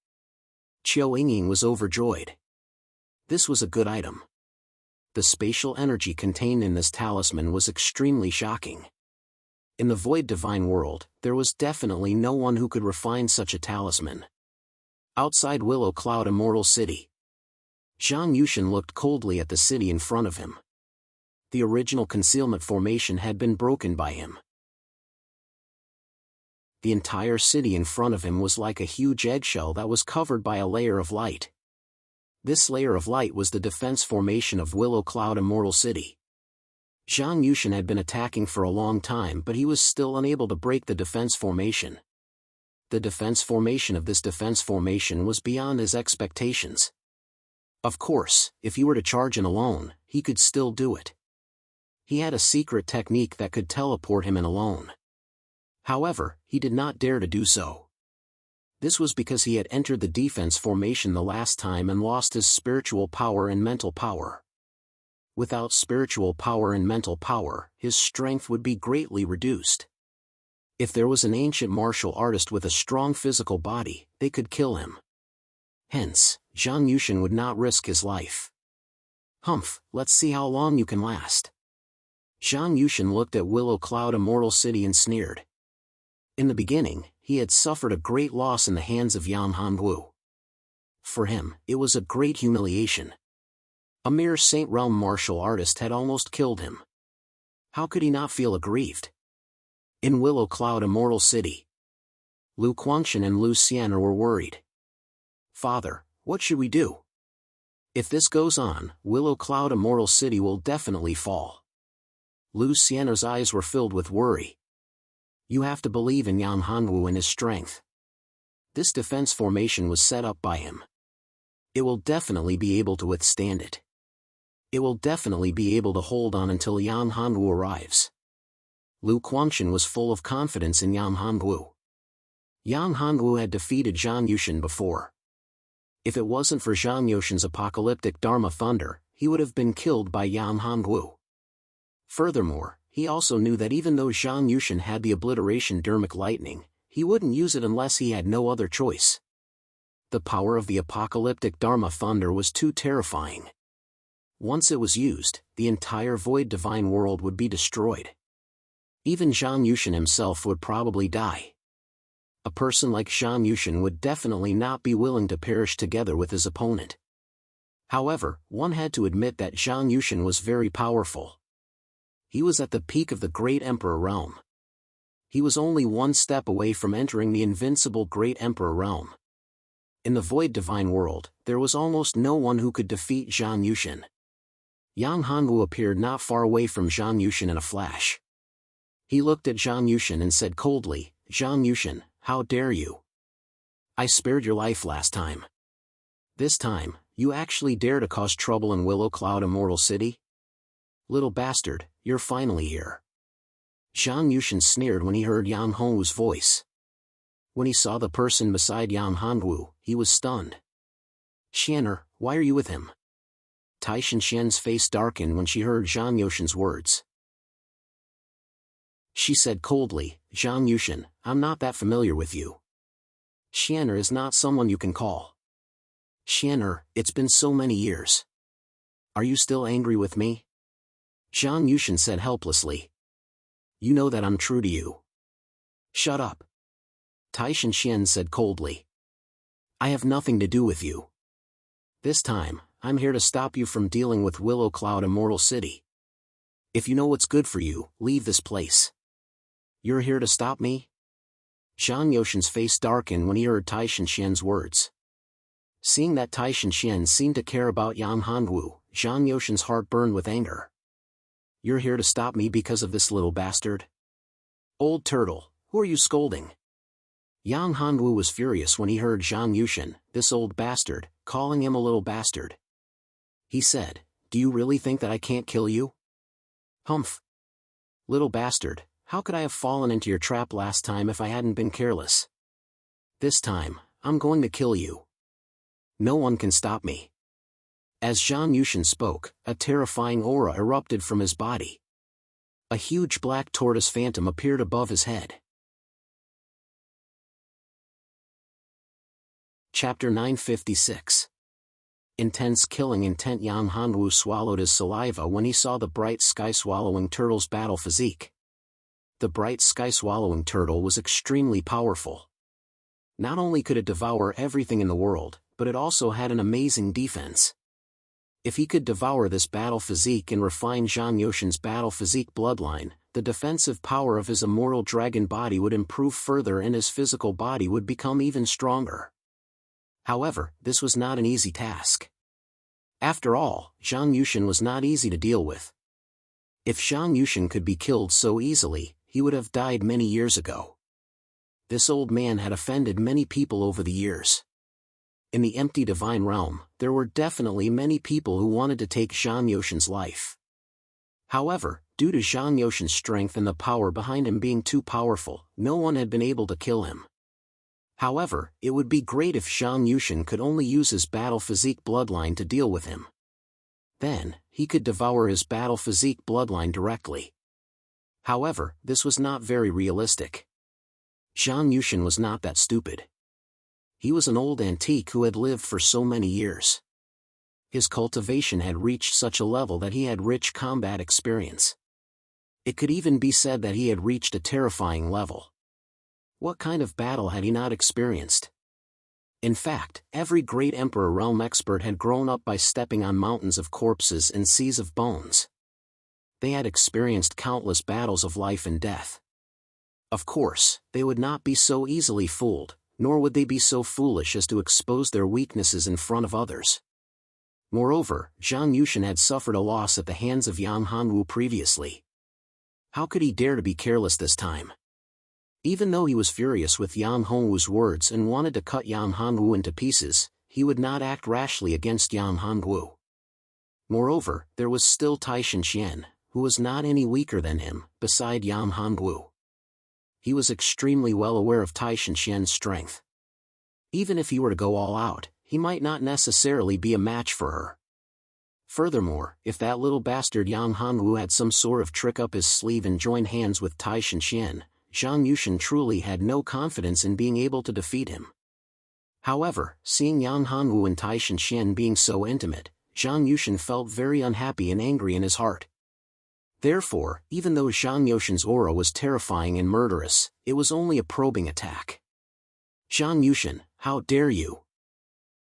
Qiu Yingying was overjoyed. This was a good item. The spatial energy contained in this talisman was extremely shocking. In the void divine world, there was definitely no one who could refine such a talisman. Outside Willow Cloud Immortal City, Zhang Yushan looked coldly at the city in front of him. The original concealment formation had been broken by him. The entire city in front of him was like a huge eggshell that was covered by a layer of light. This layer of light was the defense formation of Willow Cloud Immortal City. Zhang Yushan had been attacking for a long time, but he was still unable to break the defense formation. The defense formation of this defense formation was beyond his expectations. Of course, if he were to charge in alone, he could still do it. He had a secret technique that could teleport him in alone. However, he did not dare to do so. This was because he had entered the defense formation the last time and lost his spiritual power and mental power. Without spiritual power and mental power, his strength would be greatly reduced. If there was an ancient martial artist with a strong physical body, they could kill him. Hence, Zhang Yushan would not risk his life. Humph, let's see how long you can last. Zhang Yushan looked at Willow Cloud Immortal City and sneered. In the beginning, he had suffered a great loss in the hands of Yang Hanwu. For him, it was a great humiliation. A mere Saint Realm martial artist had almost killed him. How could he not feel aggrieved? In Willow Cloud Immortal City, Lu Quangshan and Lu Xian'er were worried. Father, what should we do? If this goes on, Willow Cloud Immortal City will definitely fall. Lu Xian'er's eyes were filled with worry. You have to believe in Yang Hanwu and his strength. This defense formation was set up by him. It will definitely be able to withstand it. It will definitely be able to hold on until Yang Hanwu arrives. Lu Quangshan was full of confidence in Yang Hanwu. Yang Hanwu had defeated Zhang Yushan before. If it wasn't for Zhang Yushan's apocalyptic Dharma thunder, he would have been killed by Yang Hanwu. Furthermore, he also knew that even though Zhang Yushan had the obliteration dermic lightning, he wouldn't use it unless he had no other choice. The power of the apocalyptic Dharma thunder was too terrifying. Once it was used, the entire void divine world would be destroyed. Even Zhang Yushan himself would probably die. A person like Zhang Yushan would definitely not be willing to perish together with his opponent. However, one had to admit that Zhang Yushan was very powerful. He was at the peak of the Great Emperor realm. He was only one step away from entering the invincible Great Emperor realm. In the void divine world, there was almost no one who could defeat Zhang Yushan. Yang Hanwu appeared not far away from Zhang Yushan in a flash. He looked at Zhang Yushan and said coldly, "Zhang Yushan, how dare you? I spared your life last time. This time, you actually dare to cause trouble in Willow Cloud Immortal City? Little bastard, you're finally here." Zhang Yushan sneered when he heard Yang Hanwu's voice. When he saw the person beside Yang Hanwu, he was stunned. "Xianer, why are you with him?" Tai Shanxian's face darkened when she heard Zhang Yushan's words. She said coldly, "Zhang Yushan, I'm not that familiar with you. Xianer is not someone you can call. Xianer, it's been so many years. Are you still angry with me?" Zhang Yushan said helplessly. "You know that I'm true to you." "Shut up." Tai Shanxian said coldly. "I have nothing to do with you. This time, I'm here to stop you from dealing with Willow Cloud Immortal City. If you know what's good for you, leave this place." "You're here to stop me?" Zhang Yushan's face darkened when he heard Tai Shanxian's words. Seeing that Tai Shanxian seemed to care about Yang Hanwu, Zhang Yushan's heart burned with anger. "You're here to stop me because of this little bastard? Old turtle, who are you scolding?" Yang Hanwu was furious when he heard Zhang Yushan, this old bastard, calling him a little bastard. He said, "Do you really think that I can't kill you? Humph! Little bastard, how could I have fallen into your trap last time if I hadn't been careless? This time, I'm going to kill you. No one can stop me." As Zhang Yushan spoke, a terrifying aura erupted from his body. A huge black tortoise phantom appeared above his head. Chapter 956. Intense killing intent. Yang Hanwu swallowed his saliva when he saw the bright sky-swallowing turtle's battle physique. The bright sky-swallowing turtle was extremely powerful. Not only could it devour everything in the world, but it also had an amazing defense. If he could devour this battle physique and refine Zhang Yushan's battle physique bloodline, the defensive power of his immortal dragon body would improve further and his physical body would become even stronger. However, this was not an easy task. After all, Zhang Yushan was not easy to deal with. If Zhang Yushan could be killed so easily, he would have died many years ago. This old man had offended many people over the years. In the empty divine realm, there were definitely many people who wanted to take Zhang Yushan's life. However, due to Zhang Yushan's strength and the power behind him being too powerful, no one had been able to kill him. However, it would be great if Zhang Yushan could only use his battle physique bloodline to deal with him. Then, he could devour his battle physique bloodline directly. However, this was not very realistic. Zhang Yushan was not that stupid. He was an old antique who had lived for so many years. His cultivation had reached such a level that he had rich combat experience. It could even be said that he had reached a terrifying level. What kind of battle had he not experienced? In fact, every great Emperor realm expert had grown up by stepping on mountains of corpses and seas of bones. They had experienced countless battles of life and death. Of course, they would not be so easily fooled, nor would they be so foolish as to expose their weaknesses in front of others. Moreover, Zhang Yushan had suffered a loss at the hands of Yang Hanwu previously. How could he dare to be careless this time? Even though he was furious with Yang Hanwu's words and wanted to cut Yang Hanwu into pieces, he would not act rashly against Yang Hanwu. Moreover, there was still Tai Shanxian, who was not any weaker than him, beside Yang Hanwu. He was extremely well aware of Tai Shanxian's strength. Even if he were to go all out, he might not necessarily be a match for her. Furthermore, if that little bastard Yang Hanwu had some sort of trick up his sleeve and joined hands with Tai Shanxian, Zhang Yushan truly had no confidence in being able to defeat him. However, seeing Yang Hanwu and Tai Shanxian being so intimate, Zhang Yushan felt very unhappy and angry in his heart. Therefore, even though Zhang Yushan's aura was terrifying and murderous, it was only a probing attack. "Zhang Yushan, how dare you!"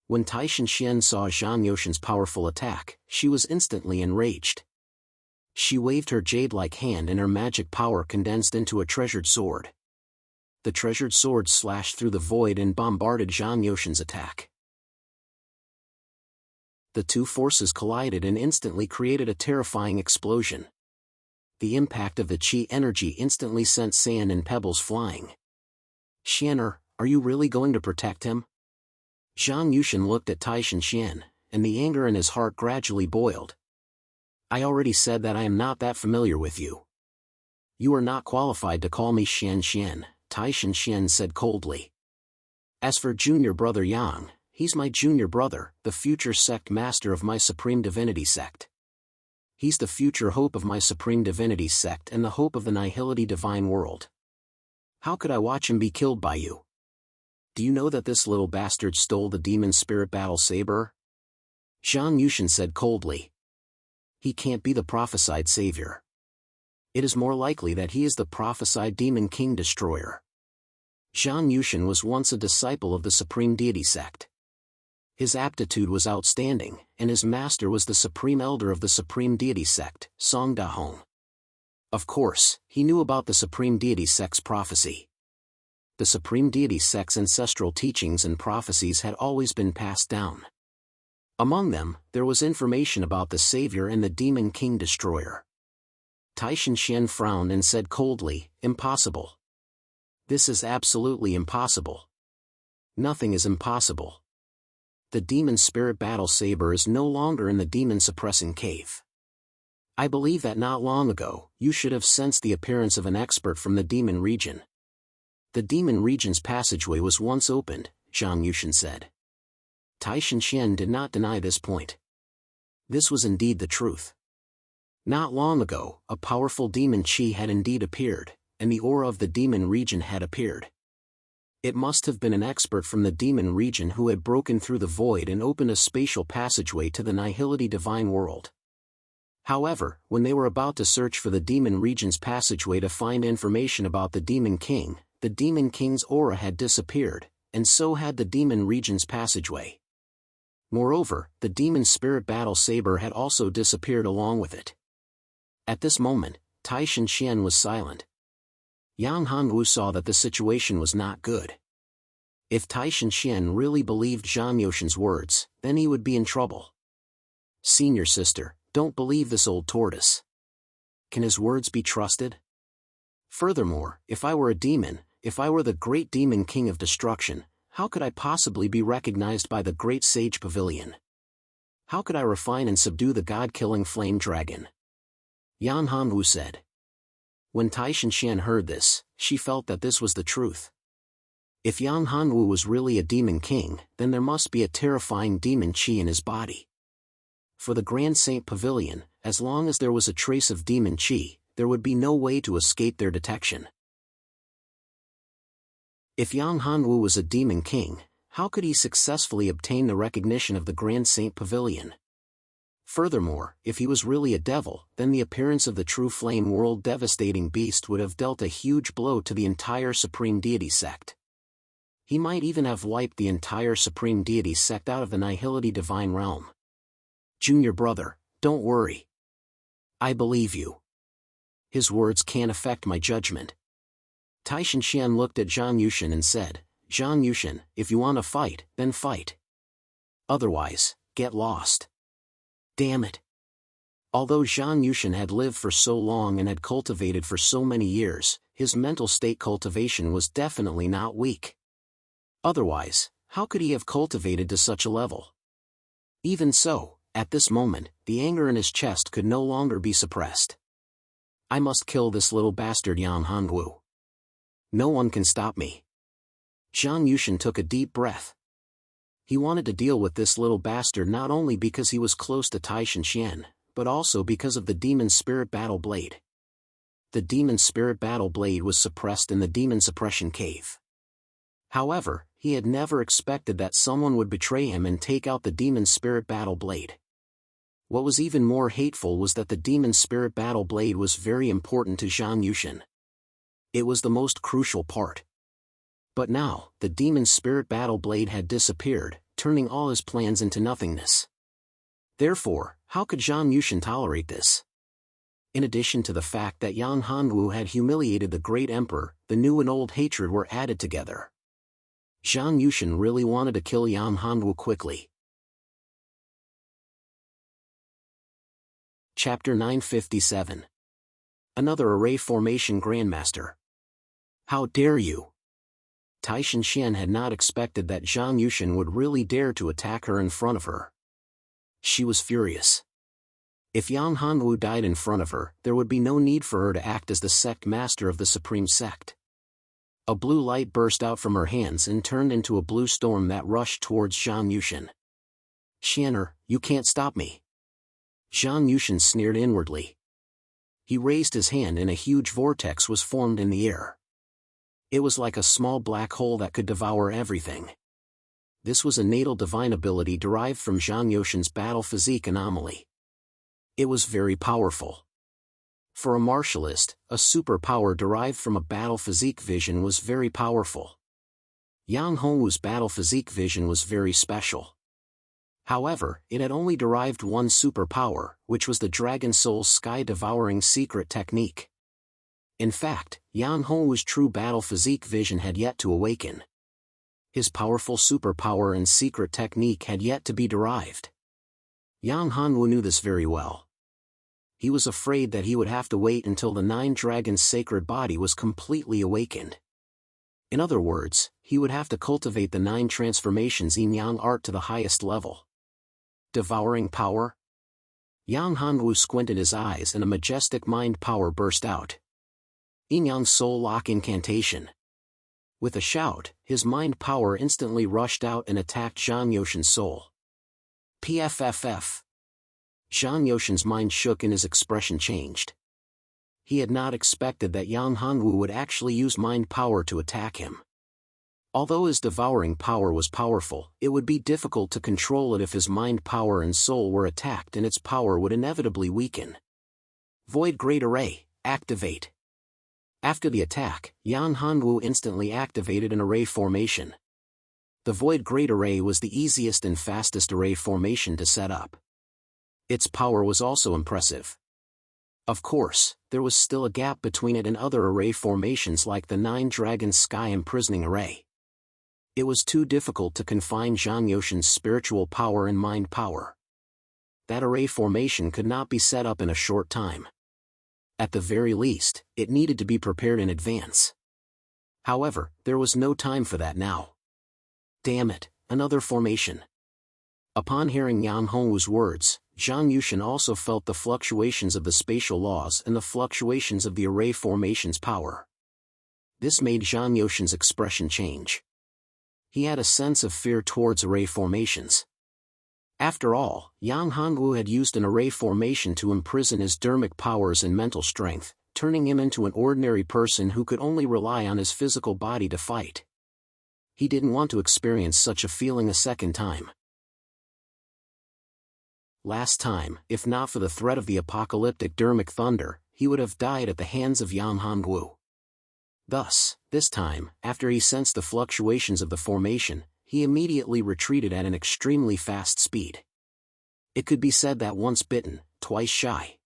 When Tai Shanxian saw Zhang Yushan's powerful attack, she was instantly enraged. She waved her jade-like hand and her magic power condensed into a treasured sword. The treasured sword slashed through the void and bombarded Zhang Yushan's attack. The two forces collided and instantly created a terrifying explosion. The impact of the chi energy instantly sent sand and pebbles flying. "Xianer, are you really going to protect him?" Zhang Yushan looked at Tai Shanxian, and the anger in his heart gradually boiled. "I already said that I am not that familiar with you. You are not qualified to call me Xian Xian," Tai Shanxian said coldly. As for junior brother Yang, he's my junior brother, the future sect master of my supreme divinity sect. He's the future hope of my supreme divinity sect and the hope of the nihility divine world. How could I watch him be killed by you? Do you know that this little bastard stole the demon spirit battle saber? Zhang Yushan said coldly. He can't be the prophesied savior. It is more likely that he is the prophesied demon king destroyer. Zhang Yushan was once a disciple of the supreme deity sect. His aptitude was outstanding, and his master was the supreme elder of the supreme deity sect, Song Dahong. Of course, he knew about the supreme deity sect's prophecy. The supreme deity sect's ancestral teachings and prophecies had always been passed down. Among them, there was information about the savior and the demon king destroyer. Taishan Xian frowned and said coldly, "Impossible. This is absolutely impossible. Nothing is impossible. The demon spirit battle saber is no longer in the demon suppressing cave. I believe that not long ago, you should have sensed the appearance of an expert from the demon region. The demon region's passageway was once opened," Zhang Yushan said. Taishan Xian did not deny this point. This was indeed the truth. Not long ago, a powerful demon chi had indeed appeared, and the aura of the demon region had appeared. It must have been an expert from the demon region who had broken through the void and opened a spatial passageway to the nihility divine world. However, when they were about to search for the demon region's passageway to find information about the demon king's aura had disappeared, and so had the demon region's passageway. Moreover, the demon spirit battle saber had also disappeared along with it. At this moment, Taishan Xian was silent. Yang Hanwu saw that the situation was not good. If Taishan Xian really believed Zhang Yushan's words, then he would be in trouble. "Senior sister, don't believe this old tortoise. Can his words be trusted? Furthermore, if I were a demon, if I were the great demon king of destruction, how could I possibly be recognized by the great sage pavilion? How could I refine and subdue the god-killing flame dragon?" Yan Hanwu said. When Taishan Xian heard this, she felt that this was the truth. If Yang Hanwu was really a demon king, then there must be a terrifying demon chi in his body. For the Grand Saint Pavilion, as long as there was a trace of demon chi, there would be no way to escape their detection. If Yang Hanwu was a demon king, how could he successfully obtain the recognition of the Grand Saint Pavilion? Furthermore, if he was really a devil, then the appearance of the true flame world devastating beast would have dealt a huge blow to the entire supreme deity sect. He might even have wiped the entire supreme deity sect out of the nihility divine realm. "Junior brother, don't worry. I believe you. His words can't affect my judgment." Taishan Xian looked at Zhang Yushan and said, "Zhang Yushan, if you want to fight, then fight. Otherwise, get lost." Damn it. Although Zhang Yushan had lived for so long and had cultivated for so many years, his mental state cultivation was definitely not weak. Otherwise, how could he have cultivated to such a level? Even so, at this moment, the anger in his chest could no longer be suppressed. "I must kill this little bastard Yang Hanwu. No one can stop me." Zhang Yushan took a deep breath. He wanted to deal with this little bastard not only because he was close to Taishan Xian, but also because of the demon spirit battle blade. The demon spirit battle blade was suppressed in the demon suppression cave. However, he had never expected that someone would betray him and take out the demon spirit battle blade. What was even more hateful was that the demon spirit battle blade was very important to Zhang Yushan. It was the most crucial part. But now, the demon spirit battle blade had disappeared, turning all his plans into nothingness. Therefore, how could Zhang Yushan tolerate this? In addition to the fact that Yang Hanwu had humiliated the great emperor, the new and old hatred were added together. Zhang Yushan really wanted to kill Yang Hanwu quickly. Chapter 957. Another Array Formation Grandmaster. "How dare you!" Taishan Xian had not expected that Zhang Yushan would really dare to attack her in front of her. She was furious. If Yang Hanwu died in front of her, there would be no need for her to act as the sect master of the supreme sect. A blue light burst out from her hands and turned into a blue storm that rushed towards Zhang Yushan. "Xianer, you can't stop me." Zhang Yushan sneered inwardly. He raised his hand and a huge vortex was formed in the air. It was like a small black hole that could devour everything. This was a natal divine ability derived from Zhang Yushan's battle physique anomaly. It was very powerful. For a martialist, a superpower derived from a battle physique vision was very powerful. Yang Hongwu's battle physique vision was very special. However, it had only derived one superpower, which was the Dragon Soul's sky-devouring secret technique. In fact, Yang Hongwu's true battle physique vision had yet to awaken. His powerful superpower and secret technique had yet to be derived. Yang Hongwu knew this very well. He was afraid that he would have to wait until the Nine Dragons' sacred body was completely awakened. In other words, he would have to cultivate the 9 transformations yin-yang art to the highest level. Devouring power? Yang Hongwu squinted his eyes and a majestic mind power burst out. Yin-yang soul lock incantation. With a shout, his mind power instantly rushed out and attacked Zhang Yushan's soul. PFFF. Zhang Yushan's mind shook and his expression changed. He had not expected that Yang Hongwu would actually use mind power to attack him. Although his devouring power was powerful, it would be difficult to control it if his mind power and soul were attacked, and its power would inevitably weaken. Void Great Array, activate. After the attack, Yang Hongwu instantly activated an array formation. The Void Great Array was the easiest and fastest array formation to set up. Its power was also impressive. Of course, there was still a gap between it and other array formations like the 9 Dragons Sky Imprisoning Array. It was too difficult to confine Zhang Yushan's spiritual power and mind power. That array formation could not be set up in a short time. At the very least, it needed to be prepared in advance. However, there was no time for that now. Damn it, another formation. Upon hearing Yang Hongwu's words, Zhang Yushan also felt the fluctuations of the spatial laws and the fluctuations of the array formation's power. This made Zhang Yushan's expression change. He had a sense of fear towards array formations. After all, Yang Hongwu had used an array formation to imprison his dermic powers and mental strength, turning him into an ordinary person who could only rely on his physical body to fight. He didn't want to experience such a feeling a second time. Last time, if not for the threat of the apocalyptic dermic thunder, he would have died at the hands of Yang Hongwu. Thus, this time, after he sensed the fluctuations of the formation, he immediately retreated at an extremely fast speed. It could be said that once bitten, twice shy.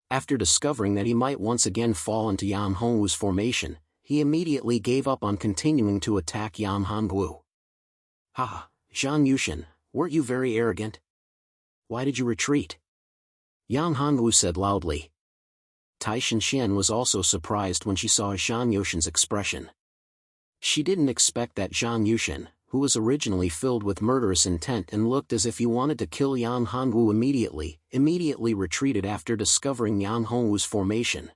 After discovering that he might once again fall into Yang Hongwu's formation, he immediately gave up on continuing to attack Yang Hongwu. "Ha, Zhang Yushan, weren't you very arrogant? Why did you retreat?" Yang Hongwu said loudly. Tai Shenxian was also surprised when she saw Zhang Yushan's expression. She didn't expect that Zhang Yushan, who was originally filled with murderous intent and looked as if he wanted to kill Yang Hongwu immediately retreated after discovering Yang Hongwu's formation.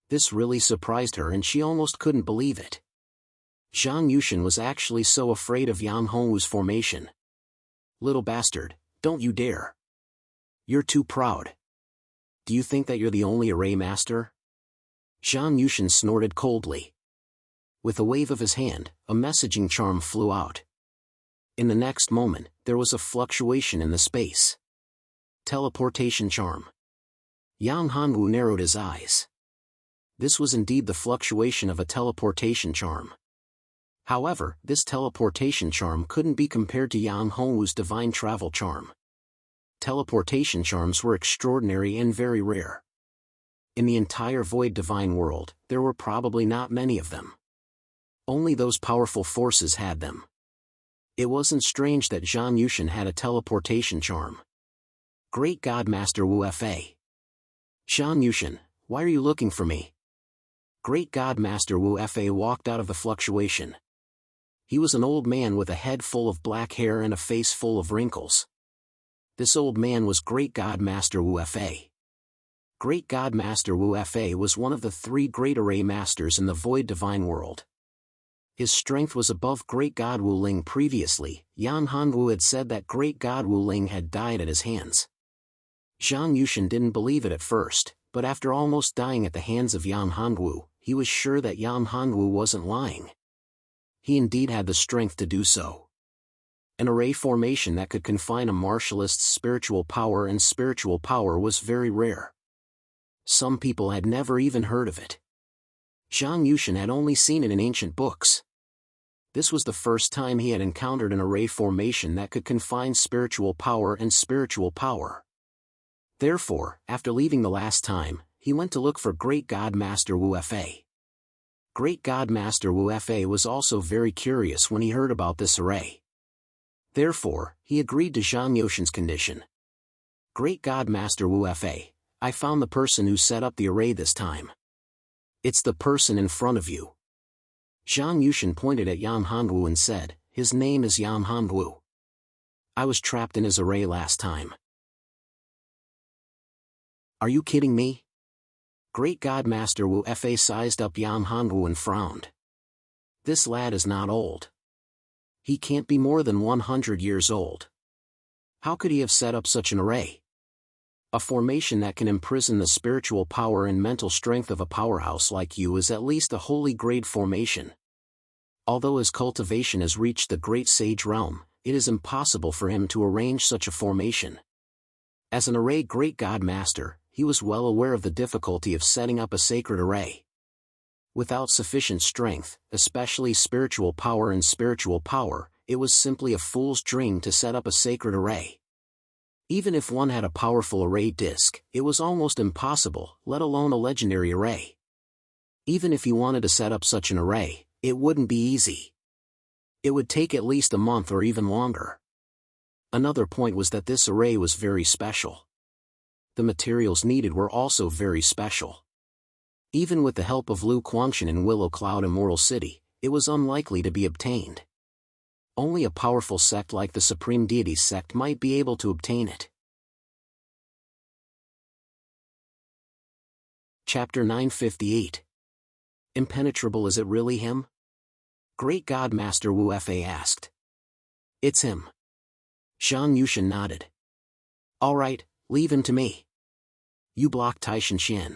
This really surprised her and she almost couldn't believe it. Zhang Yushan was actually so afraid of Yang Hongwu's formation. "Little bastard, don't you dare. You're too proud. Do you think that you're the only array master?" Zhang Yushan snorted coldly. With a wave of his hand, a messaging charm flew out. In the next moment, there was a fluctuation in the space. Teleportation charm. Yang Hongwu narrowed his eyes. This was indeed the fluctuation of a teleportation charm. However, this teleportation charm couldn't be compared to Yang Hongwu's divine travel charm. Teleportation charms were extraordinary and very rare. In the entire Void Divine world, there were probably not many of them. Only those powerful forces had them. It wasn't strange that Zhang Yushan had a teleportation charm. Great God Master Wu Fa. "Zhang Yushan, why are you looking for me?" Great God Master Wu Fa walked out of the fluctuation. He was an old man with a head full of black hair and a face full of wrinkles. This old man was Great God Master Wu Fa. Great God Master Wu Fa was one of the 3 great array masters in the Void Divine world. His strength was above Great God Wu Ling previously. Yan Hanwu had said that Great God Wu Ling had died at his hands. Zhang Yushan didn't believe it at first, but after almost dying at the hands of Yan Hanwu, he was sure that Yan Hanwu wasn't lying. He indeed had the strength to do so. An array formation that could confine a martialist's spiritual power and spiritual power was very rare. Some people had never even heard of it. Zhang Yushan had only seen it in ancient books. This was the first time he had encountered an array formation that could confine spiritual power and spiritual power. Therefore, after leaving the last time, he went to look for Great God Master Wu Fa. Great God Master Wu Fa was also very curious when he heard about this array. Therefore, he agreed to Zhang Yushan's condition. Great God Master Wu Fa, I found the person who set up the array this time. It's the person in front of you. Zhang Yushan pointed at Yan Hanwu and said, his name is Yan Hanwu. I was trapped in his array last time. Are you kidding me? Great God Master Wu Fa sized up Yan Hanwu and frowned. This lad is not old. He can't be more than 100 years old. How could he have set up such an array? A formation that can imprison the spiritual power and mental strength of a powerhouse like you is at least a holy grade formation. Although his cultivation has reached the great sage realm, it is impossible for him to arrange such a formation. As an array Great God Master, he was well aware of the difficulty of setting up a sacred array. Without sufficient strength, especially spiritual power and spiritual power, it was simply a fool's dream to set up a sacred array. Even if one had a powerful array disc, it was almost impossible, let alone a legendary array. Even if he wanted to set up such an array, it wouldn't be easy. It would take at least a month or even longer. Another point was that this array was very special. The materials needed were also very special. Even with the help of Lu Guangshan in Willow Cloud Immortal City, it was unlikely to be obtained. Only a powerful sect like the Supreme Deity sect might be able to obtain it. Chapter 958. Impenetrable, is it really him? Great God Master Wu Fa asked. It's him. Zhang Yushan nodded. All right, leave him to me. You block Taishan Xian.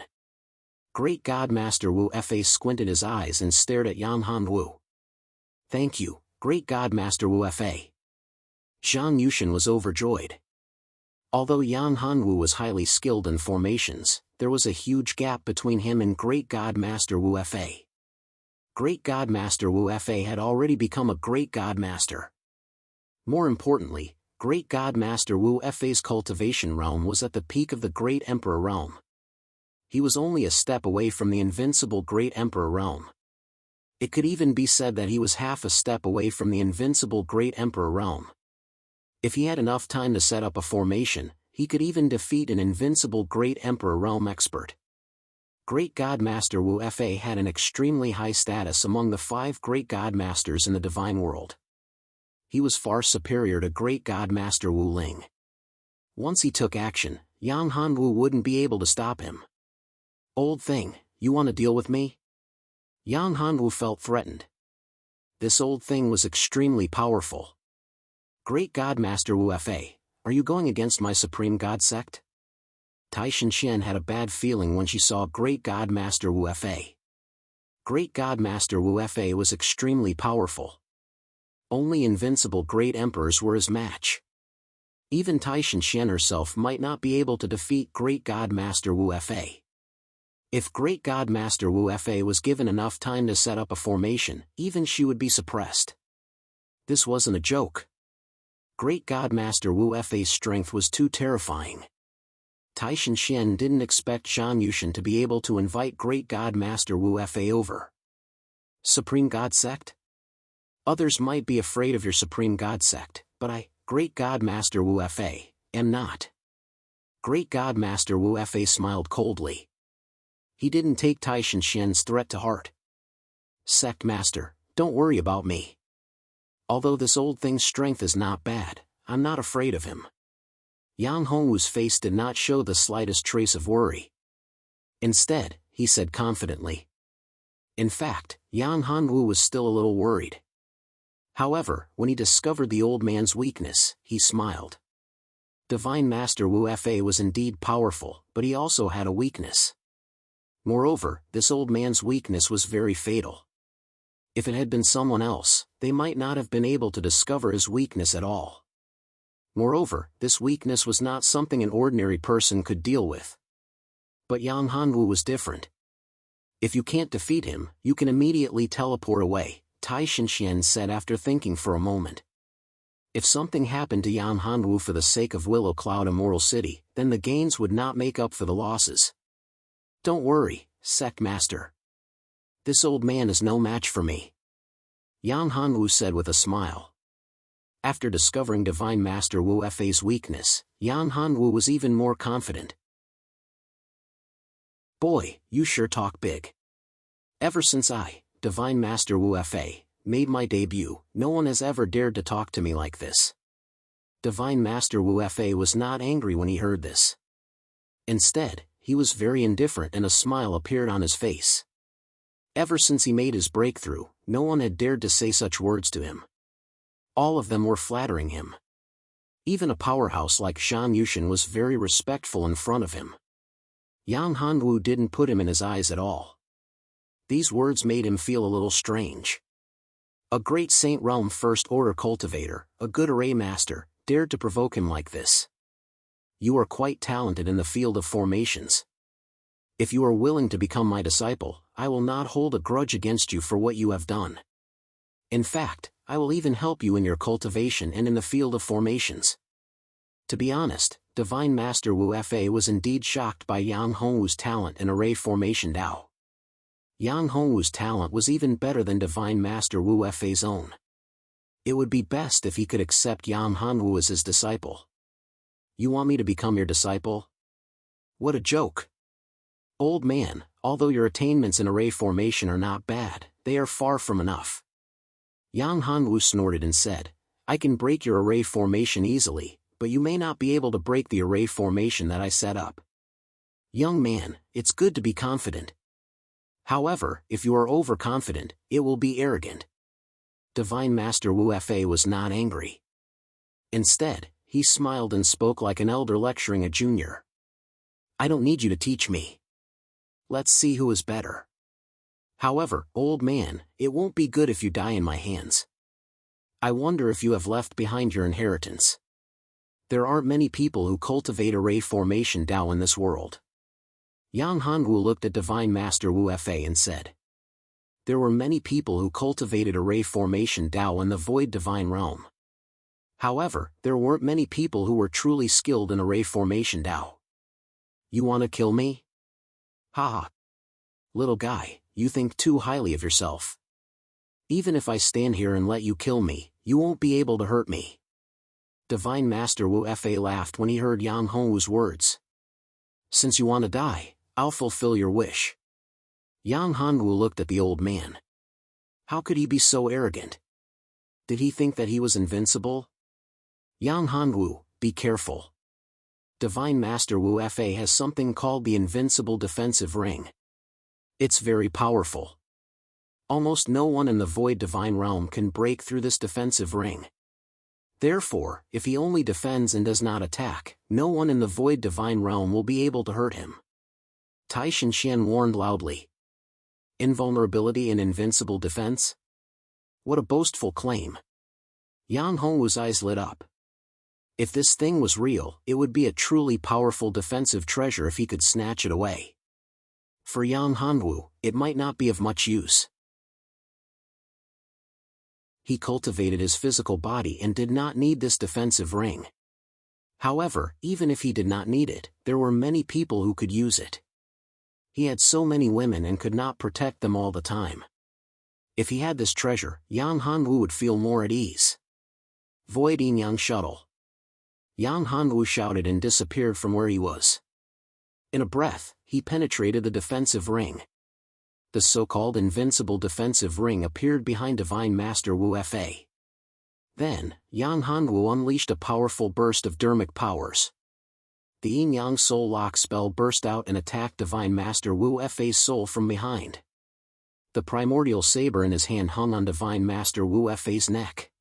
Great God Master Wu Fa squinted his eyes and stared at Yan Hanwu. Thank you, Great God Master Wu Fa. Zhang Yushan was overjoyed. Although Yan Hanwu was highly skilled in formations, there was a huge gap between him and Great God Master Wu Fa. Great God Master Wu Fa had already become a Great God Master. More importantly, Great God Master Wu Fa's cultivation realm was at the peak of the Great Emperor realm. He was only a step away from the invincible Great Emperor realm. It could even be said that he was half a step away from the invincible Great Emperor realm. If he had enough time to set up a formation, he could even defeat an invincible Great Emperor realm expert. Great God Master Wu Fa had an extremely high status among the 5 Great God Masters in the Divine World. He was far superior to Great God Master Wu Ling. Once he took action, Yang Hanwu wouldn't be able to stop him. Old thing, you want to deal with me? Yang Hanwu felt threatened. This old thing was extremely powerful. Great God Master Wu Fa, are you going against my Supreme God sect? Taishan Xian had a bad feeling when she saw Great God Master Wu Fa. Great God Master Wu Fa was extremely powerful. Only invincible Great Emperors were his match. Even Taishan Xian herself might not be able to defeat Great God Master Wu Fa. If Great God Master Wu Fa was given enough time to set up a formation, even she would be suppressed. This wasn't a joke. Great God Master Wu Fa's strength was too terrifying. Taishan Xian didn't expect Zhang Yushan to be able to invite Great God Master Wu Fa over. Supreme God Sect? Others might be afraid of your Supreme God Sect, but I, Great God Master Wu Fa, am not. Great God Master Wu Fa smiled coldly. He didn't take Taishan Xian's threat to heart. Sect Master, don't worry about me. Although this old thing's strength is not bad, I'm not afraid of him. Yang Hongwu's face did not show the slightest trace of worry. Instead, he said confidently. In fact, Yang Hanwu was still a little worried. However, when he discovered the old man's weakness, he smiled. Divine Master Wu Fa was indeed powerful, but he also had a weakness. Moreover, this old man's weakness was very fatal. If it had been someone else, they might not have been able to discover his weakness at all. Moreover, this weakness was not something an ordinary person could deal with. But Yang Hanwu was different. If you can't defeat him, you can immediately teleport away, Tai Shinxian said after thinking for a moment. If something happened to Yang Hanwu for the sake of Willow Cloud Immortal City, then the gains would not make up for the losses. Don't worry, Sect Master. This old man is no match for me, Yang Hanwu said with a smile. After discovering Divine Master Wu Fa's weakness, Yang Hanwu was even more confident. Boy, you sure talk big. Ever since I, Divine Master Wu Fa, made my debut, no one has ever dared to talk to me like this. Divine Master Wu Fa was not angry when he heard this. Instead, he was very indifferent and a smile appeared on his face. Ever since he made his breakthrough, no one had dared to say such words to him. All of them were flattering him. Even a powerhouse like Shan Yushin was very respectful in front of him. Yang Hanwu didn't put him in his eyes at all. These words made him feel a little strange. A great Saint Realm First Order cultivator, a good array master, dared to provoke him like this. You are quite talented in the field of formations. If you are willing to become my disciple, I will not hold a grudge against you for what you have done. In fact, I will even help you in your cultivation and in the field of formations. To be honest, Divine Master Wu Fa was indeed shocked by Yang Hongwu's talent in array formation Dao. Yang Hongwu's talent was even better than Divine Master Wu Fa's own. It would be best if he could accept Yang Hongwu as his disciple. You want me to become your disciple? What a joke. Old man, although your attainments in array formation are not bad, they are far from enough. Yang Hanwu snorted and said, I can break your array formation easily, but you may not be able to break the array formation that I set up. Young man, it's good to be confident. However, if you are overconfident, it will be arrogant. Divine Master Wu Fa was not angry. Instead, he smiled and spoke like an elder lecturing a junior. I don't need you to teach me. Let's see who is better. However, old man, it won't be good if you die in my hands. I wonder if you have left behind your inheritance. There aren't many people who cultivate array formation Dao in this world. Yang Hanwu looked at Divine Master Wu Fa and said. There were many people who cultivated array formation Dao in the Void Divine Realm. However, there weren't many people who were truly skilled in array formation Dao. You want to kill me? Haha. Little guy, you think too highly of yourself. Even if I stand here and let you kill me, you won't be able to hurt me. Divine Master Wu Fa laughed when he heard Yang Hongwu's words. Since you want to die, I'll fulfill your wish. Yang Hongwu looked at the old man. How could he be so arrogant? Did he think that he was invincible? Yang Hongwu, be careful. Divine Master Wu Fa has something called the Invincible Defensive Ring. It's very powerful. Almost no one in the Void Divine Realm can break through this defensive ring. Therefore, if he only defends and does not attack, no one in the Void Divine Realm will be able to hurt him. Tai Shinxian warned loudly. Invulnerability and invincible defense? What a boastful claim. Yang Hongwu's eyes lit up. If this thing was real, it would be a truly powerful defensive treasure if he could snatch it away. For Yang Hongwu, it might not be of much use. He cultivated his physical body and did not need this defensive ring. However, even if he did not need it, there were many people who could use it. He had so many women and could not protect them all the time. If he had this treasure, Yang Hongwu would feel more at ease. Void Yin Yang Shuttle. Yang Hongwu shouted and disappeared from where he was. In a breath, he penetrated the defensive ring. The so-called invincible defensive ring appeared behind Divine Master Wu Fa. Then, Yang Hongwu unleashed a powerful burst of dermic powers. The Yin-Yang Soul Lock spell burst out and attacked Divine Master Wu Fa's soul from behind. The primordial saber in his hand hung on Divine Master Wu Fei's neck.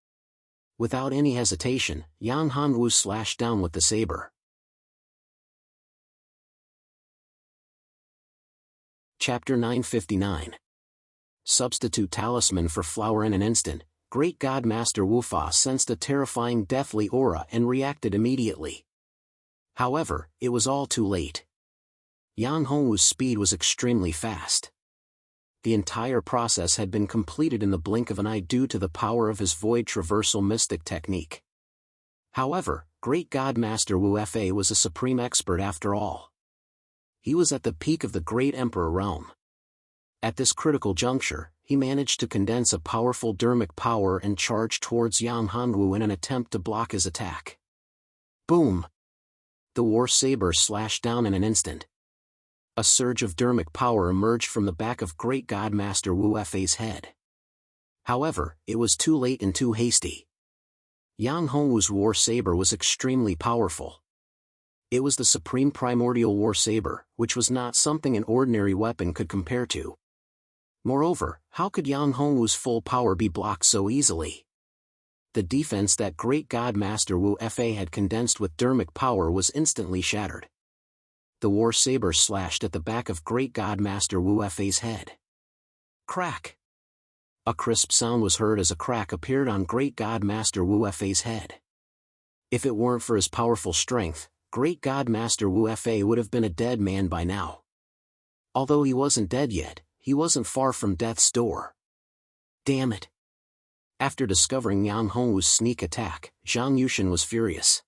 Without any hesitation, Yang Hanwu slashed down with the saber. Chapter 959. Substitute talisman for flower. In an instant, Great God Master Wu Fa sensed a terrifying deathly aura and reacted immediately. However, it was all too late. Yang Hongwu's speed was extremely fast. The entire process had been completed in the blink of an eye due to the power of his void traversal mystic technique. However, Great God Master Wu Fa was a supreme expert after all. He was at the peak of the Great Emperor realm. At this critical juncture, he managed to condense a powerful dermic power and charge towards Yang Hanwu in an attempt to block his attack. Boom! The war saber slashed down in an instant. A surge of dermic power emerged from the back of Great God Master Wu Fei's head. However, it was too late and too hasty. Yang Hongwu's war saber was extremely powerful. It was the supreme primordial war saber, which was not something an ordinary weapon could compare to. Moreover, how could Yang Hongwu's full power be blocked so easily? The defense that Great God Master Wu Fa had condensed with dermic power was instantly shattered. The war saber slashed at the back of Great God Master Wu Fei's head. Crack! A crisp sound was heard as a crack appeared on Great God Master Wu Fei's head. If it weren't for his powerful strength, Great God Master Wu Fa would have been a dead man by now. Although he wasn't dead yet, he wasn't far from death's door. Damn it! After discovering Yang Hongwu's sneak attack, Zhang Yushan was furious.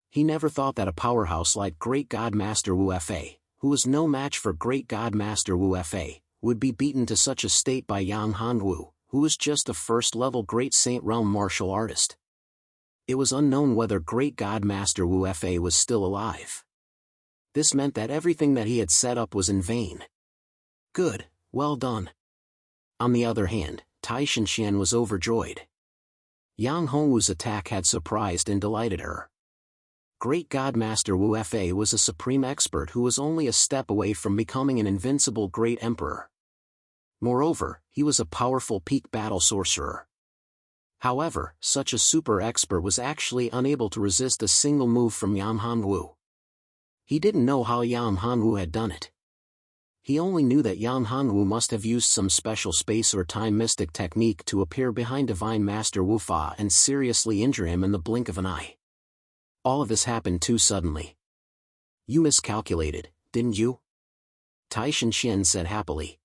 He never thought that a powerhouse like Great God Master Wu Fa, who was no match for Great God Master Wu Fa, would be beaten to such a state by Yang Hanwu, who was just a first-level Great Saint Realm martial artist. It was unknown whether Great God Master Wu Fa was still alive. This meant that everything that he had set up was in vain. Good, well done. On the other hand, Tai Shenxian was overjoyed. Yang Hongwu's attack had surprised and delighted her. Great God Master Wu Fa was a supreme expert who was only a step away from becoming an invincible Great Emperor. Moreover, he was a powerful peak battle sorcerer. However, such a super expert was actually unable to resist a single move from Yang Hanwu. He didn't know how Yang Hanwu had done it. He only knew that Yang Hanwu must have used some special space or time mystic technique to appear behind Divine Master Wu Fa and seriously injure him in the blink of an eye. All of this happened too suddenly. You miscalculated, didn't you? Tai Shenxian said happily.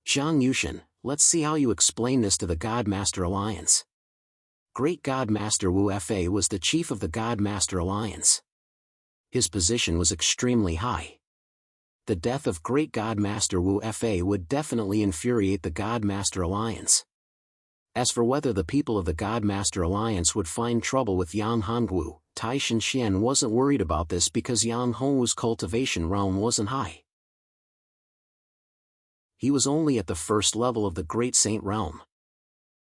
Zhang Yushan, let's see how you explain this to the God Master Alliance. Great God Master Wu Fa was the chief of the God Master Alliance. His position was extremely high. The death of Great God Master Wu Fa would definitely infuriate the God Master Alliance. As for whether the people of the God Master Alliance would find trouble with Yang Hanwu, Tai Shenxian wasn't worried about this because Yang Hongwu's cultivation realm wasn't high. He was only at the first level of the Great Saint Realm.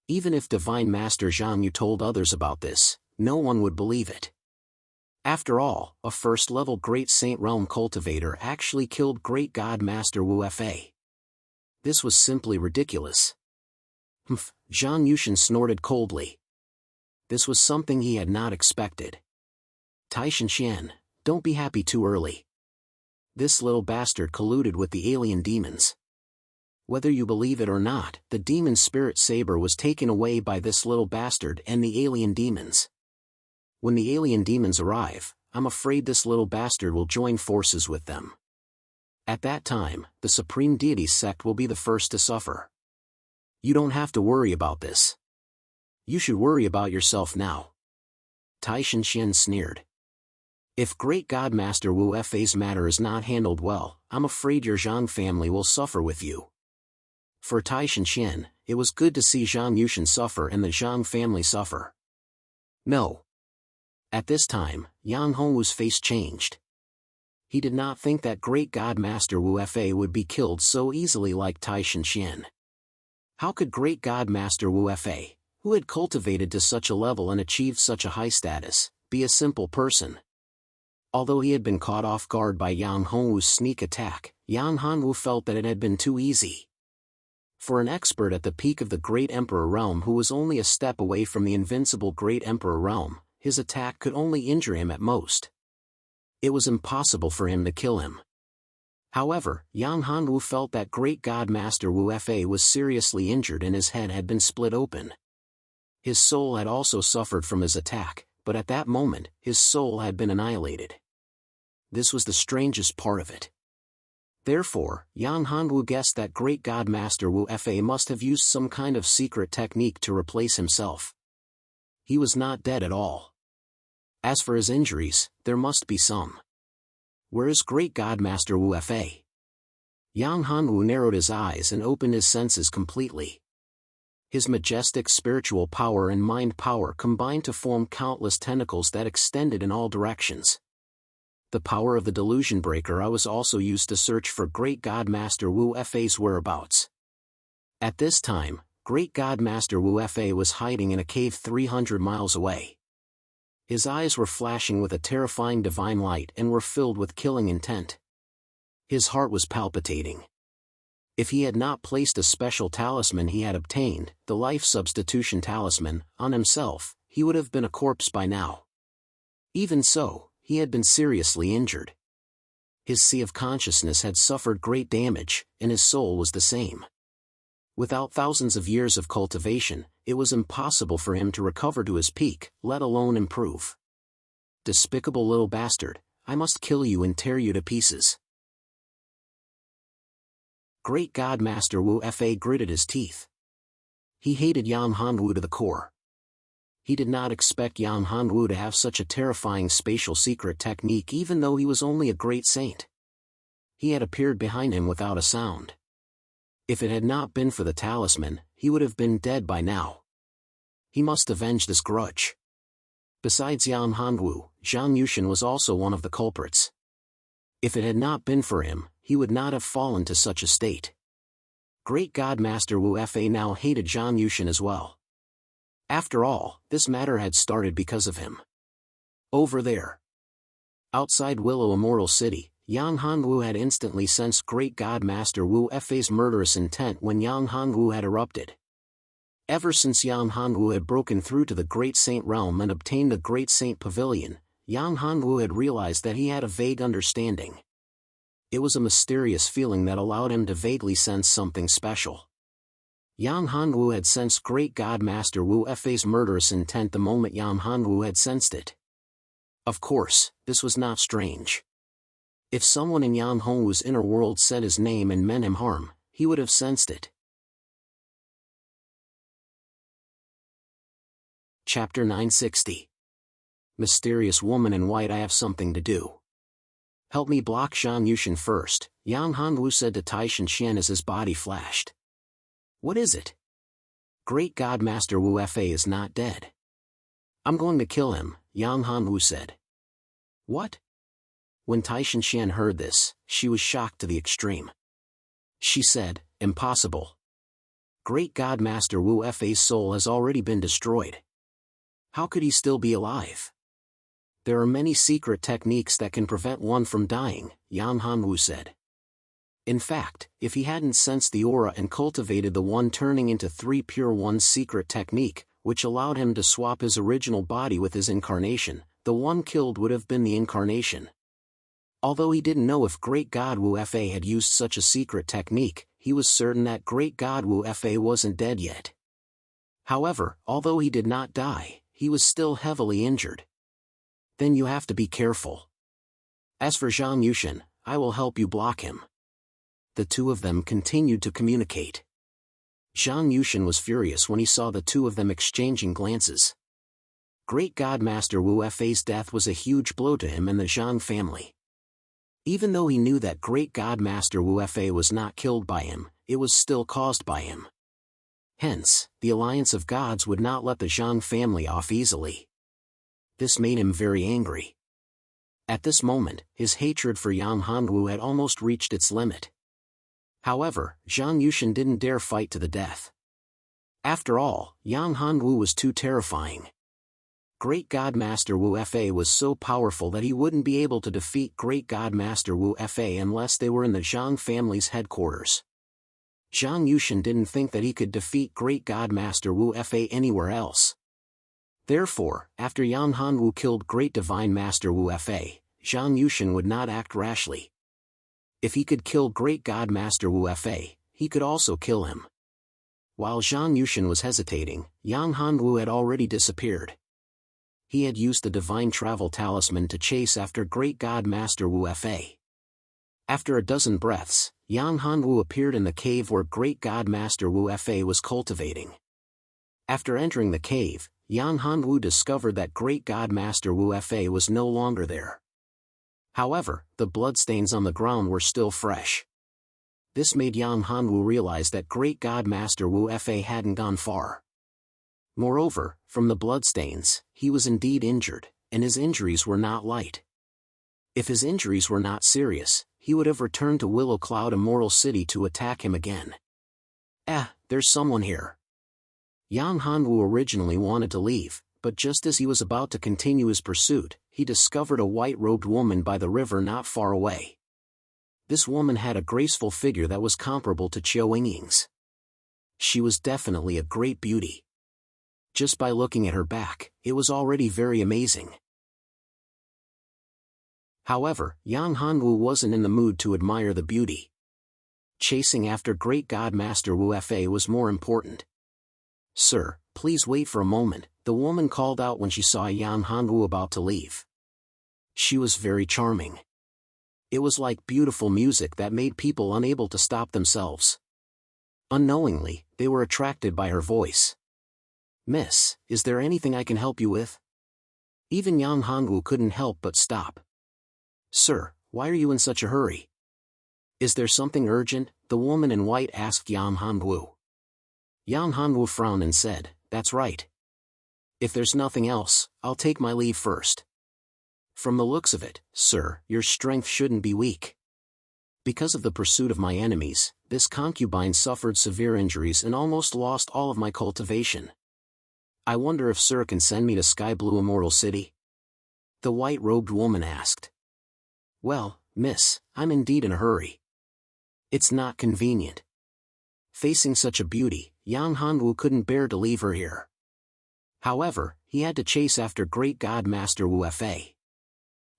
Even if Divine Master Zhang Yu told others about this, no one would believe it. After all, a first-level Great Saint Realm cultivator actually killed Great God Master Wu Fa. This was simply ridiculous. Humph, Zhang Yushan snorted coldly. This was something he had not expected. Tai Shenxian, don't be happy too early. This little bastard colluded with the alien demons. Whether you believe it or not, the demon spirit saber was taken away by this little bastard and the alien demons. When the alien demons arrive, I'm afraid this little bastard will join forces with them. At that time, the Supreme Deity sect will be the first to suffer. You don't have to worry about this. You should worry about yourself now. Tai Shenxian sneered. If Great God Master Wu Fa's matter is not handled well, I'm afraid your Zhang family will suffer with you. For Tai Shenxian, it was good to see Zhang Yushan suffer and the Zhang family suffer. No. At this time, Yang Hongwu's face changed. He did not think that Great God Master Wu Fa would be killed so easily like Tai Shenxian. How could Great God Master Wu Fa, who had cultivated to such a level and achieved such a high status, be a simple person? Although he had been caught off guard by Yang Hongwu's sneak attack, Yang Hanwu felt that it had been too easy. For an expert at the peak of the Great Emperor realm who was only a step away from the invincible Great Emperor realm, his attack could only injure him at most. It was impossible for him to kill him. However, Yang Hanwu felt that Great God Master Wu Fa was seriously injured and his head had been split open. His soul had also suffered from his attack, but at that moment, his soul had been annihilated. This was the strangest part of it. Therefore, Yang Hanwu guessed that Great God Master Wu Fa must have used some kind of secret technique to replace himself. He was not dead at all. As for his injuries, there must be some. Where is Great God Master Wu Fa? Yang Hanwu narrowed his eyes and opened his senses completely. His majestic spiritual power and mind power combined to form countless tentacles that extended in all directions. The power of the delusion breaker I was also used to search for Great God Master Wu Fa's whereabouts. At this time, Great God Master Wu Fa was hiding in a cave 300 miles away. His eyes were flashing with a terrifying divine light and were filled with killing intent. His heart was palpitating. If he had not placed a special talisman he had obtained, the life substitution talisman, on himself, he would have been a corpse by now. Even so, he had been seriously injured. His sea of consciousness had suffered great damage, and his soul was the same. Without thousands of years of cultivation, it was impossible for him to recover to his peak, let alone improve. Despicable little bastard, I must kill you and tear you to pieces. Great God Master Wu Fa gritted his teeth. He hated Yang Hanwu to the core. He did not expect Yang Hanwu to have such a terrifying spatial secret technique even though he was only a great saint. He had appeared behind him without a sound. If it had not been for the talisman, he would have been dead by now. He must avenge this grudge. Besides Yang Hanwu, Zhang Yushan was also one of the culprits. If it had not been for him, he would not have fallen to such a state. Great God Master Wu Fa now hated Zhang Yushan as well. After all, this matter had started because of him. Over there, outside Willow Immortal City, Yang Hanwu had instantly sensed Great God Master Wu Fa's murderous intent when Yang Hanwu had erupted. Ever since Yang Hanwu had broken through to the Great Saint realm and obtained the Great Saint Pavilion, Yang Hanwu had realized that he had a vague understanding. It was a mysterious feeling that allowed him to vaguely sense something special. Yang Hanwu had sensed Great God Master Wu Fa's murderous intent the moment Yang Hanwu had sensed it. Of course, this was not strange. If someone in Yang Hanwu's inner world said his name and meant him harm, he would have sensed it. Chapter 960. Mysterious Woman in White. I have something to do. Help me block Zhang Yushan first, Yang Hanwu said to Taishan Xian as his body flashed. What is it? Great God Master Wu Fa is not dead. I'm going to kill him, Yang Hanwu said. What? When Taishan Xian heard this, she was shocked to the extreme. She said, impossible. Great God Master Wu Fa's soul has already been destroyed. How could he still be alive? There are many secret techniques that can prevent one from dying, Yang Hanwu said. In fact, if he hadn't sensed the aura and cultivated the one turning into three pure one's secret technique, which allowed him to swap his original body with his incarnation, the one killed would have been the incarnation. Although he didn't know if Great God Wu Fa had used such a secret technique, he was certain that Great God Wu Fa wasn't dead yet. However, although he did not die, he was still heavily injured. Then you have to be careful. As for Zhang Yushan, I will help you block him. The two of them continued to communicate. Zhang Yushan was furious when he saw the two of them exchanging glances. Great God Master Wu Fa's death was a huge blow to him and the Zhang family. Even though he knew that Great God Master Wu Fa was not killed by him, it was still caused by him. Hence, the Alliance of Gods would not let the Zhang family off easily. This made him very angry. At this moment, his hatred for Yang Hanwu had almost reached its limit. However, Zhang Yushan didn't dare fight to the death. After all, Yang Hanwu was too terrifying. Great God Master Wu Fa was so powerful that he wouldn't be able to defeat Great God Master Wu Fa unless they were in the Zhang family's headquarters. Zhang Yushan didn't think that he could defeat Great God Master Wu Fa anywhere else. Therefore, after Yang Hanwu killed Great Divine Master Wu Fa, Zhang Yushan would not act rashly. If he could kill Great God Master Wu Fa, he could also kill him. While Zhang Yushan was hesitating, Yang Hanwu had already disappeared. He had used the Divine Travel Talisman to chase after Great God Master Wu Fa. After a dozen breaths, Yang Hanwu appeared in the cave where Great God Master Wu Fa was cultivating. After entering the cave, Yang Hanwu discovered that Great God Master Wu Fa was no longer there. However, the bloodstains on the ground were still fresh. This made Yang Hanwu realize that Great God Master Wu Fa hadn't gone far. Moreover, from the bloodstains, he was indeed injured, and his injuries were not light. If his injuries were not serious, he would have returned to Willow Cloud Immortal City to attack him again. There's someone here. Yang Hanwu originally wanted to leave, but just as he was about to continue his pursuit, he discovered a white-robed woman by the river not far away. This woman had a graceful figure that was comparable to Qiu Yingying's. She was definitely a great beauty. Just by looking at her back, it was already very amazing. However, Yang Hanwu wasn't in the mood to admire the beauty. Chasing after Great God Master Wu Fa was more important. "Sir, please wait for a moment," the woman called out when she saw Yang Hanwu about to leave. She was very charming. It was like beautiful music that made people unable to stop themselves. Unknowingly, they were attracted by her voice. "Miss, is there anything I can help you with?" Even Yang Hanwu couldn't help but stop. "Sir, why are you in such a hurry? Is there something urgent?" the woman in white asked Yang Hanwu. Yang Hanwu frowned and said, "That's right. If there's nothing else, I'll take my leave first. From the looks of it, sir, your strength shouldn't be weak. Because of the pursuit of my enemies, this concubine suffered severe injuries and almost lost all of my cultivation. I wonder if sir can send me to Sky Blue Immortal City?" the white-robed woman asked. "Well, miss, I'm indeed in a hurry. It's not convenient." Facing such a beauty, Yang Hanwu couldn't bear to leave her here. However, he had to chase after Great God Master Wu Fa.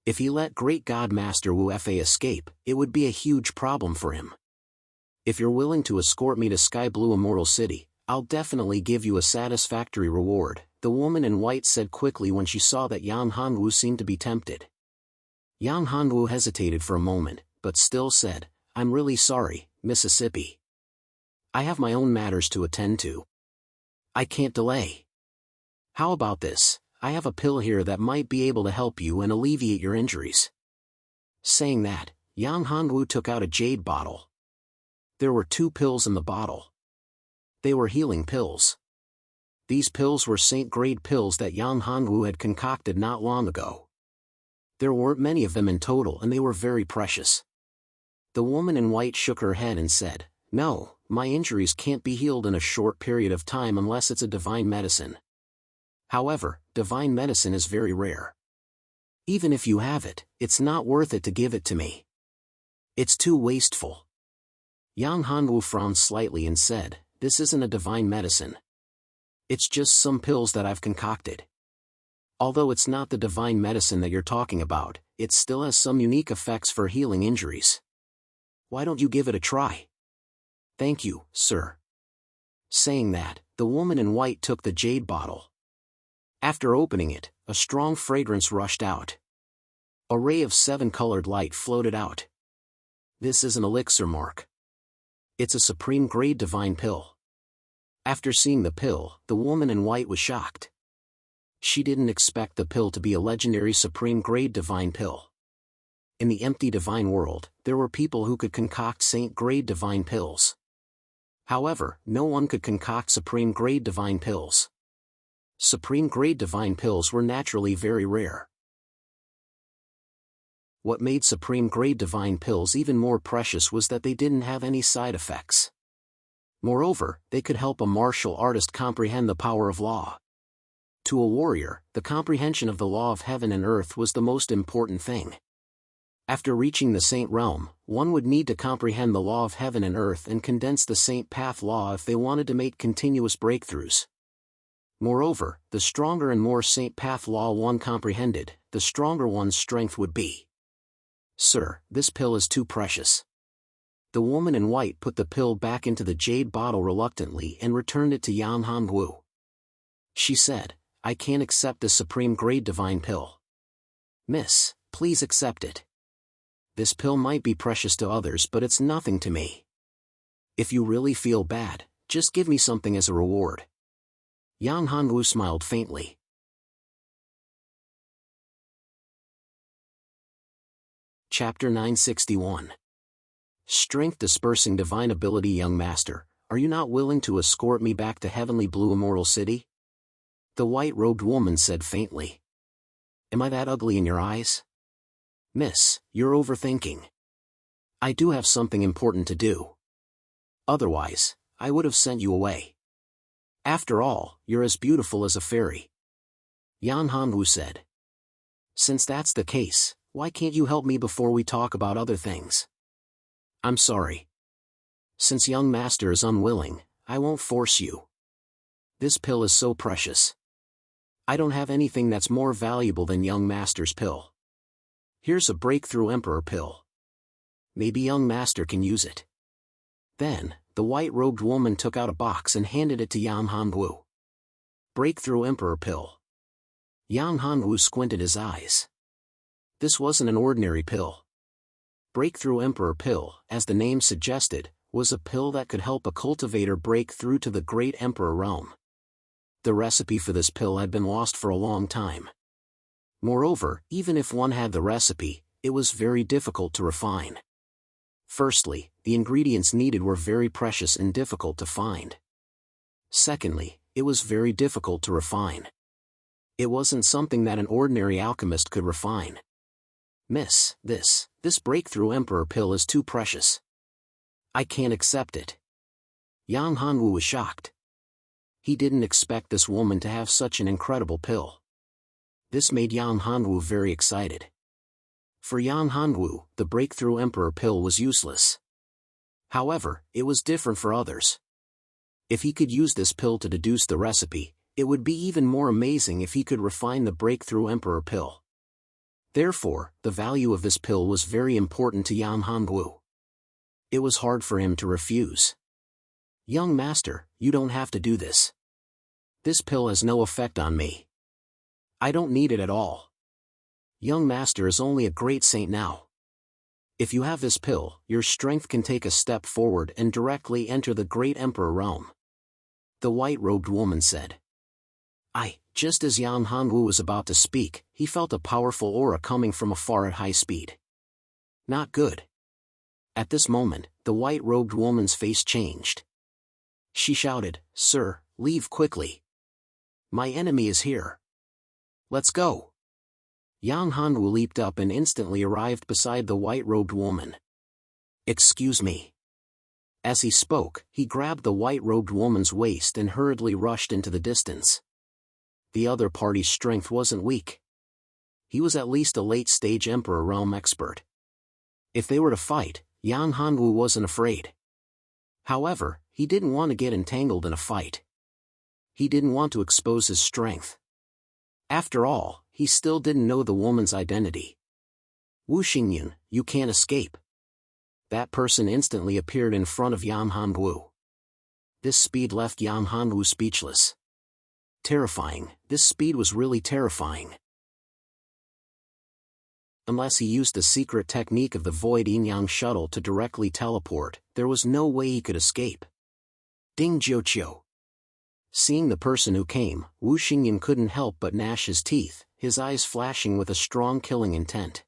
If he let Great God Master Wu Fa escape, it would be a huge problem for him. "If you're willing to escort me to Sky Blue Immortal City, I'll definitely give you a satisfactory reward," the woman in white said quickly when she saw that Yang Hanwu seemed to be tempted. Yang Hanwu hesitated for a moment, but still said, "I'm really sorry, Mississippi. I have my own matters to attend to. I can't delay. How about this? I have a pill here that might be able to help you and alleviate your injuries." Saying that, Yang Hanwu took out a jade bottle. There were 2 pills in the bottle. They were healing pills. These pills were saint-grade pills that Yang Hanwu had concocted not long ago. There weren't many of them in total and they were very precious. The woman in white shook her head and said, "No, my injuries can't be healed in a short period of time unless it's a divine medicine. However, divine medicine is very rare. Even if you have it, it's not worth it to give it to me. It's too wasteful." Yang Hanwu frowned slightly and said, "This isn't a divine medicine. It's just some pills that I've concocted. Although it's not the divine medicine that you're talking about, it still has some unique effects for healing injuries. Why don't you give it a try?" "Thank you, sir." Saying that, the woman in white took the jade bottle. After opening it, a strong fragrance rushed out. A ray of 7-colored light floated out. This is an elixir mark. It's a supreme-grade divine pill. After seeing the pill, the woman in white was shocked. She didn't expect the pill to be a legendary supreme-grade divine pill. In the empty divine world, there were people who could concoct saint-grade divine pills. However, no one could concoct supreme-grade divine pills. Supreme-grade divine pills were naturally very rare. What made supreme-grade divine pills even more precious was that they didn't have any side effects. Moreover, they could help a martial artist comprehend the power of law. To a warrior, the comprehension of the law of heaven and earth was the most important thing. After reaching the Saint Realm, one would need to comprehend the law of heaven and earth and condense the Saint Path law if they wanted to make continuous breakthroughs. Moreover, the stronger and more Saint Path law one comprehended, the stronger one's strength would be. Sir, this pill is too precious. The woman in white put the pill back into the jade bottle reluctantly and returned it to Yan Hongwu. She said, I can't accept this supreme grade divine pill. Miss, please accept it. This pill might be precious to others, but it's nothing to me. If you really feel bad, just give me something as a reward. Yang Hanwu smiled faintly. Chapter 961. Strength-dispersing divine ability. Young master, are you not willing to escort me back to heavenly blue immortal city? The white-robed woman said faintly. Am I that ugly in your eyes? Miss, you're overthinking. I do have something important to do. Otherwise, I would have sent you away. After all, you're as beautiful as a fairy. Yan Hongwu said. Since that's the case, why can't you help me before we talk about other things? I'm sorry. Since young master is unwilling, I won't force you. This pill is so precious. I don't have anything that's more valuable than young master's pill. Here's a breakthrough emperor pill. Maybe young master can use it. Then, the white-robed woman took out a box and handed it to Yan Hongwu. Breakthrough emperor pill. Yan Hongwu squinted his eyes. This wasn't an ordinary pill. Breakthrough emperor pill, as the name suggested, was a pill that could help a cultivator break through to the great emperor realm. The recipe for this pill had been lost for a long time. Moreover, even if one had the recipe, it was very difficult to refine. Firstly, the ingredients needed were very precious and difficult to find. Secondly, it was very difficult to refine. It wasn't something that an ordinary alchemist could refine. Miss, this breakthrough emperor pill is too precious. I can't accept it. Yang Hongwu was shocked. He didn't expect this woman to have such an incredible pill. This made Yang Hongwu very excited. For Yang Hongwu, the breakthrough emperor pill was useless. However, it was different for others. If he could use this pill to deduce the recipe, it would be even more amazing if he could refine the breakthrough emperor pill. Therefore, the value of this pill was very important to Yan Hongwu. It was hard for him to refuse. Young master, you don't have to do this. This pill has no effect on me. I don't need it at all. Young master is only a great saint now. If you have this pill, your strength can take a step forward and directly enter the great emperor realm. The white-robed woman said. Just as Yang Hongwu was about to speak, he felt a powerful aura coming from afar at high speed. Not good. At this moment, the white-robed woman's face changed. She shouted, Sir, leave quickly. My enemy is here. Let's go. Yang Hongwu leaped up and instantly arrived beside the white-robed woman. Excuse me. As he spoke, he grabbed the white-robed woman's waist and hurriedly rushed into the distance. The other party's strength wasn't weak. He was at least a late-stage Emperor Realm expert. If they were to fight, Yang Hongwu wasn't afraid. However, he didn't want to get entangled in a fight. He didn't want to expose his strength. After all, he still didn't know the woman's identity. Wu Xingyun, you can't escape. That person instantly appeared in front of Yang Hongwu. This speed left Yang Hongwu speechless. Terrifying, this speed was really terrifying. Unless he used the secret technique of the Void Yin-Yang shuttle to directly teleport, there was no way he could escape. Ding Jiuqiu. Seeing the person who came, Wu Xingyun couldn't help but gnash his teeth, his eyes flashing with a strong killing intent.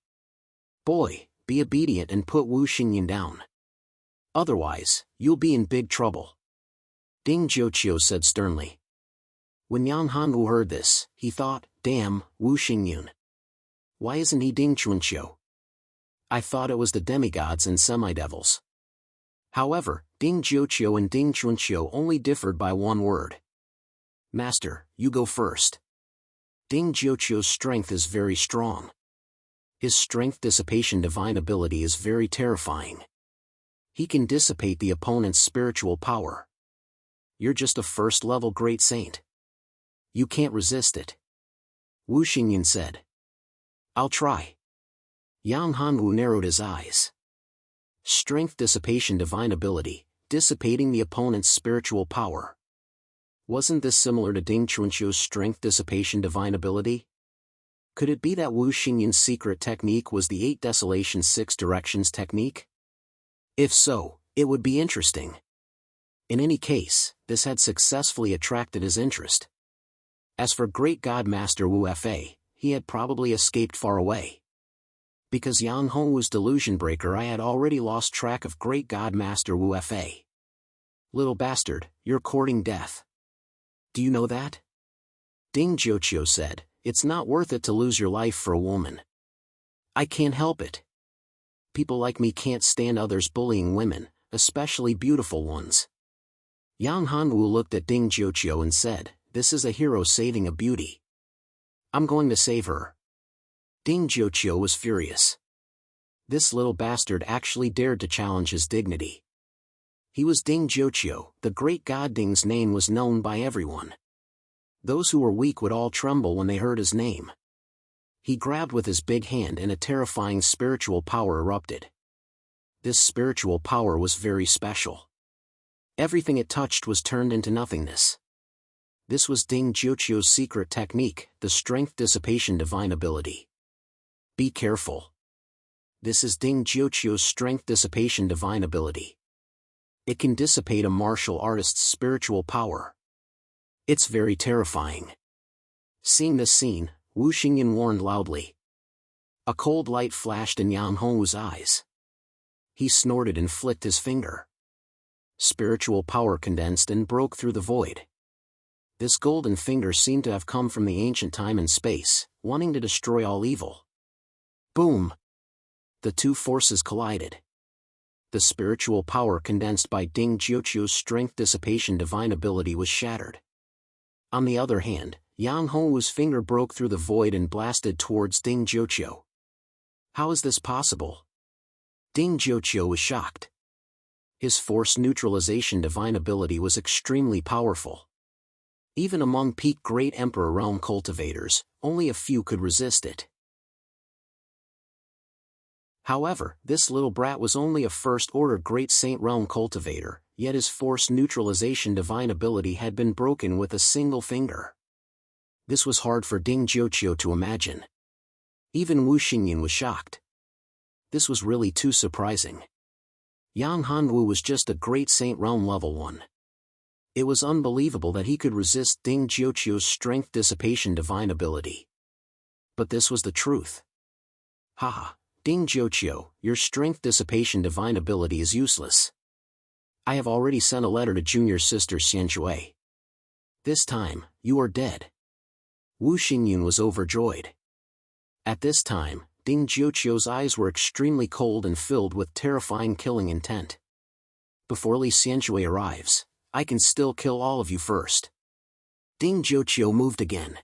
Boy, be obedient and put Wu Xingyun down. Otherwise, you'll be in big trouble. Ding Jiuqiu said sternly. When Yang Hongwu heard this, he thought, damn, Wu Xingyun. Why isn't he Ding Chunqiu? I thought it was the demigods and semidevils. However, Ding Jiuqiu and Ding Chunqiu only differed by one word. Master, you go first. Ding Jiuqiu's strength is very strong. His strength dissipation divine ability is very terrifying. He can dissipate the opponent's spiritual power. You're just a first-level great saint. You can't resist it. Wu Xingyan said. I'll try. Yang Hanwu narrowed his eyes. Strength dissipation divine ability, dissipating the opponent's spiritual power. Wasn't this similar to Ding Chunqiu's strength dissipation divine ability? Could it be that Wu Xingyan's secret technique was the 8 Desolation 6 Directions technique? If so, it would be interesting. In any case, this had successfully attracted his interest. As for Great God Master Wu Fa, he had probably escaped far away. Because Yang Hongwu's delusion breaker, I had already lost track of Great God Master Wu Fa. Little bastard, you're courting death. Do you know that? Ding Jiuqiu said, it's not worth it to lose your life for a woman. I can't help it. People like me can't stand others bullying women, especially beautiful ones. Yang Hanwu looked at Ding Jiuqiu and said, this is a hero saving a beauty. I'm going to save her. Ding Jiuqiu was furious. This little bastard actually dared to challenge his dignity. He was Ding Jiuqiu, the great god. Ding's name was known by everyone. Those who were weak would all tremble when they heard his name. He grabbed with his big hand and a terrifying spiritual power erupted. This spiritual power was very special. Everything it touched was turned into nothingness. This was Ding Jiuqiu's secret technique, the strength dissipation divine ability. Be careful. This is Ding Jiuqiu's strength dissipation divine ability. It can dissipate a martial artist's spiritual power. It's very terrifying. Seeing this scene, Wu Xingyan warned loudly. A cold light flashed in Yang Hongwu's eyes. He snorted and flicked his finger. Spiritual power condensed and broke through the void. This golden finger seemed to have come from the ancient time and space, wanting to destroy all evil. Boom! The two forces collided. The spiritual power condensed by Ding Jiuqiu's strength dissipation divine ability was shattered. On the other hand, Yang Hongwu's finger broke through the void and blasted towards Ding Jiuqiu. How is this possible? Ding Jiuqiu was shocked. His force neutralization divine ability was extremely powerful. Even among peak Great Emperor realm cultivators, only a few could resist it. However, this little brat was only a first-order Great Saint realm cultivator, yet his force neutralization divine ability had been broken with a single finger. This was hard for Ding Jiuqiu to imagine. Even Wu Xingyan was shocked. This was really too surprising. Yang Hanwu was just a Great Saint realm level 1. It was unbelievable that he could resist Ding Jiuqiu's strength dissipation divine ability. But this was the truth. Haha, Ding Jiuqiu, your strength dissipation divine ability is useless. I have already sent a letter to junior sister Xianshui. This time, you are dead. Wu Xingyan was overjoyed. At this time, Ding Jiuqiu's eyes were extremely cold and filled with terrifying killing intent. Before Li Xianshui arrives, I can still kill all of you first. Ding Jiuqiu moved again.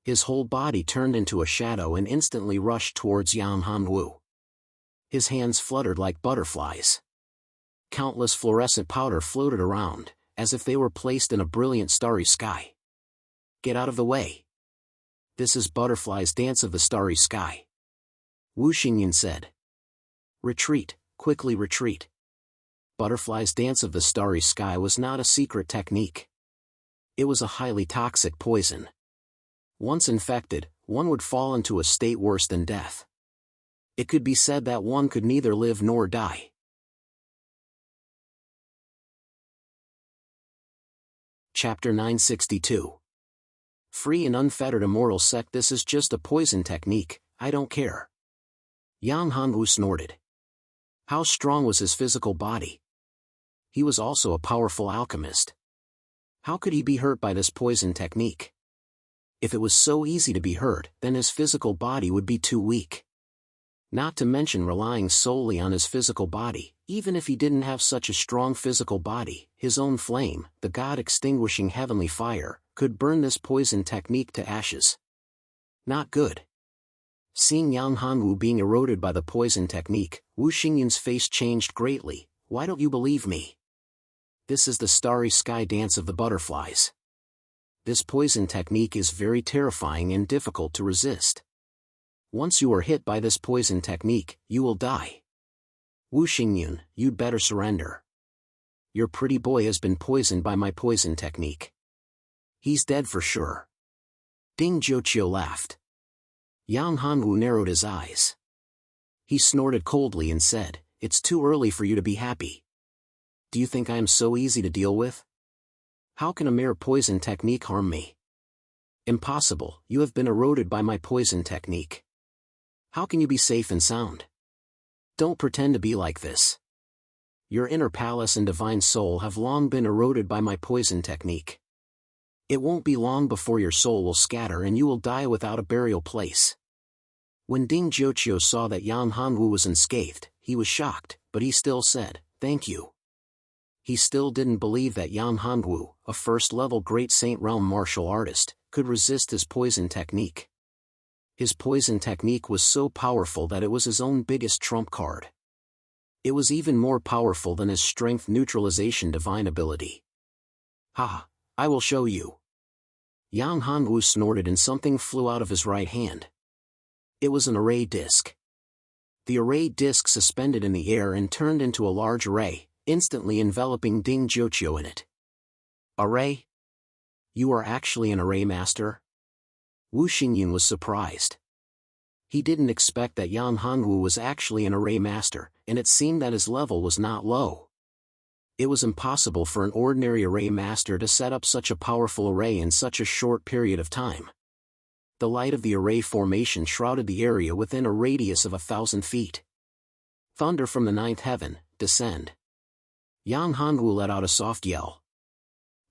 His whole body turned into a shadow and instantly rushed towards Yang Hanwu. His hands fluttered like butterflies. Countless fluorescent powder floated around, as if they were placed in a brilliant starry sky. Get out of the way. This is Butterfly's Dance of the Starry Sky. Wu Xingyan said. Retreat, quickly retreat. Butterfly's Dance of the Starry Sky was not a secret technique. It was a highly toxic poison. Once infected, one would fall into a state worse than death. It could be said that one could neither live nor die. Chapter 962. Free and unfettered immortal sect. This is just a poison technique, I don't care. Yang Hanwu snorted. How strong was his physical body? He was also a powerful alchemist. How could he be hurt by this poison technique? If it was so easy to be hurt, then his physical body would be too weak. Not to mention relying solely on his physical body, even if he didn't have such a strong physical body, his own flame, the god-extinguishing heavenly fire, could burn this poison technique to ashes. Not good. Seeing Yang Hanwu being eroded by the poison technique, Wu Xingyun's face changed greatly. Why don't you believe me? This is the starry sky dance of the butterflies. This poison technique is very terrifying and difficult to resist. Once you are hit by this poison technique, you will die. Wu Xingyun, you'd better surrender. Your pretty boy has been poisoned by my poison technique. He's dead for sure. Ding Jiuqiu laughed. Yang Hanwu narrowed his eyes. He snorted coldly and said, "It's too early for you to be happy. Do you think I am so easy to deal with? How can a mere poison technique harm me? Impossible, you have been eroded by my poison technique. How can you be safe and sound? Don't pretend to be like this. Your inner palace and divine soul have long been eroded by my poison technique. It won't be long before your soul will scatter and you will die without a burial place." When Ding Jiuqiu saw that Yang Hanwu was unscathed, he was shocked, but he still said, "Thank you." He still didn't believe that Yang Hanwu, a first-level Great Saint Realm martial artist, could resist his poison technique. His poison technique was so powerful that it was his own biggest trump card. It was even more powerful than his strength neutralization divine ability. "Ha! I will show you." Yang Hanwu snorted and something flew out of his right hand. It was an array disc. The array disc suspended in the air and turned into a large array, instantly enveloping Ding Jiuqiu in it. "Array? You are actually an array master?" Wu Xingyun was surprised. He didn't expect that Yang Hanwu was actually an array master, and it seemed that his level was not low. It was impossible for an ordinary array master to set up such a powerful array in such a short period of time. The light of the array formation shrouded the area within a radius of 1,000 feet. Thunder from the ninth heaven, descend. Yang Hanwu let out a soft yell.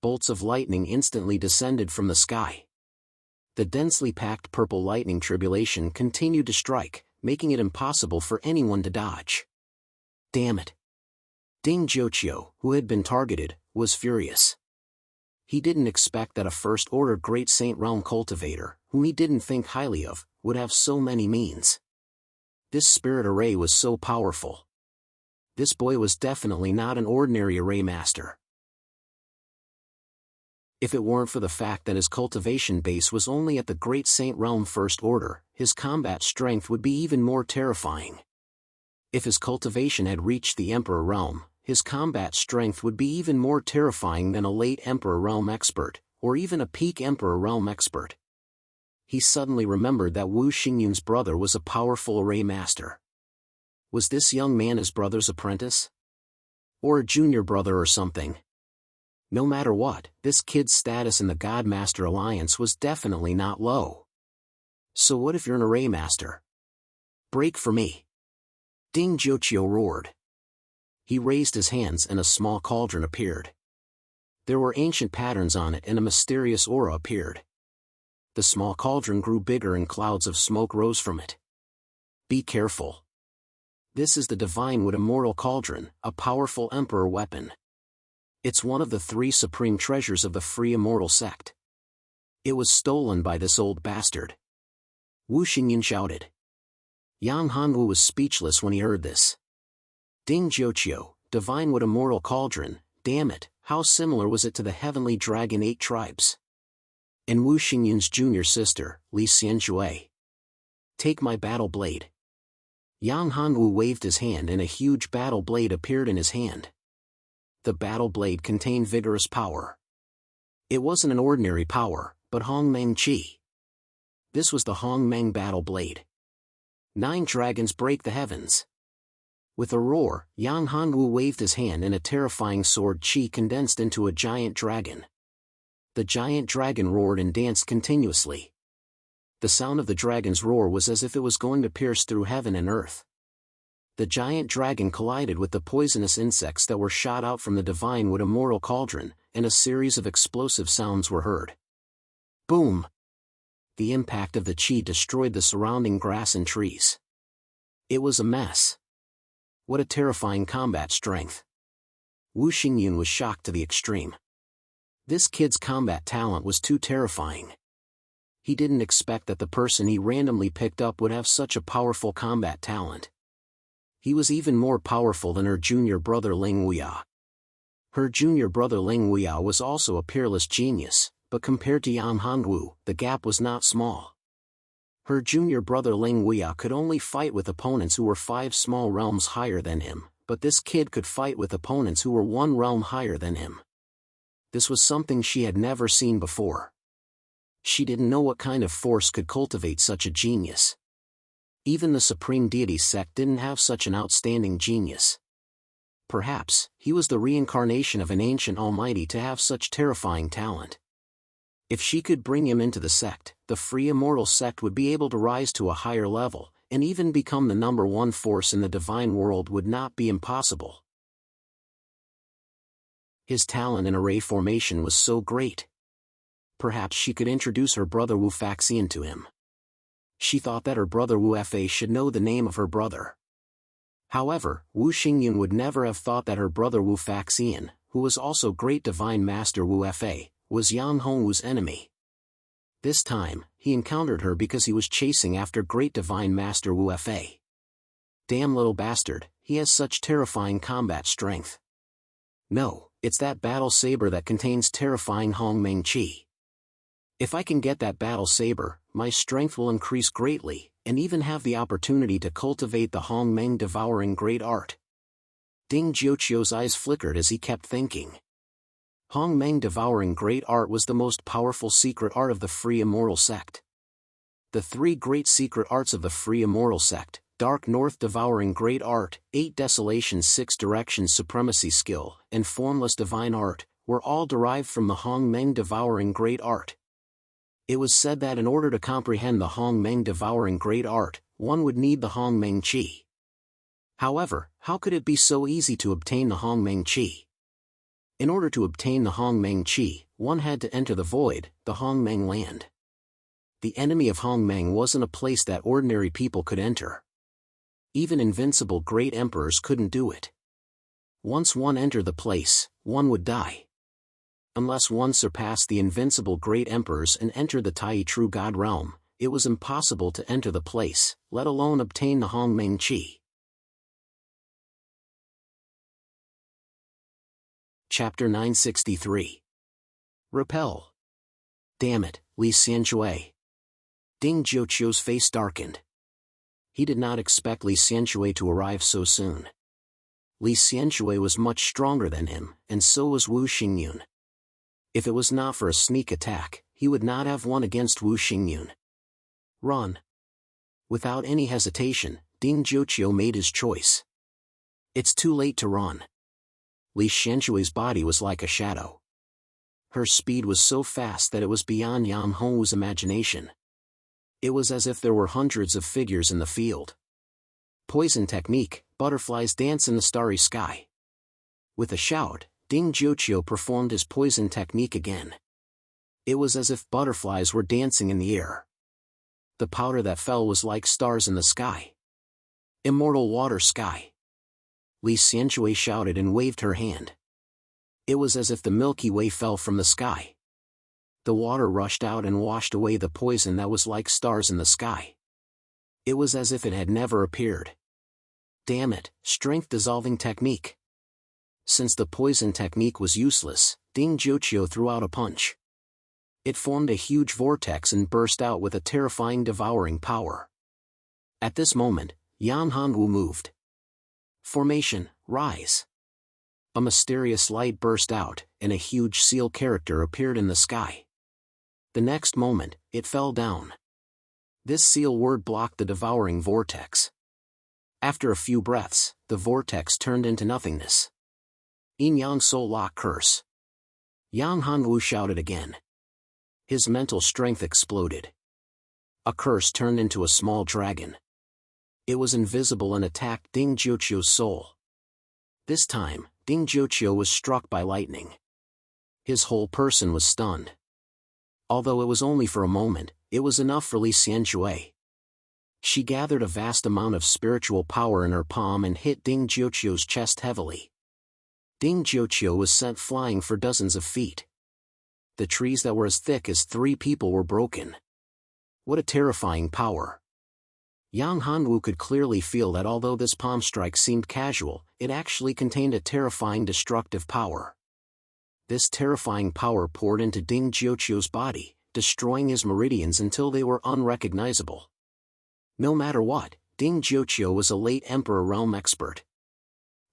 Bolts of lightning instantly descended from the sky. The densely packed purple lightning tribulation continued to strike, making it impossible for anyone to dodge. Damn it! Ding Jiuqiu, who had been targeted, was furious. He didn't expect that a first-order Great Saint Realm cultivator, whom he didn't think highly of, would have so many means. This spirit array was so powerful. This boy was definitely not an ordinary array master. If it weren't for the fact that his cultivation base was only at the Great Saint Realm First Order, his combat strength would be even more terrifying. If his cultivation had reached the Emperor Realm, his combat strength would be even more terrifying than a late Emperor Realm expert, or even a peak Emperor Realm expert. He suddenly remembered that Wu Xingyun's brother was a powerful array master. Was this young man his brother's apprentice? Or a junior brother or something? No matter what, this kid's status in the Godmaster Alliance was definitely not low. So what if you're an array master? Break for me! Ding Jiuqiu roared. He raised his hands and a small cauldron appeared. There were ancient patterns on it and a mysterious aura appeared. The small cauldron grew bigger and clouds of smoke rose from it. Be careful. This is the Divine Wood Immortal Cauldron, a powerful emperor weapon. It's one of the 3 supreme treasures of the Free Immortal sect. It was stolen by this old bastard. Wu Xingyun shouted. Yang Hanwu was speechless when he heard this. Ding Jiuqiu, Divine Wood Immortal Cauldron, damn it, how similar was it to the Heavenly Dragon 8 tribes? And Wu Xingyun's junior sister, Li Xianjue. Take my battle blade. Yang Hanwu waved his hand and a huge battle blade appeared in his hand. The battle blade contained vigorous power. It wasn't an ordinary power, but Hongmeng Qi. This was the Hongmeng battle blade. 9 dragons break the heavens. With a roar, Yang Hanwu waved his hand and a terrifying sword Qi condensed into a giant dragon. The giant dragon roared and danced continuously. The sound of the dragon's roar was as if it was going to pierce through heaven and earth. The giant dragon collided with the poisonous insects that were shot out from the Divine Wood Immortal Cauldron, and a series of explosive sounds were heard. Boom! The impact of the Qi destroyed the surrounding grass and trees. It was a mess. What a terrifying combat strength. Wu Xingyun was shocked to the extreme. This kid's combat talent was too terrifying. He didn't expect that the person he randomly picked up would have such a powerful combat talent. He was even more powerful than her junior brother Ling Wuya. Her junior brother Ling Wuya was also a peerless genius, but compared to Yan Hongwu, the gap was not small. Her junior brother Ling Wuya could only fight with opponents who were 5 small realms higher than him, but this kid could fight with opponents who were 1 realm higher than him. This was something she had never seen before. She didn't know what kind of force could cultivate such a genius. Even the Supreme Deity sect didn't have such an outstanding genius. Perhaps, he was the reincarnation of an ancient almighty to have such terrifying talent. If she could bring him into the sect, the free immortal sect would be able to rise to a higher level, and even become the #1 force in the divine world would not be impossible. His talent in array formation was so great. Perhaps she could introduce her brother Wu Faxian to him. She thought that her brother Wu Fa should know the name of her brother. However, Wu Xingyun would never have thought that her brother Wu Faxian, who was also Great Divine Master Wu Fa, was Yang Hongwu's enemy. This time, he encountered her because he was chasing after Great Divine Master Wu Fa. Damn little bastard, he has such terrifying combat strength. No, it's that battle saber that contains terrifying Hongmeng Qi. If I can get that battle saber, my strength will increase greatly, and even have the opportunity to cultivate the Hongmeng devouring great art. Ding Jiuqiu's eyes flickered as he kept thinking. Hongmeng devouring great art was the most powerful secret art of the free immortal sect. The 3 great secret arts of the free immortal sect, Dark North devouring great art, 8 desolations 6 directions supremacy skill, and formless divine art, were all derived from the Hongmeng devouring great art. It was said that in order to comprehend the Hongmeng devouring great art, one would need the Hongmeng Qi. However, how could it be so easy to obtain the Hongmeng Qi? In order to obtain the Hongmeng Qi, one had to enter the void, the Hongmeng land. The enemy of Hongmeng wasn't a place that ordinary people could enter. Even invincible great emperors couldn't do it. Once one entered the place, one would die. Unless one surpassed the invincible great emperors and entered the Tai True God realm, it was impossible to enter the place, let alone obtain the Hongmeng Qi. Chapter 963. Repel. Damn it, Li Xianxue. Ding Jiuqiu's face darkened. He did not expect Li Xianxue to arrive so soon. Li Xianxue was much stronger than him, and so was Wu Xingyun. If it was not for a sneak attack, he would not have won against Wu Xingyun. Run. Without any hesitation, Ding Jiuqiu made his choice. It's too late to run. Li Xianxue's body was like a shadow. Her speed was so fast that it was beyond Yang Hongwu's imagination. It was as if there were hundreds of figures in the field. Poison technique, butterflies dance in the starry sky. With a shout, Ding Jiuqiu performed his poison technique again. It was as if butterflies were dancing in the air. The powder that fell was like stars in the sky. Immortal water sky. Li Xianxue shouted and waved her hand. It was as if the Milky Way fell from the sky. The water rushed out and washed away the poison that was like stars in the sky. It was as if it had never appeared. Damn it, strength dissolving technique. Since the poison technique was useless, Ding Jiuqiu threw out a punch. It formed a huge vortex and burst out with a terrifying devouring power. At this moment, Yan Hongwu moved. Formation, rise. A mysterious light burst out, and a huge seal character appeared in the sky. The next moment, it fell down. This seal word blocked the devouring vortex. After a few breaths, the vortex turned into nothingness. Yin Yang Soul Lock Curse. Yang Hongwu shouted again. His mental strength exploded. A curse turned into a small dragon. It was invisible and attacked Ding Jiuqiu's soul. This time, Ding Jiuqiu was struck by lightning. His whole person was stunned. Although it was only for a moment, it was enough for Li Xianxue. She gathered a vast amount of spiritual power in her palm and hit Ding Jiuqiu's chest heavily. Ding Jiuqiu was sent flying for dozens of feet. The trees that were as thick as 3 people were broken. What a terrifying power. Yang Hanwu could clearly feel that although this palm strike seemed casual, it actually contained a terrifying destructive power. This terrifying power poured into Ding Jiuqiu's body, destroying his meridians until they were unrecognizable. No matter what, Ding Jiuqiu was a late Emperor realm expert.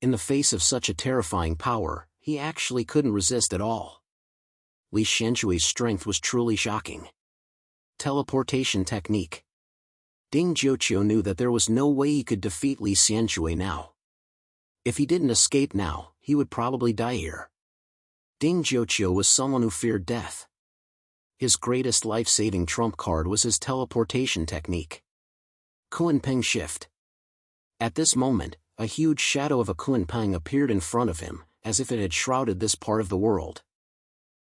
In the face of such a terrifying power, he actually couldn't resist at all. Li Xianshui's strength was truly shocking. Teleportation technique. Ding Jiuqiu knew that there was no way he could defeat Li Xianshui now. If he didn't escape now, he would probably die here. Ding Jiuqiu was someone who feared death. His greatest life-saving trump card was his teleportation technique. Kunpeng shift. At this moment, a huge shadow of a Kunpeng appeared in front of him, as if it had shrouded this part of the world.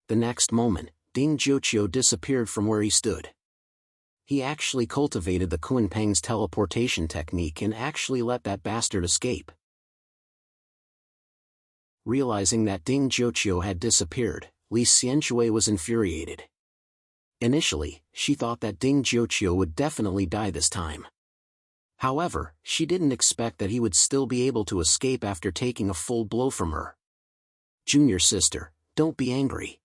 The next moment, Ding Jiuqiu disappeared from where he stood. He actually cultivated the Kunpeng's teleportation technique and actually let that bastard escape. Realizing that Ding Jiuqiu had disappeared, Li Xianshui was infuriated. Initially, she thought that Ding Jiuqiu would definitely die this time. However, she didn't expect that he would still be able to escape after taking a full blow from her. Junior sister, don't be angry.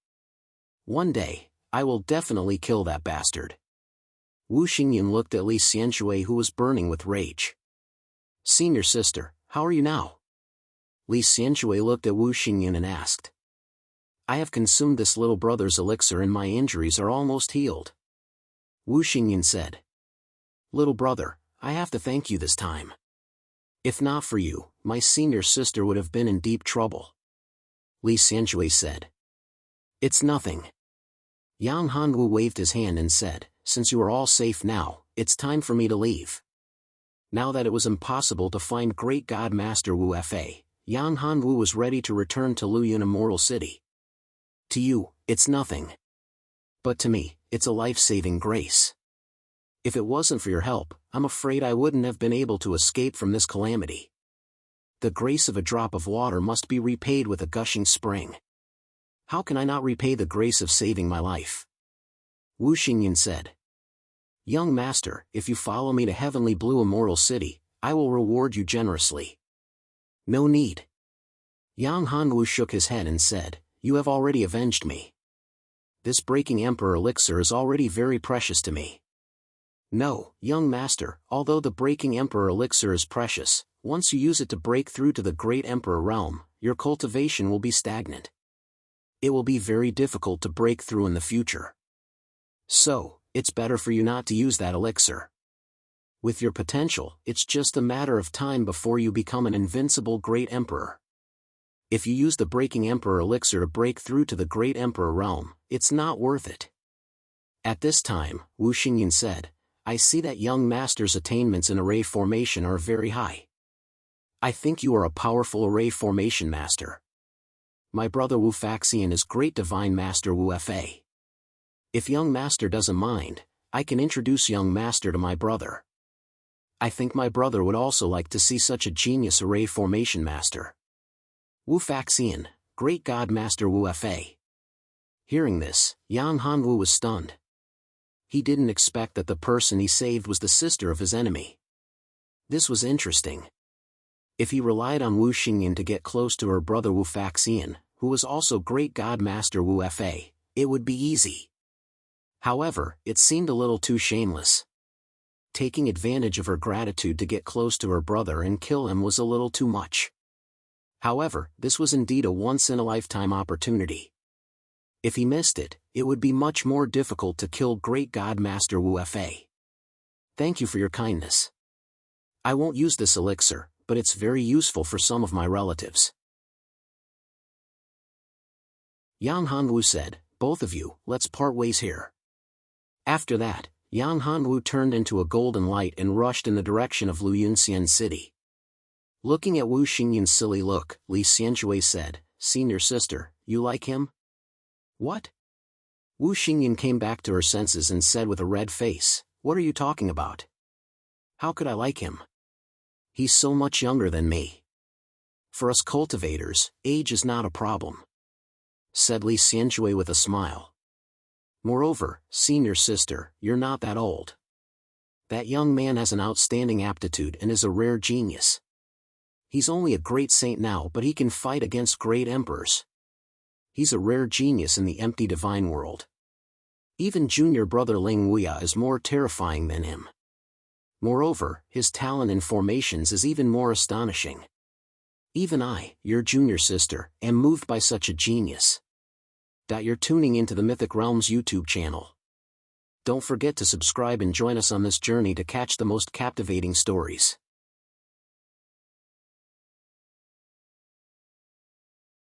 One day, I will definitely kill that bastard. Wu Xingyan looked at Li Xianshui, who was burning with rage. Senior sister, how are you now? Li Xianshui looked at Wu Xingyan and asked. I have consumed this little brother's elixir and my injuries are almost healed. Wu Xingyan said. Little brother, I have to thank you this time. If not for you, my senior sister would have been in deep trouble. Li Xianshui said. It's nothing. Yang Hanwu waved his hand and said, since you are all safe now, it's time for me to leave. Now that it was impossible to find Great God Master Wu Fa, Yang Hanwu was ready to return to Luyun Immortal City. To you, it's nothing. But to me, it's a life-saving grace. If it wasn't for your help, I'm afraid I wouldn't have been able to escape from this calamity. The grace of a drop of water must be repaid with a gushing spring. How can I not repay the grace of saving my life? Wu Xingyan said. Young master, if you follow me to Heavenly Blue Immortal City, I will reward you generously. No need. Yang Hanwu shook his head and said, you have already avenged me. This breaking emperor elixir is already very precious to me. No, young master, although the breaking emperor elixir is precious, once you use it to break through to the great emperor realm, your cultivation will be stagnant. It will be very difficult to break through in the future. So, it's better for you not to use that elixir. With your potential, it's just a matter of time before you become an invincible great emperor. If you use the breaking emperor elixir to break through to the great emperor realm, it's not worth it. At this time, Wu Xingyan said, I see that young master's attainments in array formation are very high. I think you are a powerful array formation master. My brother Wu Faxian is great divine master Wu Fa. If young master doesn't mind, I can introduce young master to my brother. I think my brother would also like to see such a genius array formation master. Wu Faxian, great god master Wu Fa. Hearing this, Yang Hanwu was stunned. He didn't expect that the person he saved was the sister of his enemy. This was interesting. If he relied on Wu Xingyan to get close to her brother Wu Faxian, who was also great god master Wu Fa, it would be easy. However, it seemed a little too shameless. Taking advantage of her gratitude to get close to her brother and kill him was a little too much. However, this was indeed a once-in-a-lifetime opportunity. If he missed it, it would be much more difficult to kill great god master Wu Fa. Thank you for your kindness. I won't use this elixir, but it's very useful for some of my relatives. Yang Hanwu said, both of you, let's part ways here. After that, Yang Hanwu turned into a golden light and rushed in the direction of Luyunxian City. Looking at Wu Xingyan's silly look, Li Xianshui said, Senior sister, you like him? What? Wu Xingyan came back to her senses and said with a red face, what are you talking about? How could I like him? He's so much younger than me. For us cultivators, age is not a problem, said Li Xianshui with a smile. Moreover, senior sister, you're not that old. That young man has an outstanding aptitude and is a rare genius. He's only a great saint now, but he can fight against great emperors. He's a rare genius in the empty divine world. Even junior brother Ling Wuya is more terrifying than him. Moreover, his talent in formations is even more astonishing. Even I, your junior sister, am moved by such a genius. You're tuning into the Mythic Realms YouTube channel. Don't forget to subscribe and join us on this journey to catch the most captivating stories.